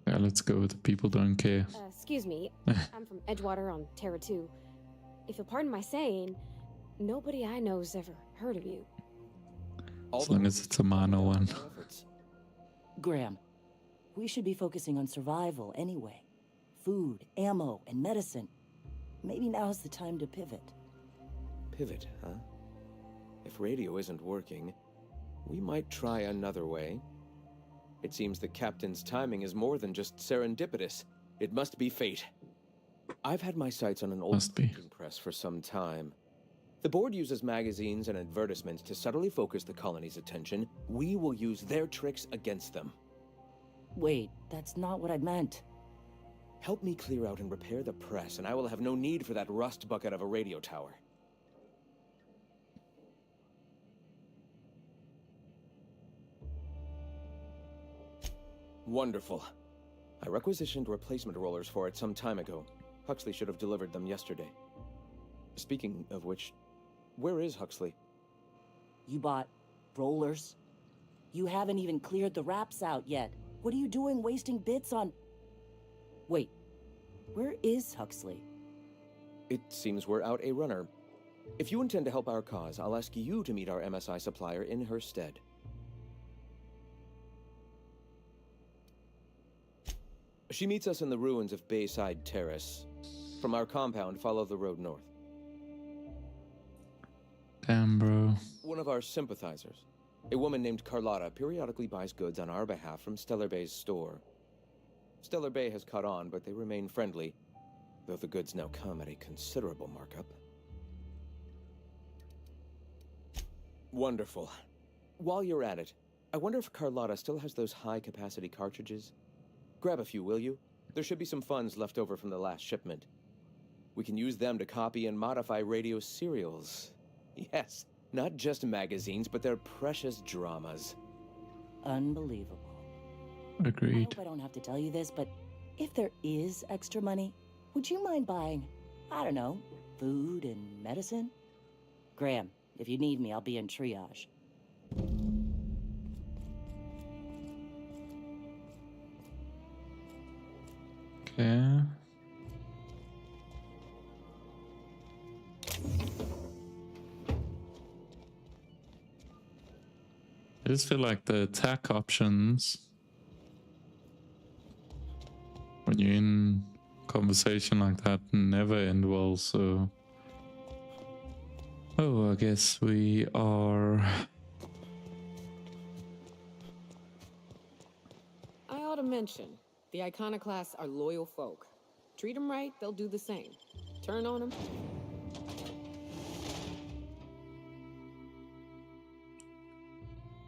S1: Yeah, let's go. The people don't care.
S2: Excuse me. I'm from Edgewater on Terra 2. If you'll pardon my saying, nobody I know's ever heard of you.
S1: As long as it's a mono one.
S22: Graham, we should be focusing on survival anyway. Food, ammo, and medicine. Maybe now's the time to pivot.
S21: Pivot, huh? If radio isn't working, we might try another way. It seems the captain's timing is more than just serendipitous. It must be fate. I've had my sights on an old printing press for some time. The board uses magazines and advertisements to subtly focus the colony's attention. We will use their tricks against them.
S22: Wait, that's not what I meant.
S21: Help me clear out and repair the press, and I will have no need for that rust bucket of a radio tower. Wonderful. I requisitioned replacement rollers for it some time ago. Huxley should have delivered them yesterday. Speaking of which, where is Huxley?
S22: You bought rollers? You haven't even cleared the wraps out yet. What are you doing wasting bits on... Wait, where is Huxley?
S21: It seems we're out a runner. If you intend to help our cause, I'll ask you to meet our MSI supplier in her stead. She meets us in the ruins of Bayside Terrace. From our compound, follow the road north.
S1: Damn, bro.
S21: One of our sympathizers, a woman named Carlotta, periodically buys goods on our behalf from Stellar Bay's store. Stellar Bay has caught on, but they remain friendly, though the goods now come at a considerable markup. Wonderful. While you're at it, I wonder if Carlotta still has those high-capacity cartridges? Grab a few, will you? There should be some funds left over from the last shipment. We can use them to copy and modify radio serials. Yes, not just magazines, but their precious dramas.
S22: Unbelievable. I
S1: Agreed.
S22: hope I don't have to tell you this, but if there is extra money, would you mind buying, I don't know, food and medicine? Graham, if you need me, I'll be in triage.
S1: Okay. I just feel like the attack options when you're in conversation like that never end well, so... Oh, I guess we are...
S16: I ought to mention, the Iconoclasts are loyal folk. Treat them right, they'll do the same. Turn on them.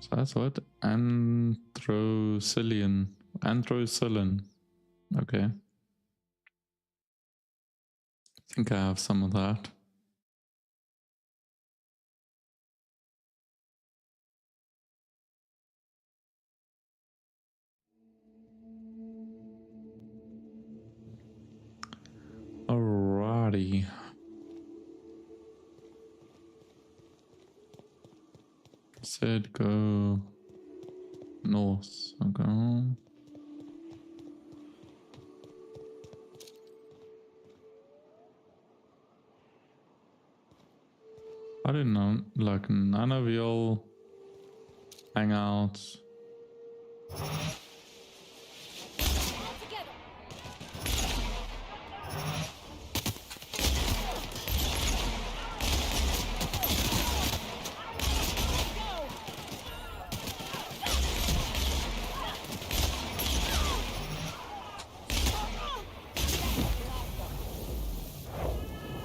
S1: So that's what? Anthrocyllian. Okay. I think I have some of that. Alrighty. Said go north. Okay. I didn't know, like, none of y'all hang out.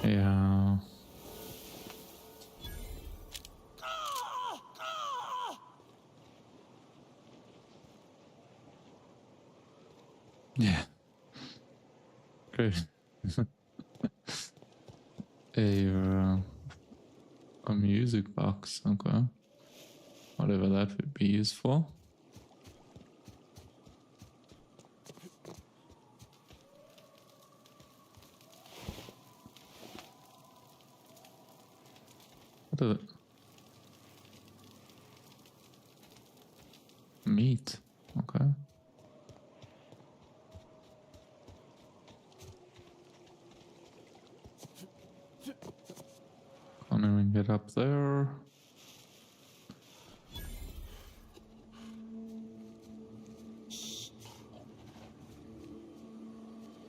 S1: Yeah. Yeah. Great. A music box, okay. Whatever that would be used for. What is it? Meat, okay. Can't even get up there.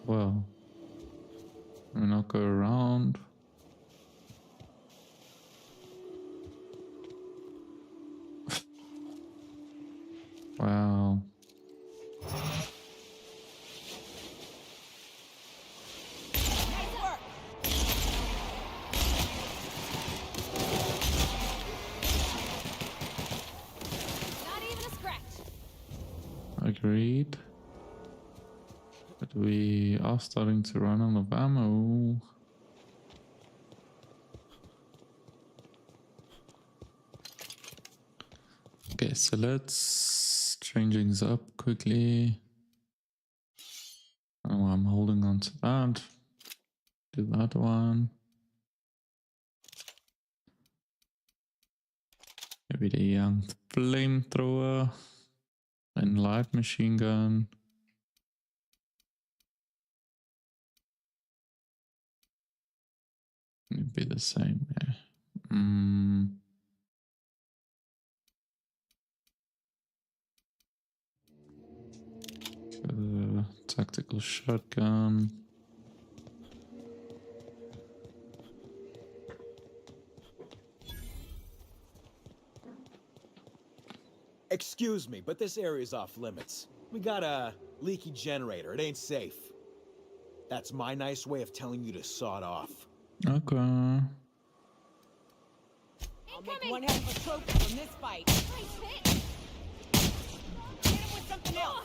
S1: Well, let me not go around. Wow.
S2: Not even a scratch.
S1: Agreed. But we are starting to run out of ammo. Okay, so let's change things up quickly. Oh, I'm holding on to that. Do that one. Maybe the young flamethrower and light machine gun. It'd be the same, yeah. Tactical shotgun.
S3: Excuse me, but this area's off limits. We got a leaky generator. It ain't safe. That's my nice way of telling you to sod off.
S1: Okay.
S14: I'll make one hell of a trophy from this fight.
S2: Nice hit.
S14: Hit him with something else.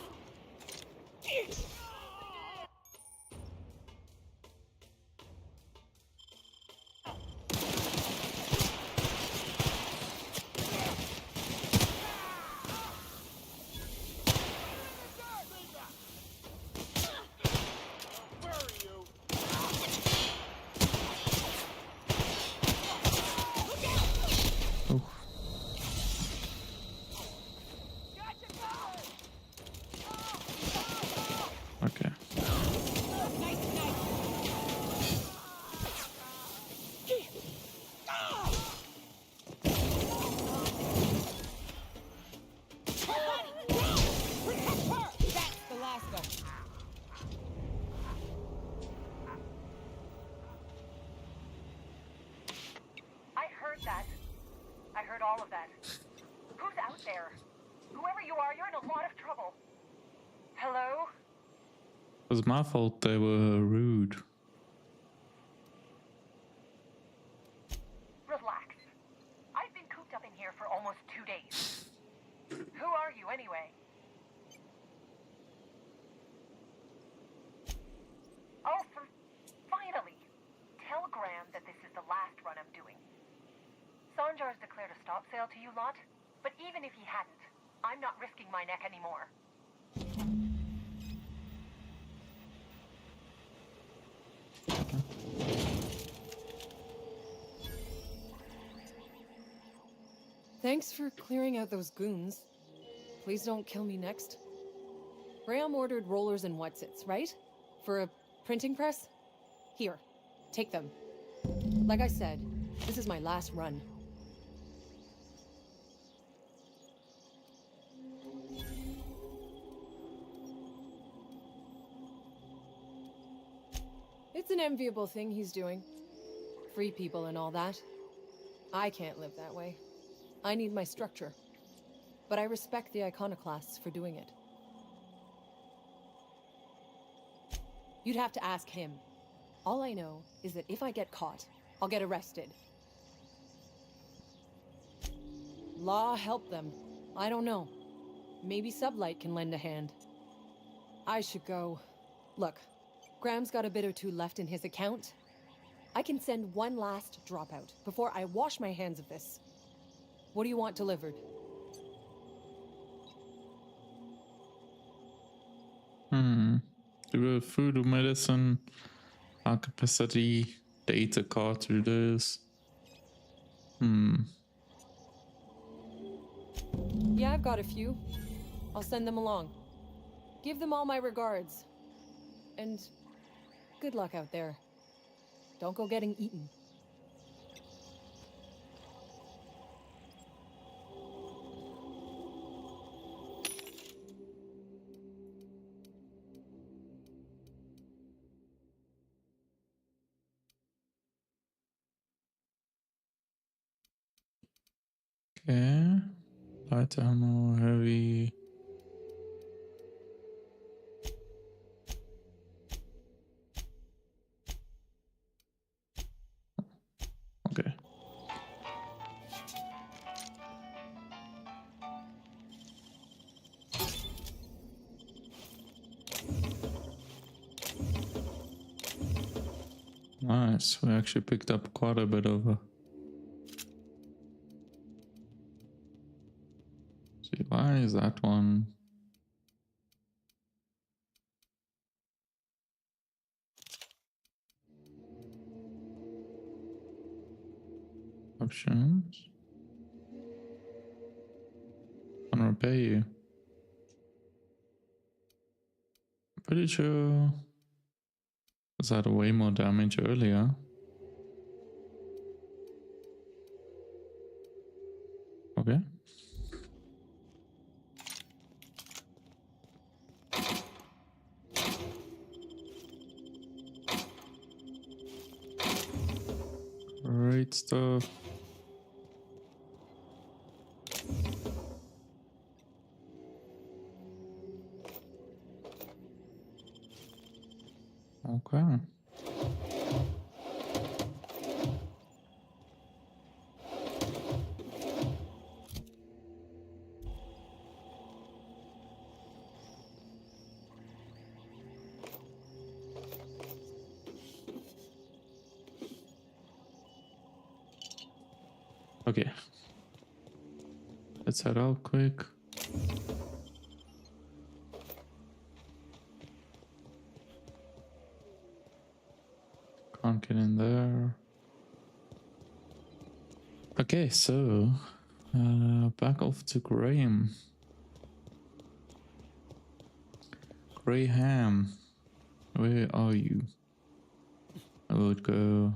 S8: heard all of that. Who's out there? Whoever you are, you're in a lot of trouble. Hello?
S1: It was my fault they were rude.
S8: Relax. I've been cooped up in here for almost 2 days. Who are you, anyway? Oh, finally! Tell Graham that this is the last run I'm doing. Sanjar's declared a stop sale to you lot, but even if he hadn't, I'm not risking my neck anymore.
S4: Thanks for clearing out those goons. Please don't kill me next. Graham ordered rollers and whatsits, right? For a printing press? Here, take them. Like I said, this is my last run. It's an enviable thing he's doing. Free people and all that. I can't live that way. I need my structure. But I respect the iconoclasts for doing it. You'd have to ask him. All I know is that if I get caught, I'll get arrested. Law help them. I don't know. Maybe Sublight can lend a hand. I should go. Look, Graham's got a bit or two left in his account. I can send one last dropout before I wash my hands of this. What do you want delivered?
S1: Do a food or medicine, high capacity, data cartridges.
S4: Yeah, I've got a few. I'll send them along. Give them all my regards. And good luck out there. Don't go getting eaten.
S1: Okay. Light ammo, heavy. Okay. Nice. We actually picked up quite a bit of See, why is that one? Options. I want to repay you. Pretty sure was that way more damage earlier. Okay. Great stuff. Okay. Okay. Let's head out quick. Can't get in there. Okay, so back off to Graham. Graham, where are you? I would go.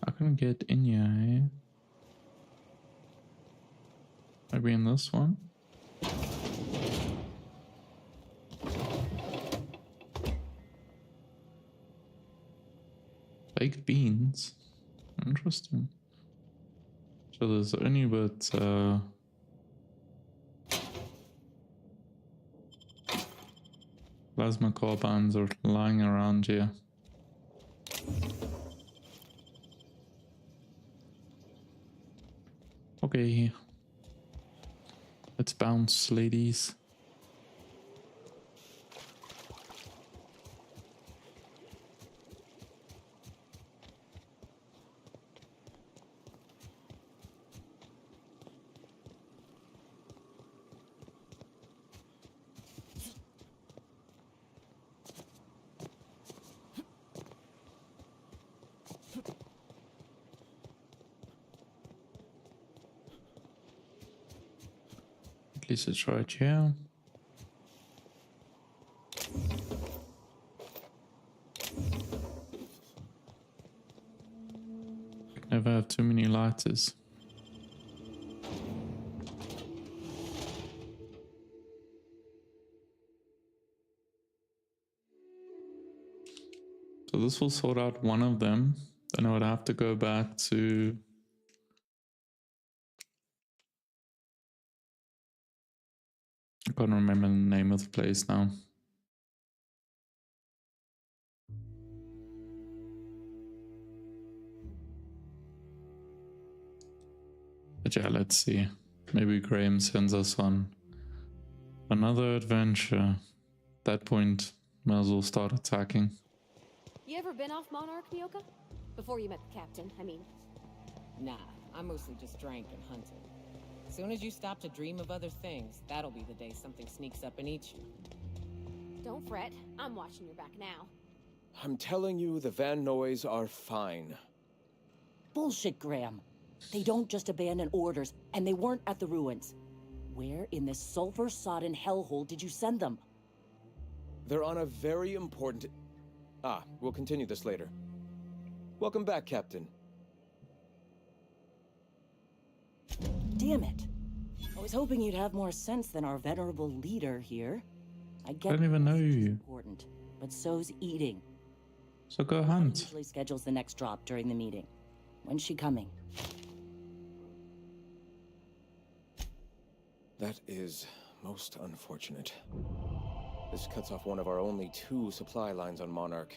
S1: I couldn't get in here. Maybe in this one. Baked beans? Interesting. So there's only but plasma core bands are lying around here. Okay. Let's bounce, ladies. At least it's right here. Never have too many lighters. So this will sort out one of them. Then I would have to go back to I can't remember the name of the place now. But yeah, let's see. Maybe Graham sends us on another adventure. At that point, might as well start attacking.
S2: You ever been off Monarch, Nyoka? Before you met the captain, I mean.
S16: Nah, I mostly just drank and hunted. As soon as you stop to dream of other things, that'll be the day something sneaks up and eats you.
S2: Don't fret, I'm watching your back now.
S21: I'm telling you, the Van Noys are fine.
S22: Bullshit, Graham. They don't just abandon orders, and they weren't at the ruins. Where in this sulfur-sodden hellhole did you send them?
S21: They're on a very important... Ah, we'll continue this later. Welcome back, Captain.
S22: Damn it. I was hoping you'd have more sense than our venerable leader here. I get
S1: I don't even know you.
S22: Important, but so's eating.
S1: So go hunt.
S22: Usually schedules the next drop during the meeting. When's she coming?
S21: That is most unfortunate. This cuts off one of our only 2 supply lines on Monarch.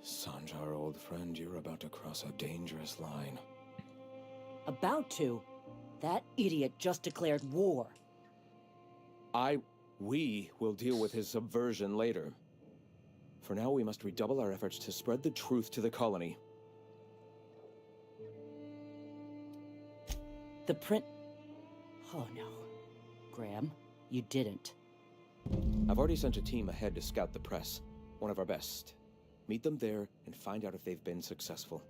S21: Sanjar, old friend, you're about to cross a dangerous line.
S22: About to? That idiot just declared war.
S21: We will deal with his subversion later. For now, we must redouble our efforts to spread the truth to the colony.
S22: The print... Oh no. Graham, you didn't.
S21: I've already sent a team ahead to scout the press. One of our best. Meet them there and find out if they've been successful.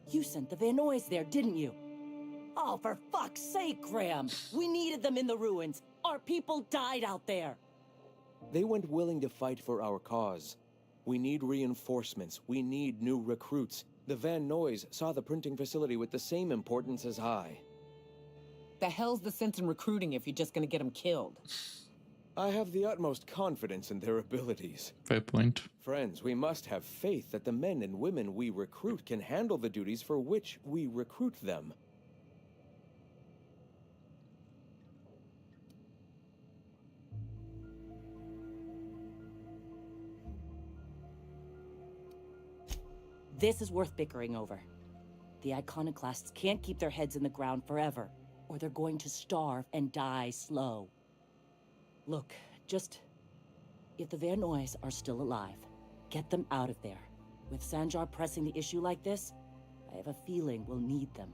S22: You sent the Van Noys there, didn't you? Oh, for fuck's sake, Graham! We needed them in the ruins! Our people died out there!
S21: They went willing to fight for our cause. We need reinforcements. We need new recruits. The Van Noys saw the printing facility with the same importance as I.
S16: The hell's the sense in recruiting if you're just gonna get them killed?
S21: I have the utmost confidence in their abilities.
S1: Fair point.
S21: Friends, we must have faith that the men and women we recruit can handle the duties for which we recruit them.
S22: This is worth bickering over. The iconoclasts can't keep their heads in the ground forever, or they're going to starve and die slow. Look, just... If the Van Noys are still alive, get them out of there. With Sanjar pressing the issue like this, I have a feeling we'll need them.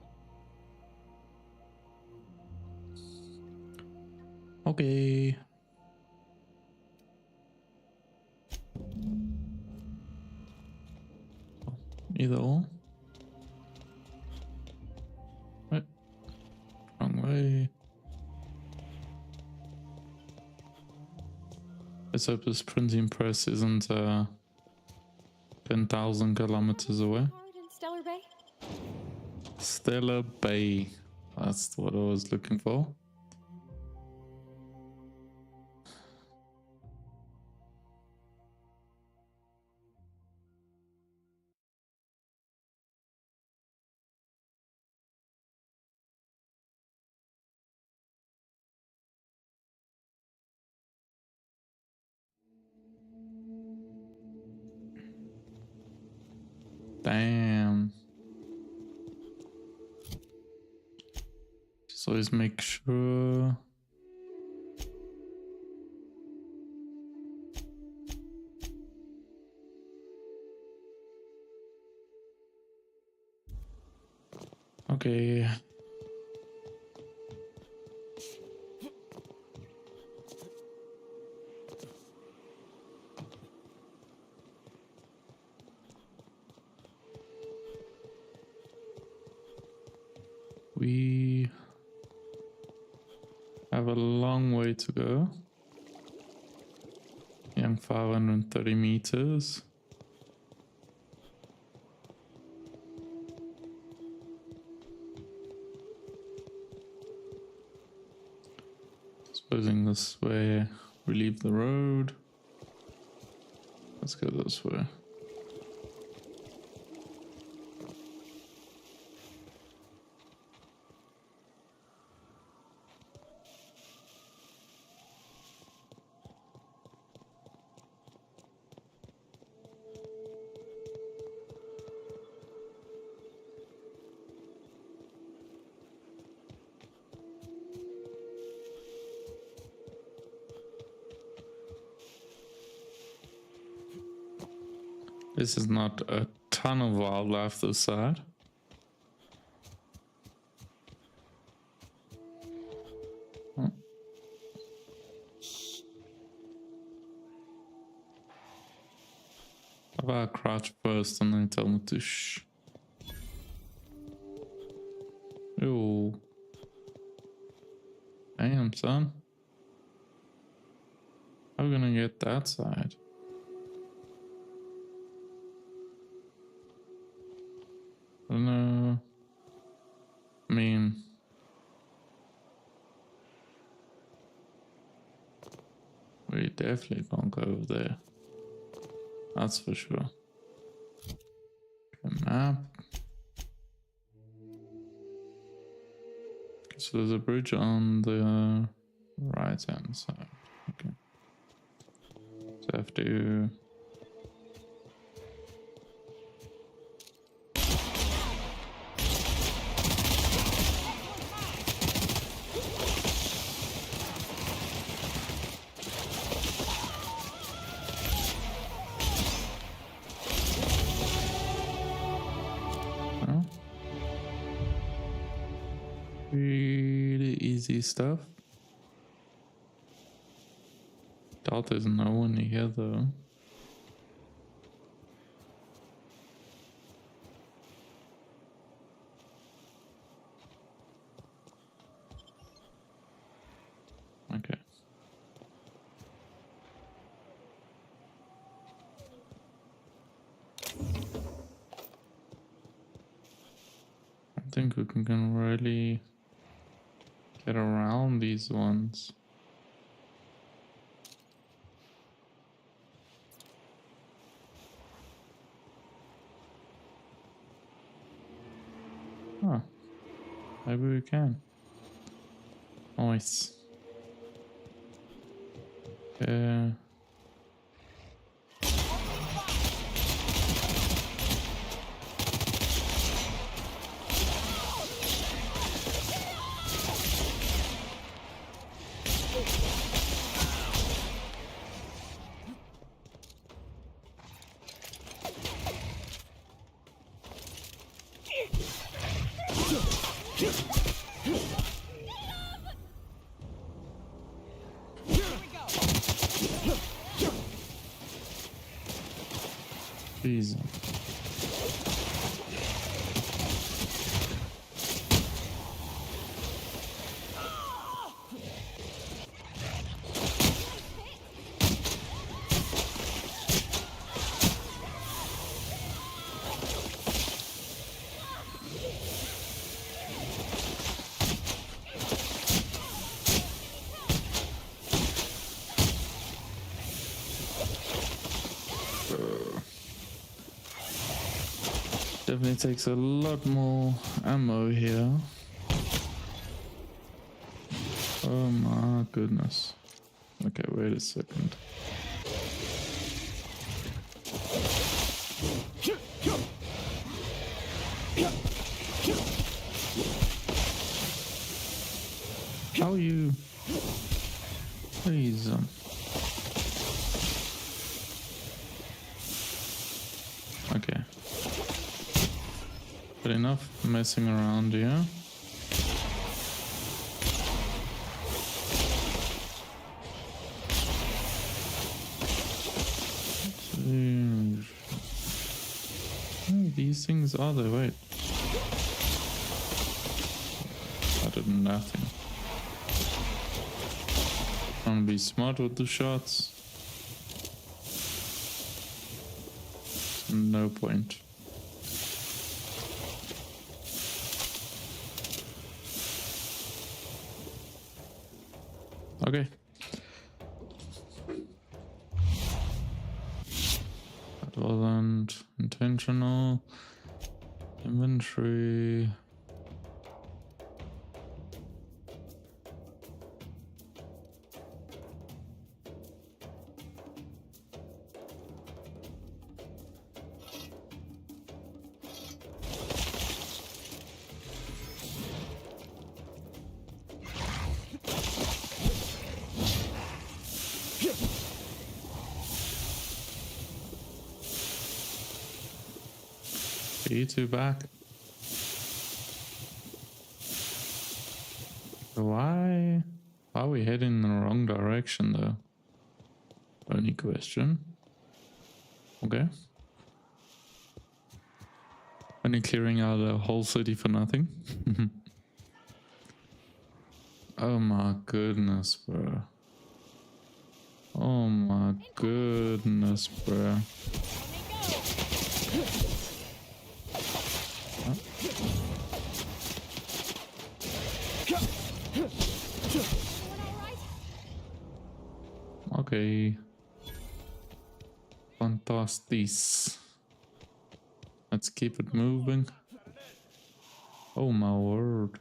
S1: Okay. Either or. What? Wrong way. Let's hope this printing press isn't 10,000 kilometers away.
S2: Stellar Bay?
S1: Stellar Bay. That's what I was looking for. Damn. Just always make sure. Okay. We have a long way to go. Young 530 meters. Supposing this way we leave the road. Let's go this way. This is not a ton of wildlife this side. Oh. How about I crouch first and then tell me to shh? Ew. Damn, son. How are we gonna get that side? No. I mean, we definitely can't go over there. That's for sure. Okay, map. So there's a bridge on the right hand side. Okay. So I have to. Really easy stuff. Doubt there's no one here though. Okay. I think we can really get around these ones. Huh. Maybe we can. Nice. Yeah. Jesus. Definitely takes a lot more ammo here. Oh my goodness. Okay, wait a second. How are you? Please. Okay. But enough messing around here. These things are there, wait. I did nothing. Trying to be smart with the shots. No point. Okay. That wasn't intentional. Inventory. You two back. Why are we heading in the wrong direction though? Only question. Okay. Only clearing out a whole city for nothing. Oh my goodness, bro. Oh my goodness, bro. Okay. Fantastic. Let's keep it moving. Oh my word.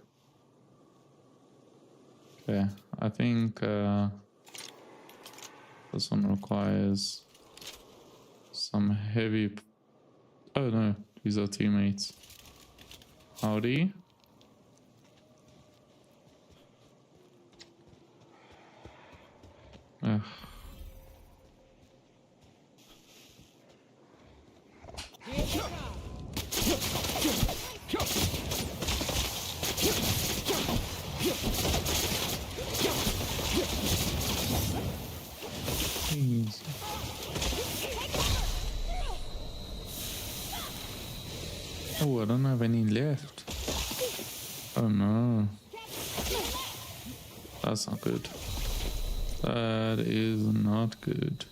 S1: Okay, I think this one requires some heavy... Oh no, these are teammates. Howdy. Ugh. Jeez. Oh, I don't have any left. Oh no. That's not good. That is not good.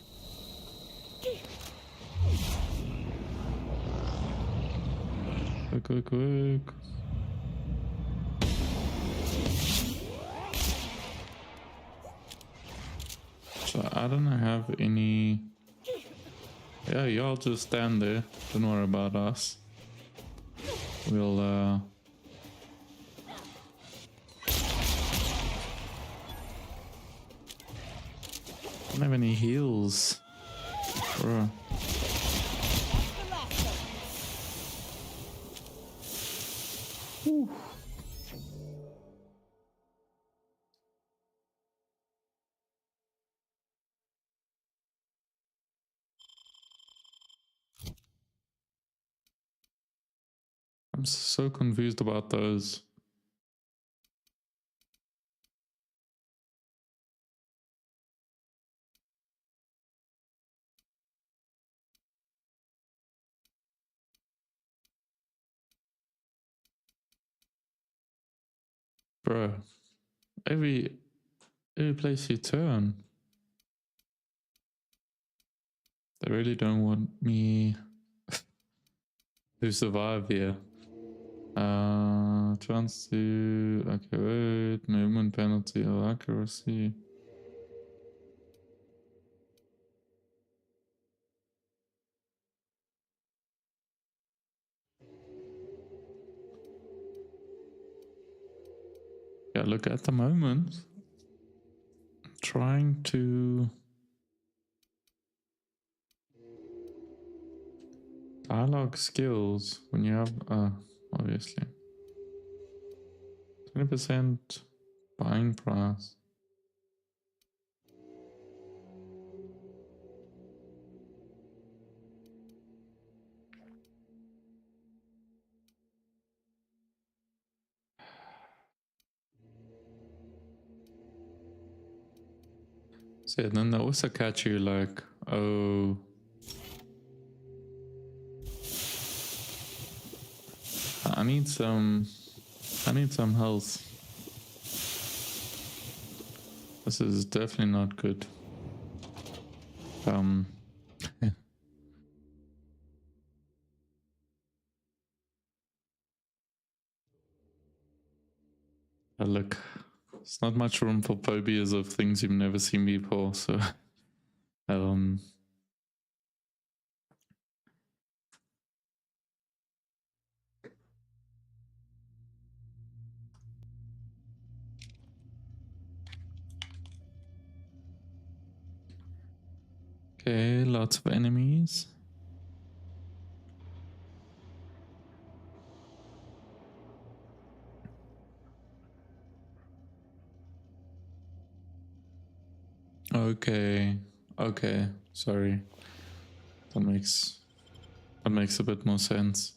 S1: Quick, quick, quick. So I don't have any... Yeah, y'all just stand there. Don't worry about us. We'll don't have any heals. Bro. I'm so confused about those. Bro, every place you turn, they really don't want me to survive here. Chance to... Okay, wait. Movement penalty or accuracy. Yeah, look, at the moment, I'm trying to... Dialogue skills, when you have... obviously. 20%... Buying price. So then they also catch you like, oh, I need some health. This is definitely not good. Look, there's not much room for phobias of things you've never seen before, so okay, lots of enemies. Okay, sorry. That makes a bit more sense.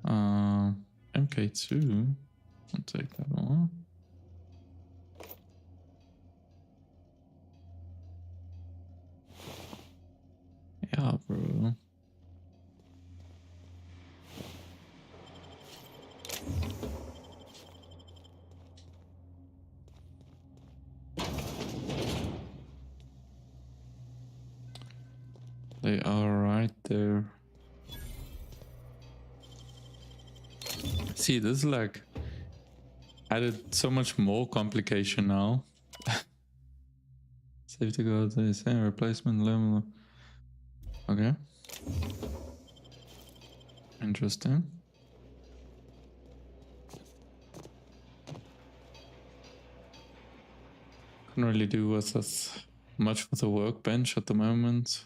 S1: MK2, I'll take that one. Yeah, bro. They are right there. See, this is like added so much more complication now. Safety guards, they say replacement level. Okay. Interesting. Couldn't really do with us much with the workbench at the moment.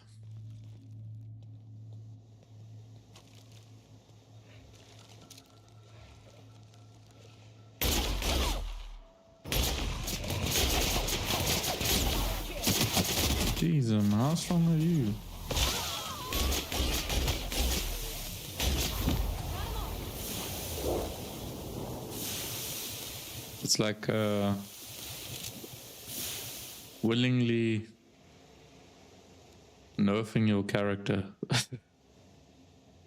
S1: Jeez, how strong are you? It's like willingly nerfing your character.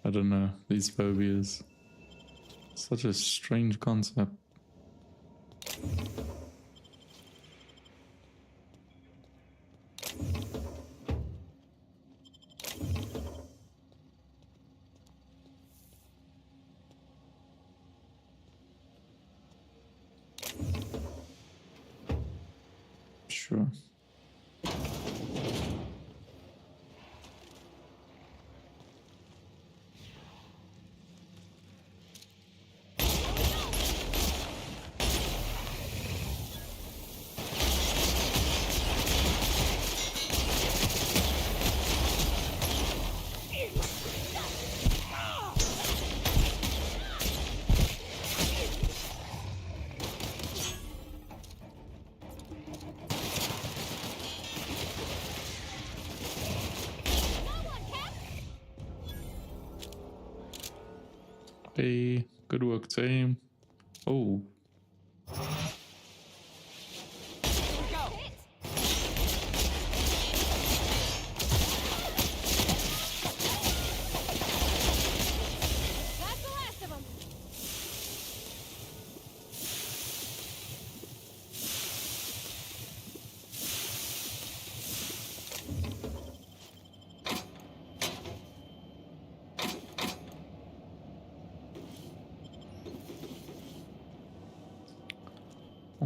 S1: I don't know, these phobias. Such a strange concept. Sure. Hey, good work, team. Oh.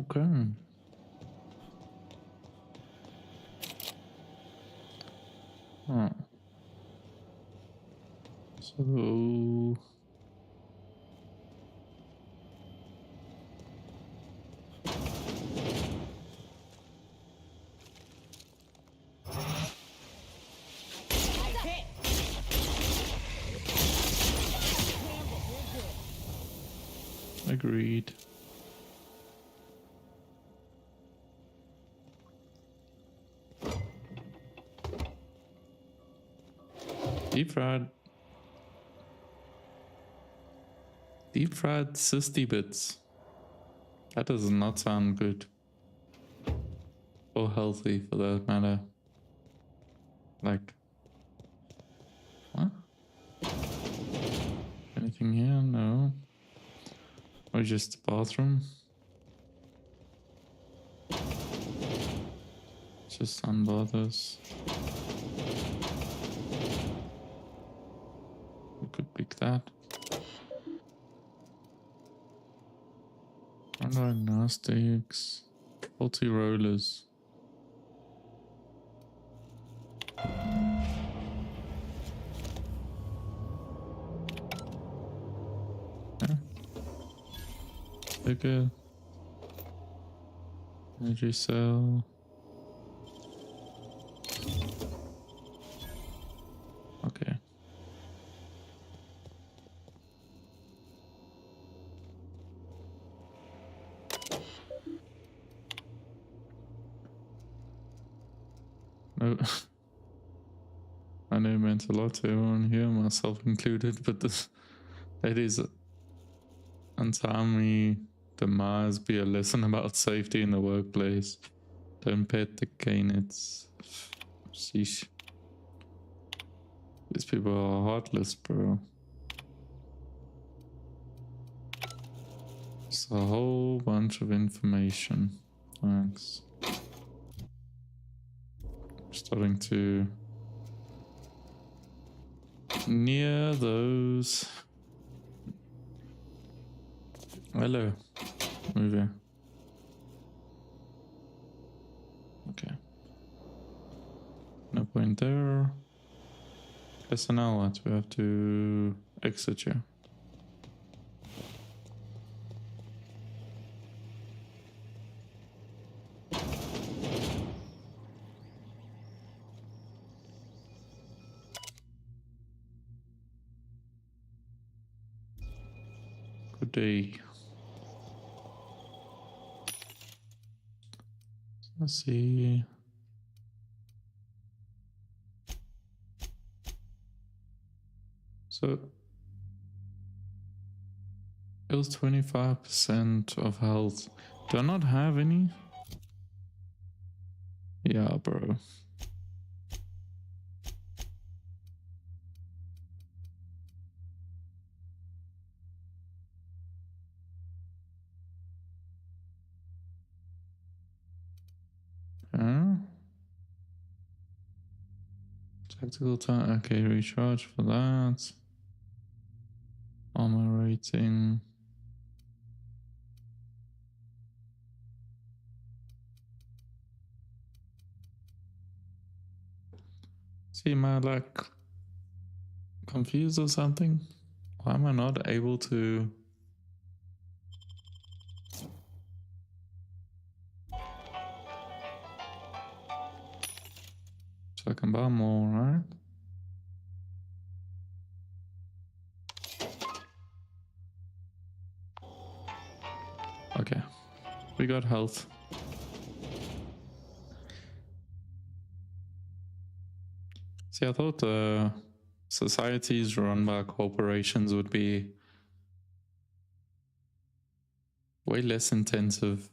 S1: Okay. Huh. So agreed. Deep fried. Deep fried cysty bits. That does not sound good. Or healthy for that matter. Like, what? Anything here? No. Or just the bathroom? Just unbothers. We could pick that. Diagnostics. Faulty rollers. Yeah. Bigger. Energy cell. Okay. No. I know it meant a lot to everyone here, myself included, but this ladies and me the Mars be a lesson about safety in the workplace. Don't pet the canets. Sheesh. These people are heartless, bro. It's a whole bunch of information. Thanks. Starting to near those. Hello. Move here. Okay. No point there. Guess now what? We have to exit here. Good day. Let's see. So it was 25% of health. Do I not have any? Yeah, bro. Tactical time. Okay, recharge for that. Armor rating. See, am I like confused or something? Why am I not able to? So I can buy more, right? Okay, we got health. See, I thought societies run by corporations would be way less intensive.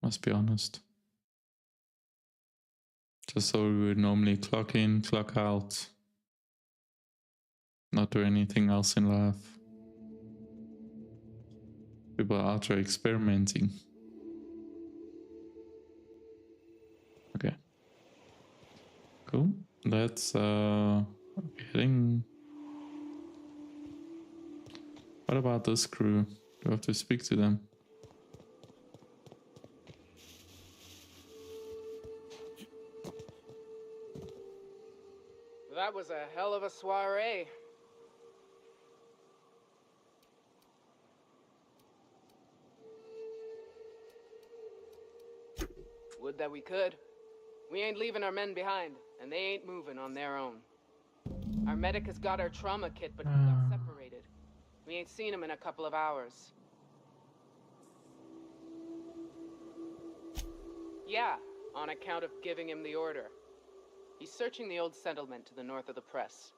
S1: Must be honest. Just so we would normally clock in, clock out, not do anything else in life. People are out there experimenting. Okay. Cool. Let's heading. What about this crew? Do I have to speak to them?
S6: That was a hell of a soiree. Would that we could. We ain't leaving our men behind, and they ain't moving on their own. Our medic has got our trauma kit, but we got separated. We ain't seen him in a couple of hours. Yeah, on account of giving him the order. He He's searching the old settlement to the north of the press.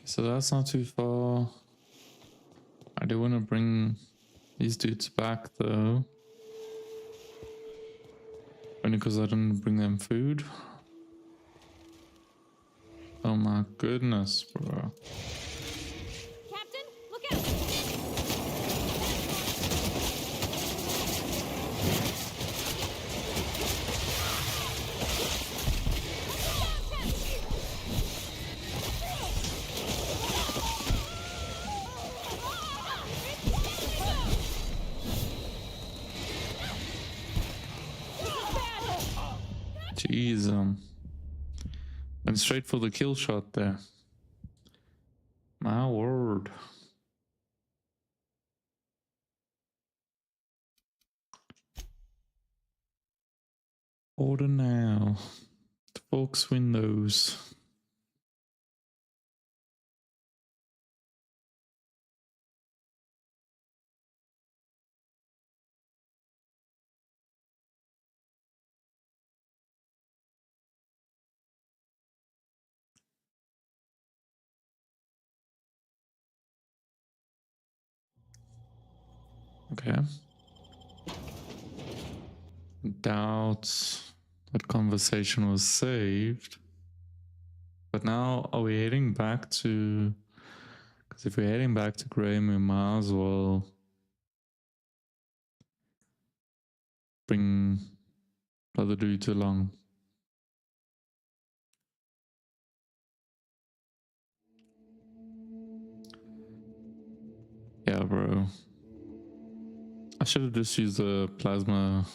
S1: So that's not too far. I do want to bring these dudes back though. Only because I didn't bring them food. Oh my goodness, bro.
S2: Captain, look out!
S1: Jeez, went straight for the kill shot there. My word. Order now. Folks windows. Okay. Doubt that conversation was saved. But now, are we heading back to... Because if we're heading back to Graham, we might as well bring other dudes along. Yeah, bro. I should have just used the plasma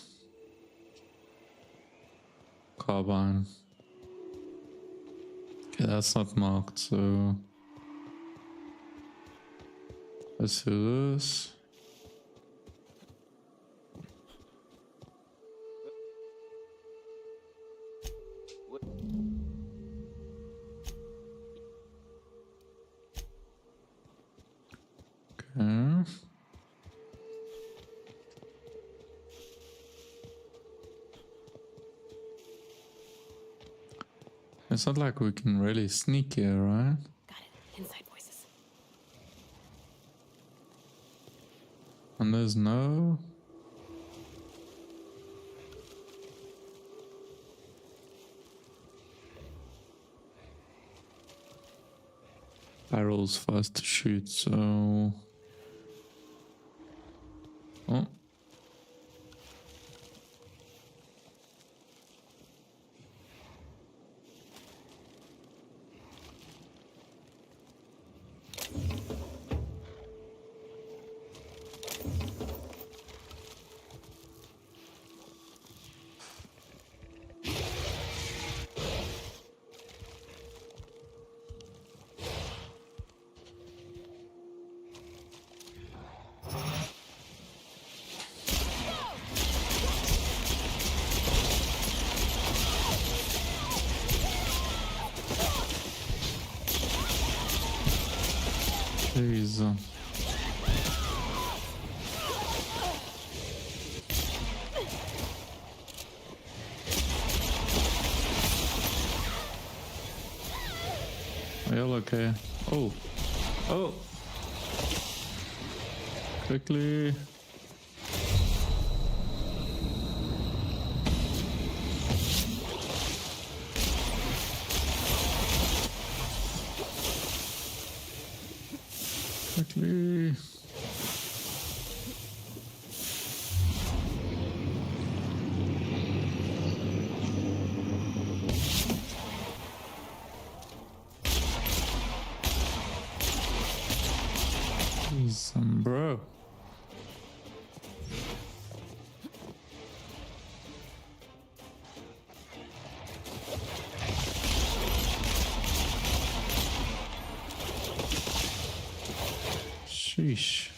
S1: carbine. Okay, that's not marked, so let's do this. Okay. It's not like we can really sneak here, right?
S2: Got it. Inside voices.
S1: And there's no... barrels for us to shoot, so... Oh. Jeez. Are y'all okay? Oh. Oh. Quickly. Quickly. Some bro. Sheesh.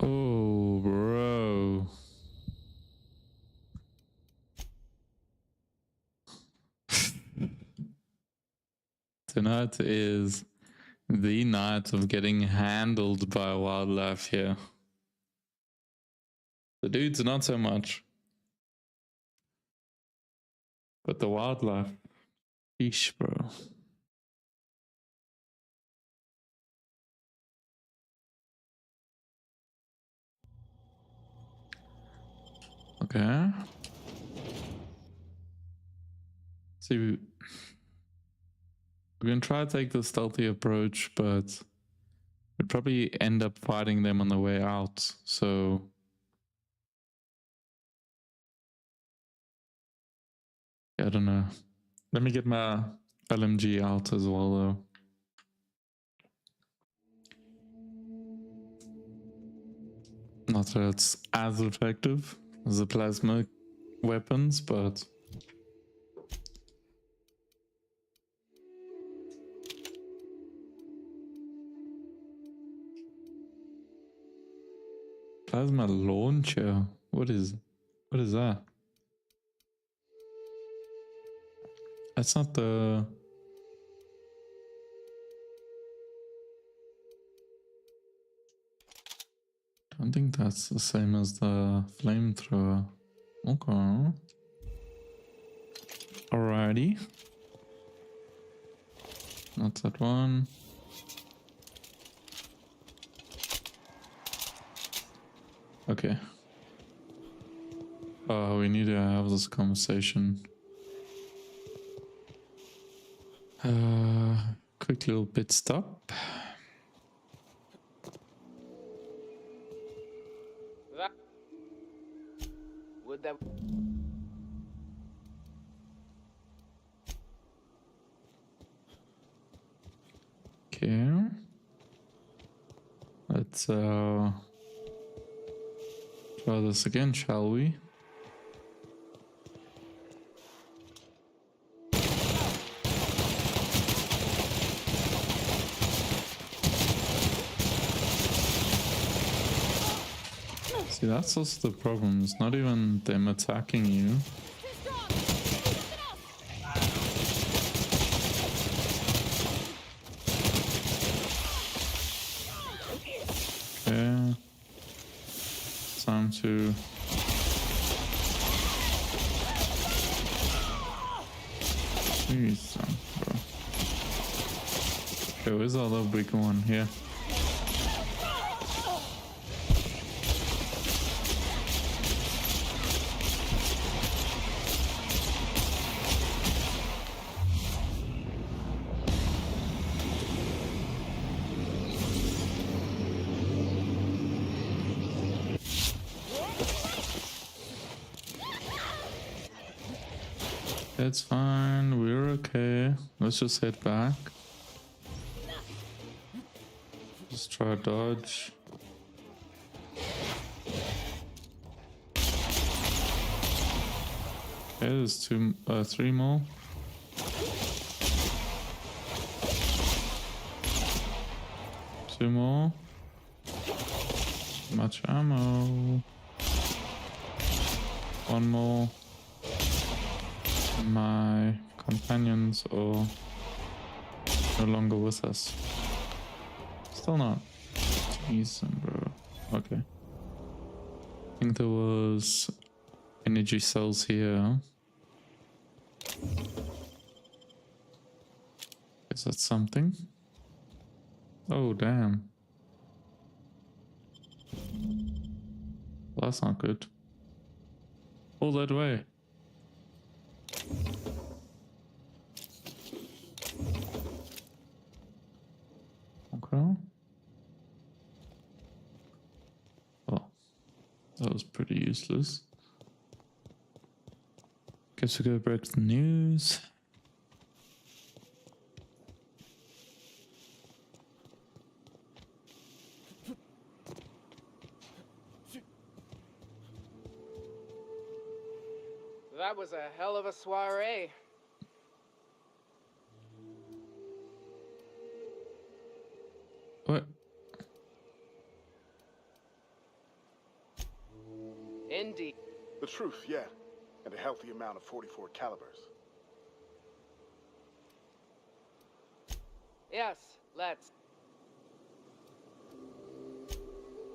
S1: Oh, bro. Tonight is the night of getting handled by wildlife here. The dudes not so much. But the wildlife, sheesh, bro. Okay. See, we're gonna try to take the stealthy approach, but we'd probably end up fighting them on the way out, so... yeah, I don't know. Let me get my LMG out as well, though. Not that it's as effective as the plasma weapons, but... plasma launcher? What is that? That's not the... I don't think that's the same as the flamethrower. Okay. Alrighty. Not that one. Okay. We need to have this conversation. Quick little pit stop.
S6: Would that...
S1: Okay. Let's try this again, shall we? See, that's also the problem. It's not even them attacking you. Okay. Time to... jeez, bro. Okay, where's the other big one here? It's fine, we're okay. Let's just head back. Just try dodge. Okay, there's three more. Two more. Too much ammo. One more. My companions are no longer with us. Still not. Jeez, bro. Okay. I think there was energy cells here. Is that something? Oh, damn. Well, that's not good. All that way. Okay. Well, that was pretty useless. Guess we go break the news.
S6: That was a hell of a soiree.
S1: What?
S6: Indeed.
S7: The truth, yeah. And a healthy amount of 44 calibers.
S6: Yes, let's.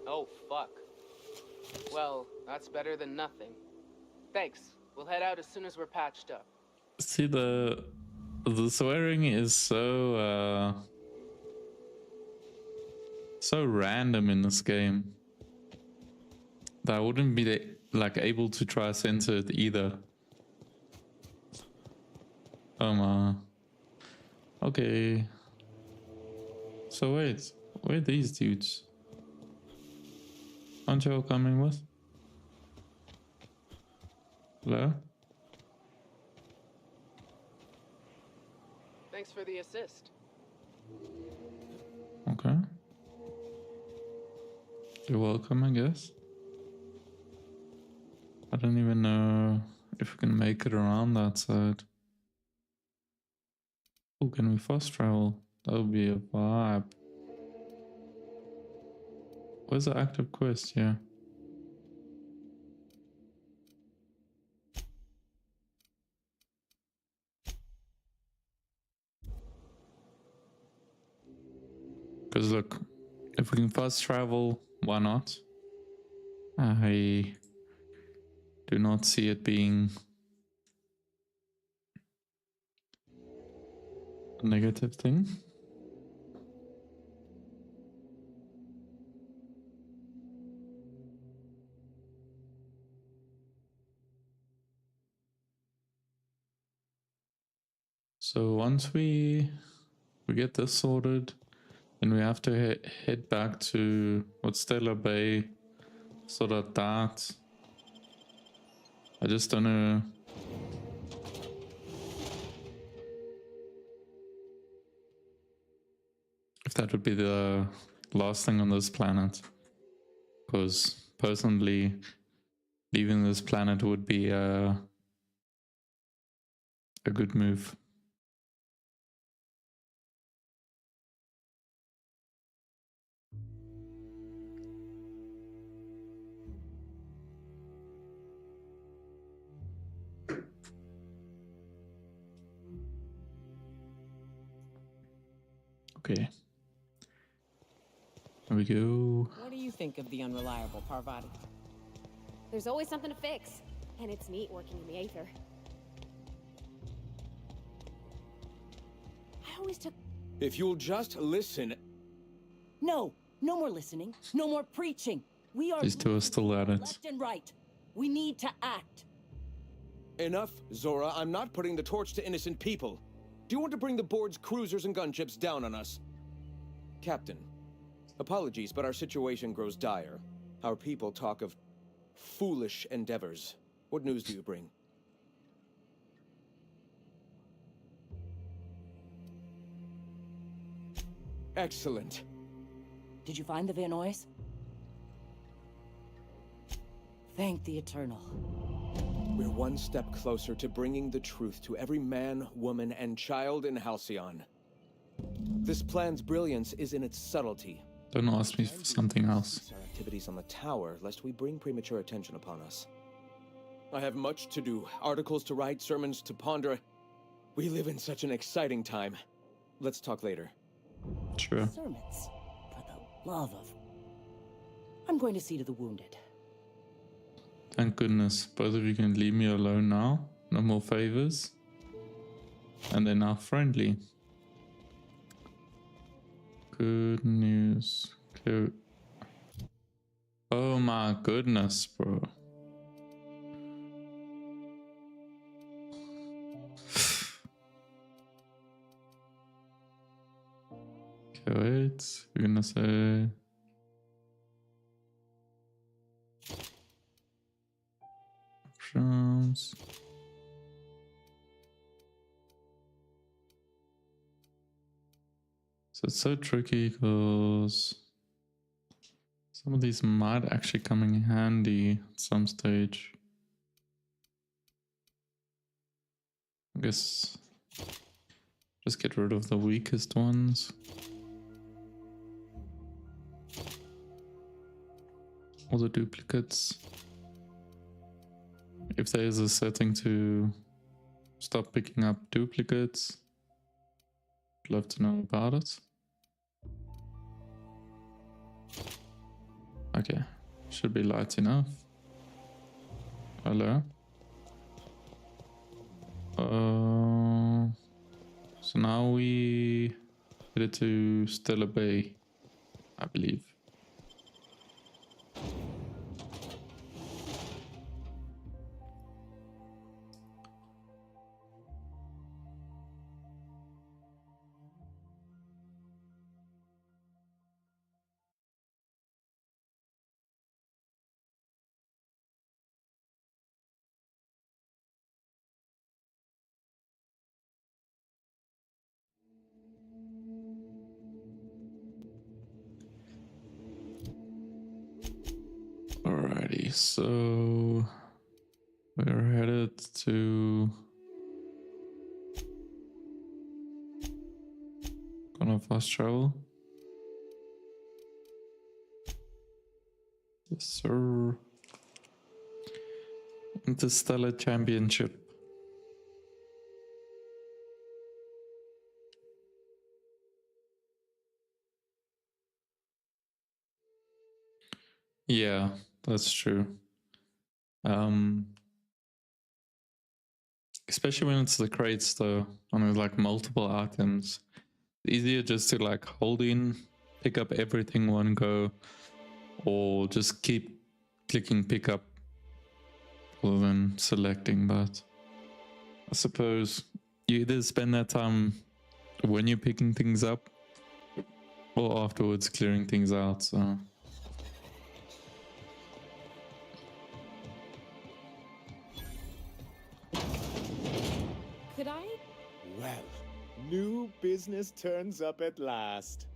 S6: Oh, fuck. Well, that's better than nothing. Thanks. We'll head out as soon as we're patched up.
S1: See, the swearing is so so random in this game that I wouldn't be like able to try censor it either. Okay. So wait, where are these dudes? Aren't you all coming with? Hello?
S6: Thanks for the assist.
S1: Okay. You're welcome, I guess. I don't even know if we can make it around that side. Oh, can we fast travel? That would be a vibe. Where's the active quest? Yeah. Because look, if we can fast travel, why not? I do not see it being a negative thing. So once we get this sorted, then we have to head back to Stellar Bay, so that I just don't know. If that would be the last thing on this planet. Because personally, leaving this planet would be a good move. Okay. There we go.
S16: What do you think of the unreliable Parvati?
S2: There's always something to fix, and it's neat working in the Aether. I always took...
S21: If you'll just listen...
S22: No, no more listening, no more preaching. We are...
S1: These two are still at it.
S22: Left and right. We need to act.
S21: Enough, Zora. I'm not putting the torch to innocent people. Do you want to bring the board's cruisers and gunships down on us? Captain, apologies, but our situation grows dire. Our people talk of foolish endeavors. What news do you bring? Excellent.
S22: Did you find the Vanois? Thank the Eternal.
S21: We're one step closer to bringing the truth to every man, woman, and child in Halcyon. This plan's brilliance is in its subtlety.
S1: Don't ask me for something else.
S21: Our activities on the tower, lest we bring premature attention upon us. I have much to do, articles to write, sermons to ponder. We live in such an exciting time. Let's talk later.
S1: Sure.
S22: Sermons, for the love of... I'm going to see to the wounded.
S1: Thank goodness. Both of you can leave me alone now. No more favors. And they're now friendly. Good news. Okay. Oh my goodness, bro. Okay, wait. We're gonna say... Options. So it's so tricky because some of these might actually come in handy at some stage. I guess just get rid of the weakest ones. All the duplicates. If there is a setting to stop picking up duplicates, Would love to know about it. Okay, should be light enough. Hello. So now we headed to Stellar Bay, I believe. Alrighty, so we're headed to gonna fast travel. Yes, sir. Interstellar Championship. Yeah, that's true. Especially when it's the crates though, and there's like multiple items. Easier just to like hold in, pick up everything one go, or just keep clicking pick up rather than selecting. But I suppose you either spend that time when you're picking things up or afterwards clearing things out, so
S2: Could I?
S3: Well, new business turns up at last.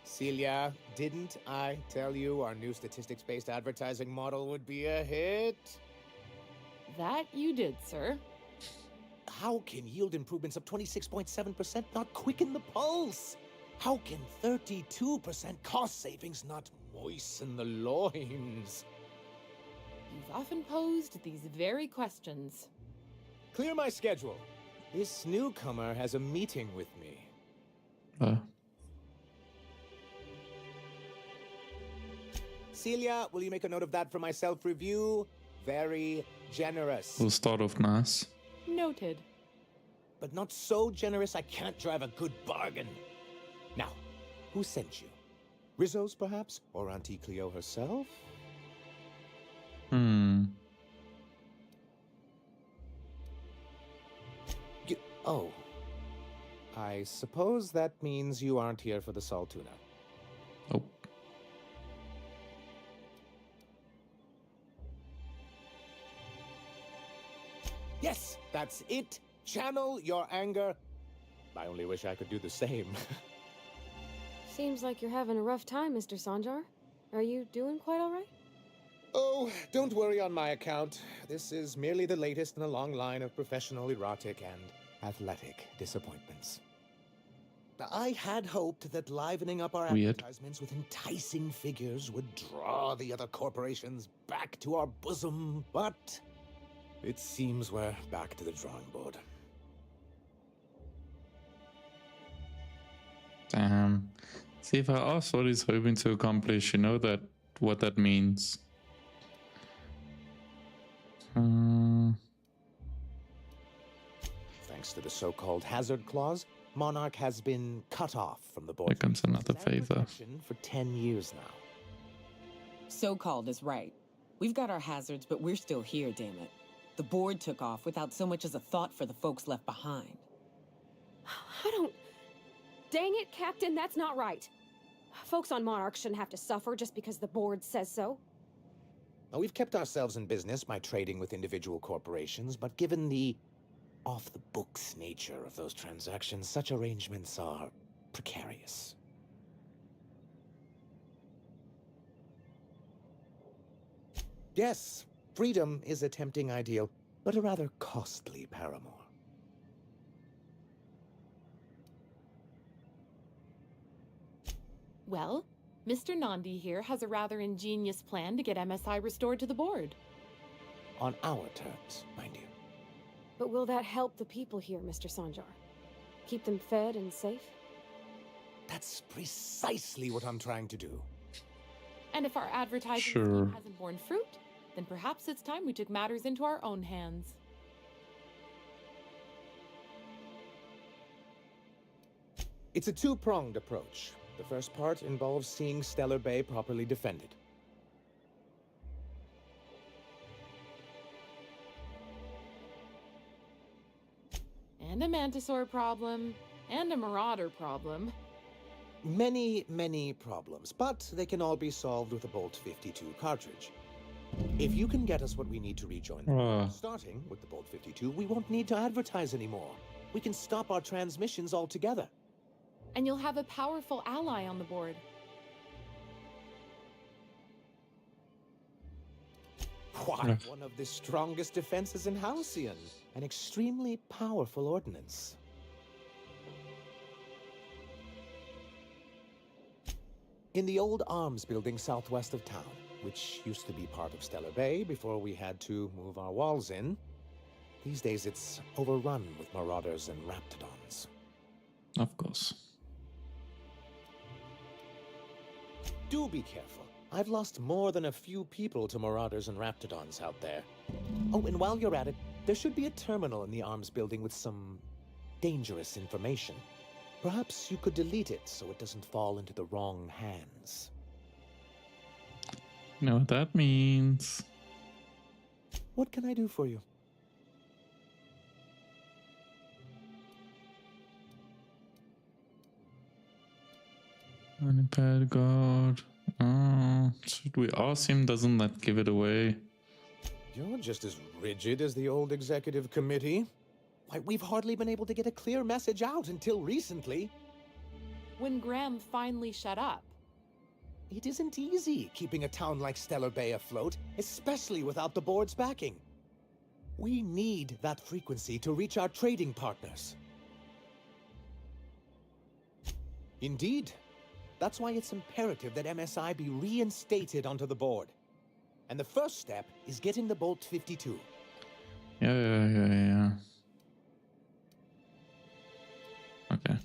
S3: Celia, didn't I tell you our new statistics-based advertising model would be a hit?
S4: That you did, sir.
S3: How can yield improvements of 26.7% not quicken the pulse? How can 32% cost savings not moisten the loins?
S4: You've often posed these very questions.
S3: Clear my schedule. This newcomer has a meeting with me. Celia, will you make a note of that for my self-review? Very generous.
S1: we'll start off nice.
S4: Noted.
S3: But not so generous I can't drive a good bargain. Now, who sent you? Rizzo's, perhaps? Or Auntie Cleo herself? Oh. I suppose that means you aren't here for the Saltuna.
S1: Oh.
S3: Yes, that's it. Channel your anger. I only wish I could do the same.
S2: Seems like you're having a rough time, Mr. Sanjar. Are you doing quite all right?
S3: Oh, don't worry on my account. This is merely the latest in a long line of professional erotic and athletic disappointments. I had hoped that livening up our advertisements with enticing figures would draw the other corporations back to our bosom, but it seems we're back to the drawing board.
S1: Damn. See, if I ask what he's hoping to accomplish, you know that what that means.
S3: Thanks to the so-called hazard clause, Monarch has been cut off from the board.
S1: Here comes another favor.
S3: For 10 years now.
S16: So-called is right. We've got our hazards, but we're still here, damn it. The board took off without so much as a thought for the folks left behind.
S2: I don't... Dang it, Captain, that's not right. Folks on Monarch shouldn't have to suffer just because the board says so.
S3: Now, we've kept ourselves in business by trading with individual corporations, but given the off-the-books nature of those transactions, such arrangements are precarious. Yes, freedom is a tempting ideal, but a rather costly paramour.
S4: Well, Mr. Nandi here has a rather ingenious plan to get MSI restored to the board.
S3: On our terms, mind you.
S2: But will that help the people here, Mr. Sanjar? keep them fed and safe?
S3: That's precisely what I'm trying to do.
S10: And if our advertising scheme hasn't borne fruit, then perhaps it's time we took matters into our own hands.
S3: It's a two-pronged approach. The first part involves seeing Stellar Bay properly defended.
S10: And a Mantisaur problem, and a Marauder problem.
S3: Many, many problems, but they can all be solved with a Bolt 52 cartridge. If you can get us what we need to rejoin them, starting with the Bolt 52, we won't need to advertise anymore. We can stop our transmissions altogether.
S10: And you'll have a powerful ally on the board.
S3: Why, one of the strongest defenses in Halcyon. An extremely powerful ordnance. In the old arms building southwest of town, which used to be part of Stellar Bay before we had to move our walls in, these days it's overrun with marauders and raptidons.
S1: Of course.
S3: Do be careful. I've lost more than a few people to marauders and raptidons out there. Oh, and while you're at it, there should be a terminal in the arms building with some dangerous information. Perhaps you could delete it so it doesn't fall into the wrong hands.
S1: You know what that means.
S3: What can I do for you?
S1: Unpaired guard. Oh, should we ask him? Doesn't that give it away?
S3: You're just as rigid as the old executive committee. Why, we've hardly been able to get a clear message out until recently.
S10: When Graham finally shut up.
S3: It isn't easy keeping a town like Stellar Bay afloat, especially without the board's backing. We need that frequency to reach our trading partners. Indeed. That's why it's imperative that MSI be reinstated onto the board. And the first step is getting the Bolt 52.
S1: Yeah. Okay.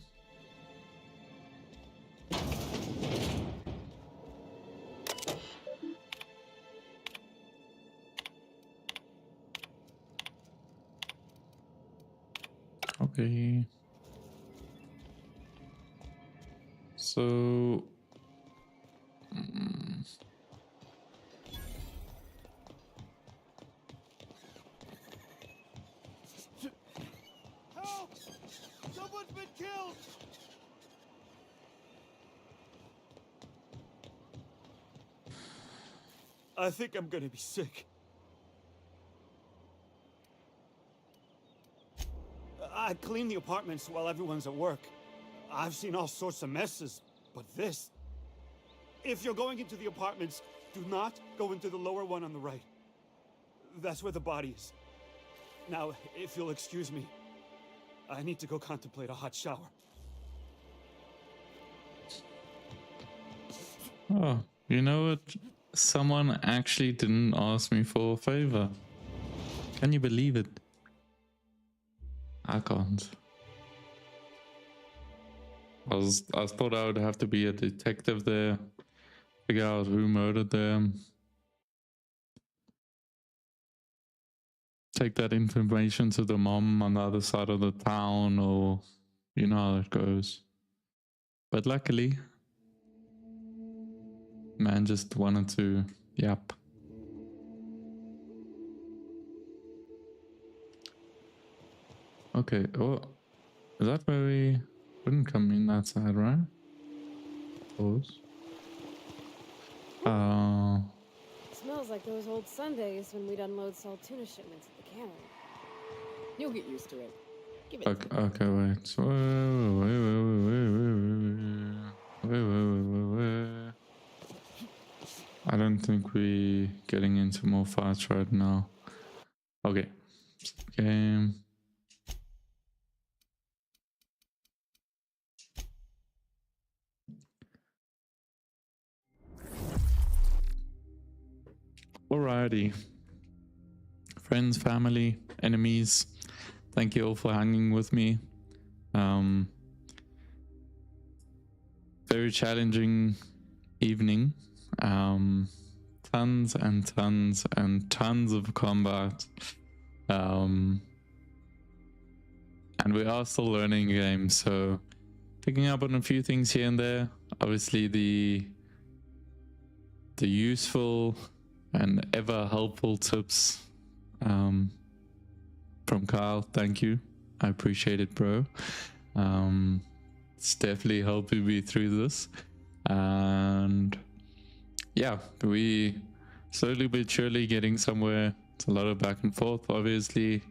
S1: Okay. So...
S12: Help! Someone's been killed! I think I'm gonna be sick. I clean the apartments while everyone's at work. I've seen all sorts of messes, but this... If you're going into the apartments, do not go into the lower one on the right. That's where the body is. Now, if you'll excuse me, I need to go contemplate a hot shower.
S1: Oh, you know what? Someone actually didn't ask me for a favor. Can you believe it? I can't. I thought I would have to be a detective there, figure out who murdered them, take that information to the mom on the other side of the town, or you know how it goes. But luckily, man just wanted to yap. Okay, oh, is that where we wouldn't come in that side, right? Close.
S2: Smells like those old Sundays when we'd unload salt tuna shipments at the cannery.
S16: You'll get used to it. Give it
S1: Okay, wait. So, wait. I don't think we're getting into more fights right now. Okay. Game. Alrighty. Friends, family, enemies, thank you all for hanging with me. Very challenging evening. Tons and tons and tons of combat. And we are still learning the game, so picking up on a few things here and there. Obviously the useful and ever helpful tips from Kyle. Thank you. I appreciate it, bro. It's definitely helping me through this. And yeah, we slowly but surely getting somewhere. It's a lot of back and forth, obviously.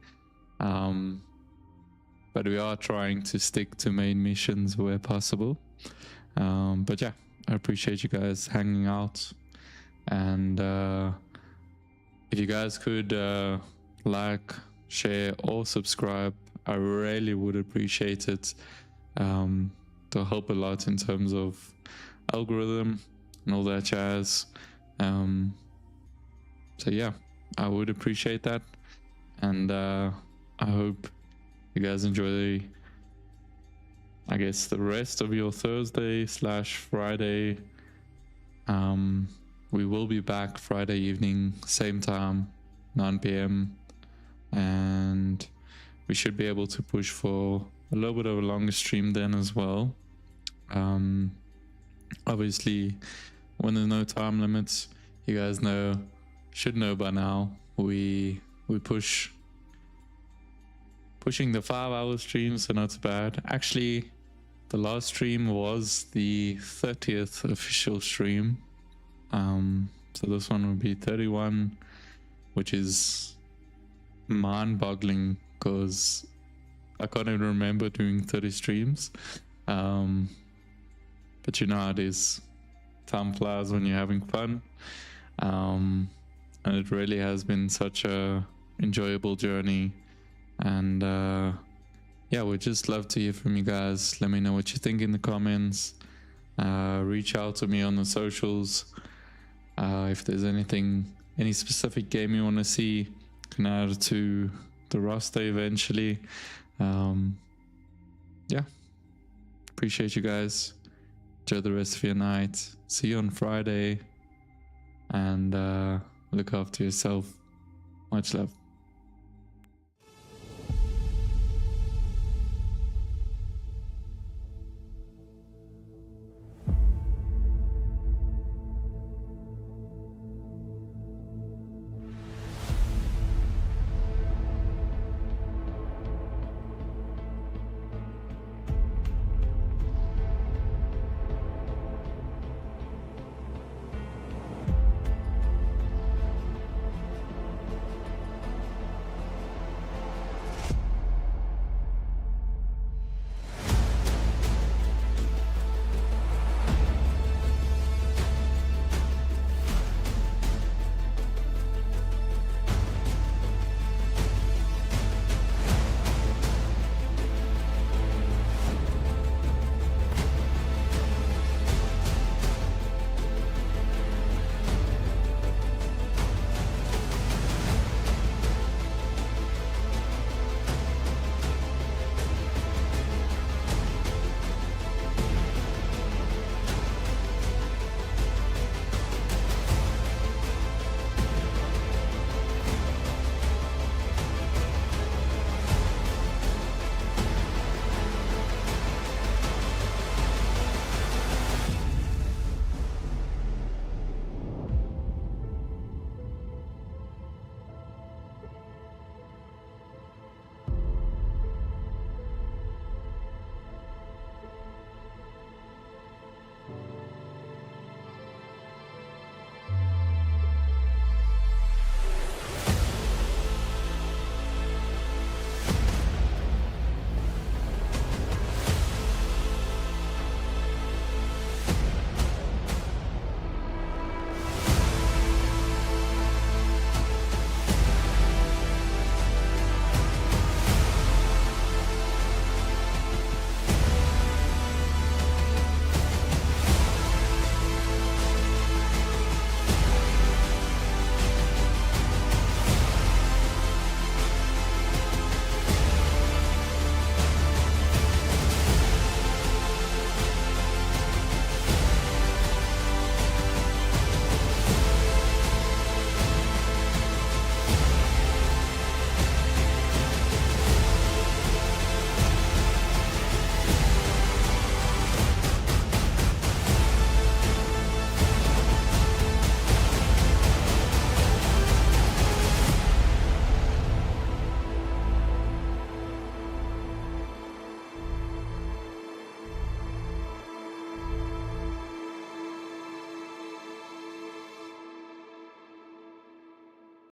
S1: But we are trying to stick to main missions where possible. But yeah, I appreciate you guys hanging out. And if you guys could like, share, or subscribe, I really would appreciate it. To help a lot in terms of algorithm and all that jazz. So yeah, I would appreciate that. And I hope you guys enjoy I guess the rest of your Thursday/Friday. We will be back Friday evening, same time, 9 p.m. And we should be able to push for a little bit of a longer stream then as well. Obviously, when there's no time limits, you guys should know by now, we pushing the 5-hour stream, so not so bad. Actually, the last stream was the 30th official stream. So this one will be 31, which is mind-boggling because I can't even remember doing 30 streams. But you know how it is. Time flies when you're having fun. And it really has been such a enjoyable journey. And yeah, we'd just love to hear from you guys. Let me know what you think in the comments. Reach out to me on the socials. If there's any specific game you want to see, can add it to the roster eventually. Yeah, appreciate you guys. Enjoy the rest of your night. See you on Friday. And look after yourself. Much love.